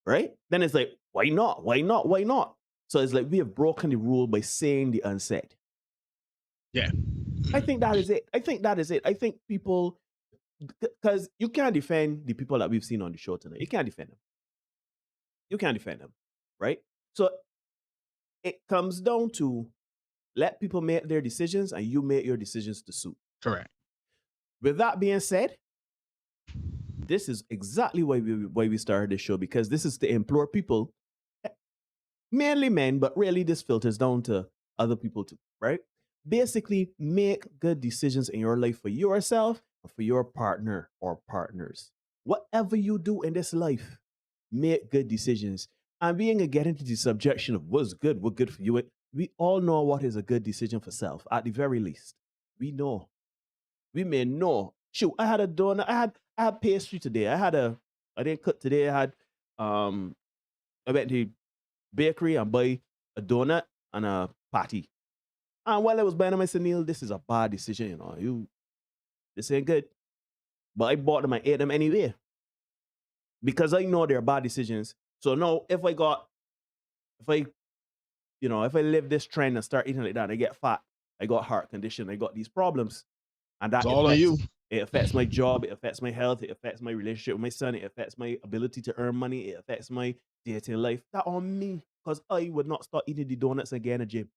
right? Then it's like, why not? Why not? Why not? So it's like we have broken the rule by saying the unsaid.
Yeah.
I think that is it. I think people, because you can't defend the people that we've seen on the show tonight. You can't defend them. Right? So it comes down to let people make their decisions and you make your decisions to suit.
Correct.
With that being said, this is exactly why we started this show, because this is to implore people, mainly men, but really this filters down to other people too, right? Basically, make good decisions in your life for yourself and for your partner or partners. Whatever you do in this life, make good decisions. And we ain't gonna get into the subjection of what's good for you. We all know what is a good decision for self, at the very least. We know. We may know. Shoot, I had a donut. I had pastry today. I didn't cook today. I went to the bakery and buy a donut and a patty. And while I was buying them, I said, Neil, this is a bad decision, you know. This ain't good. But I bought them and ate them anyway. Because I know they're bad decisions. So now if I live this trend and start eating like that, I get fat. I got heart condition. I got these problems. And that
all on you.
It affects my job. It affects my health. It affects my relationship with my son. It affects my ability to earn money. It affects my day-to-day life. That on me. Because I would not start eating the donuts and get in a gym.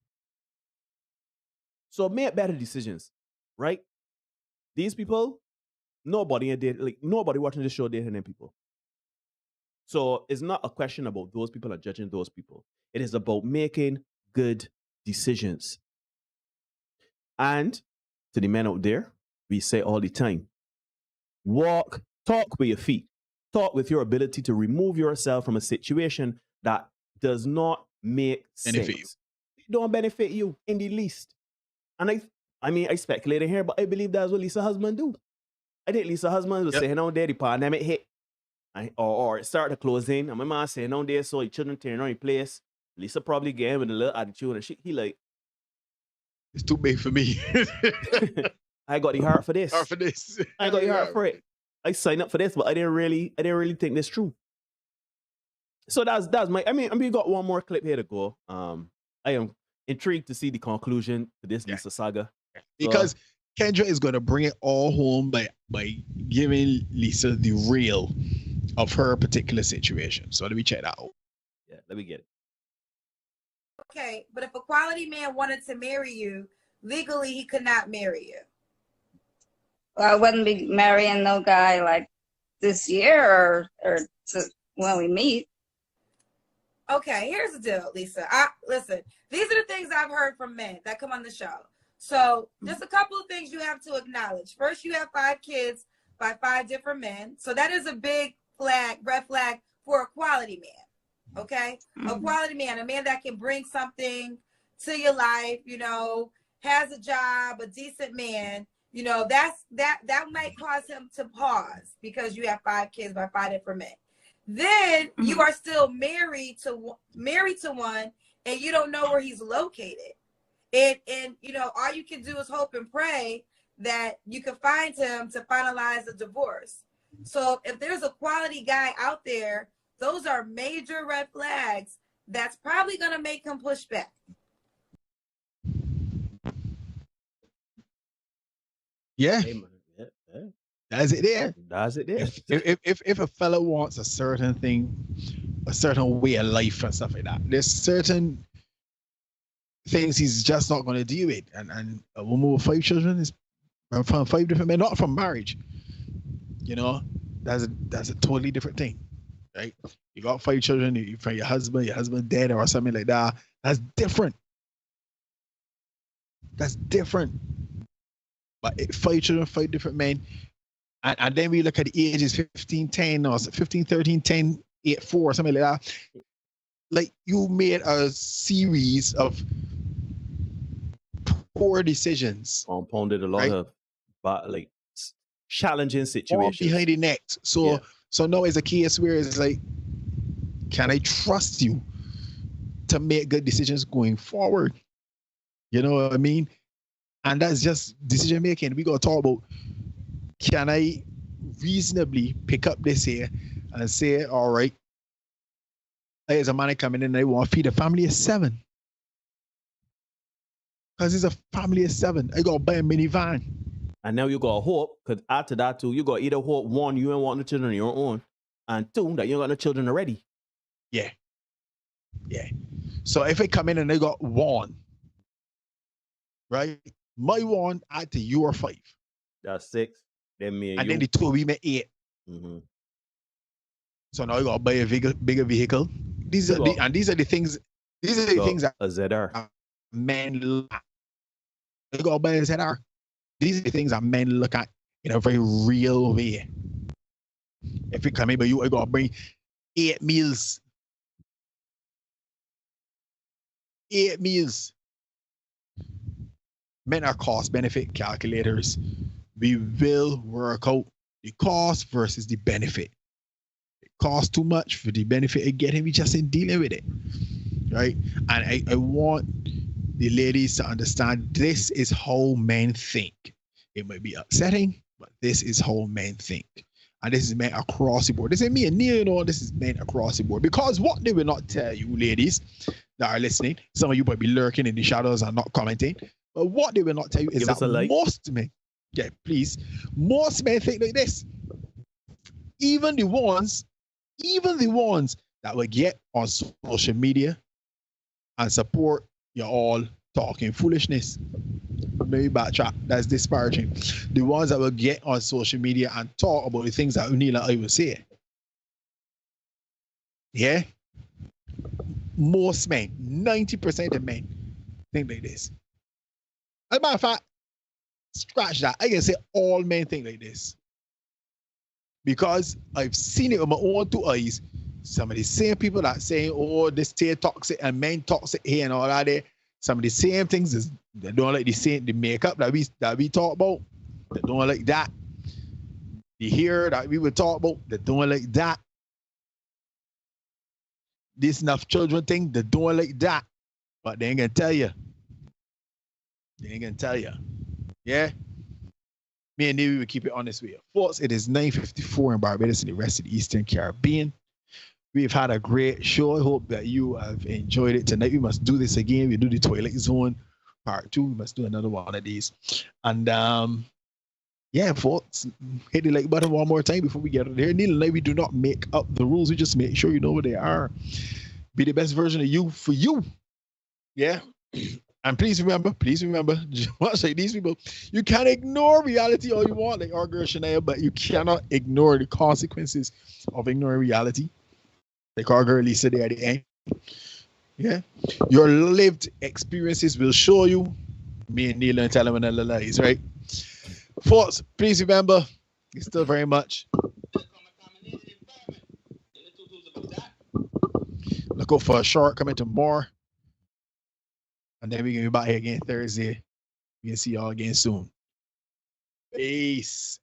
So make better decisions, right? These people, nobody watching this show dating them people. So it's not a question about those people and judging those people. It is about making good decisions. And to the men out there, we say all the time, talk with your feet. Talk with your ability to remove yourself from a situation that does not make sense. It don't benefit you in the least. And I speculated here, but I believe that's what Lisa's husband do. I think Lisa's husband was saying out there, the pandemic hit, or it started to close in, and my man saying out there, so your children turn on your place. Lisa probably getting with a little attitude, and he like,
it's too big for me.
I got the heart for this.
Heart for this.
I got the heart for it. I signed up for this, but I didn't really think this through. So that's my. I mean, we got one more clip here to go. I am intrigued to see the conclusion to this Lisa saga
because Kendra is going to bring it all home by giving Lisa the real of her particular situation. So let me check that out.
Yeah, let me get it.
Okay, but if a quality man wanted to marry you, legally he could not marry you.
Well, I wouldn't be marrying no guy like this year or when we meet.
Okay, here's the deal, Lisa. Listen, these are the things I've heard from men that come on the show. So just a couple of things you have to acknowledge. First, you have 5 kids by 5 different men. So that is a big red flag for a quality man. Okay? A quality man, a man that can bring something to your life, you know, has a job, a decent man, you know, that might cause him to pause because you have 5 kids by 5 different men. Then you are still married to one and you don't know where he's located. And you know, all you can do is hope and pray that you can find him to finalize the divorce. So if there's a quality guy out there, those are major red flags that's probably going to make him push back.
Yeah. That's it there.
That's it there.
If a fellow wants a certain thing, a certain way of life and stuff like that, there's certain things he's just not going to deal with. And a woman with 5 children is from 5 different men, not from marriage. You know, that's a totally different thing, right? You got 5 children, you from your husband dead or something like that. That's different. That's different. But 5 children, 5 different men. And then we look at the ages 15, 10, or 15, 13, 10, 8, 4, something like that. Like you made a series of poor decisions.
Compounded a lot of like challenging situations.
All behind the net. So now it's a case where it's like, can I trust you to make good decisions going forward? You know what I mean? And that's just decision making. We got to talk about, can I reasonably pick up this here and say, all right, there's a man coming in and they want to feed a family of 7. Because it's a family of 7. I got to buy a minivan.
And now you got to hope, because after that too, you got to either hope, 1, you ain't want the children on your own, and 2, that you ain't got no children already.
Yeah. Yeah. So if they come in and they got 1, right? My 1 add to your 5.
That's 6. Then me and you.
Then the 2 we make 8.
Mm-hmm.
So now you gotta buy a bigger vehicle. These are the things. These are the things that
a ZR
men look at. You gotta buy a ZR. These are the things that men look at in a very real way. If you come in, but you gotta bring 8 meals. 8 meals. Men are cost benefit calculators. We will work out the cost versus the benefit. It costs too much for the benefit of getting, we just ain't dealing with it. Right? And I want the ladies to understand this is how men think. It might be upsetting, but this is how men think. And this is men across the board. This ain't me and Neil, you know, this is men across the board. Because what they will not tell you, ladies that are listening, some of you might be lurking in the shadows and not commenting, but what they will not tell you is that most men, most men think like this. Even the ones that will get on social media and support you all talking foolishness. Maybe backtrack, that's disparaging. The ones that will get on social media and talk about the things that Neil and I will say. Yeah? Most men, 90% of men think like this. As a matter of fact, scratch that. I can say all men think like this. Because I've seen it with my own 2 eyes. Some of the same people that saying, oh, this stay toxic and men toxic here and all that there. Some of the same things they don't like the makeup that we talk about. They don't like that. The hair that we would talk about, they don't like that. This enough children thing, they don't like that. But they ain't gonna tell you. They ain't gonna tell you. Yeah. Me and Navy will keep it honest with you. Folks, it is 9:54 in Barbados and the rest of the Eastern Caribbean. We've had a great show. I hope that you have enjoyed it tonight. We must do this again. We do the Twilight Zone part 2. We must do another one of these. And yeah, folks, hit the like button one more time before we get out of here. Neil and I, we do not make up the rules. We just make sure you know what they are. Be the best version of you for you. Yeah. And please remember, much like these people, you can ignore reality all you want, like our girl Shania, but you cannot ignore the consequences of ignoring reality. Like our girl Lisa there at the end. Yeah. Your lived experiences will show you. Me and Neil and tell them another lies, right? Folks, please remember, it's still very much. Look out for a short coming tomorrow. And then we're going to be back here again Thursday. We can see y'all again soon. Peace.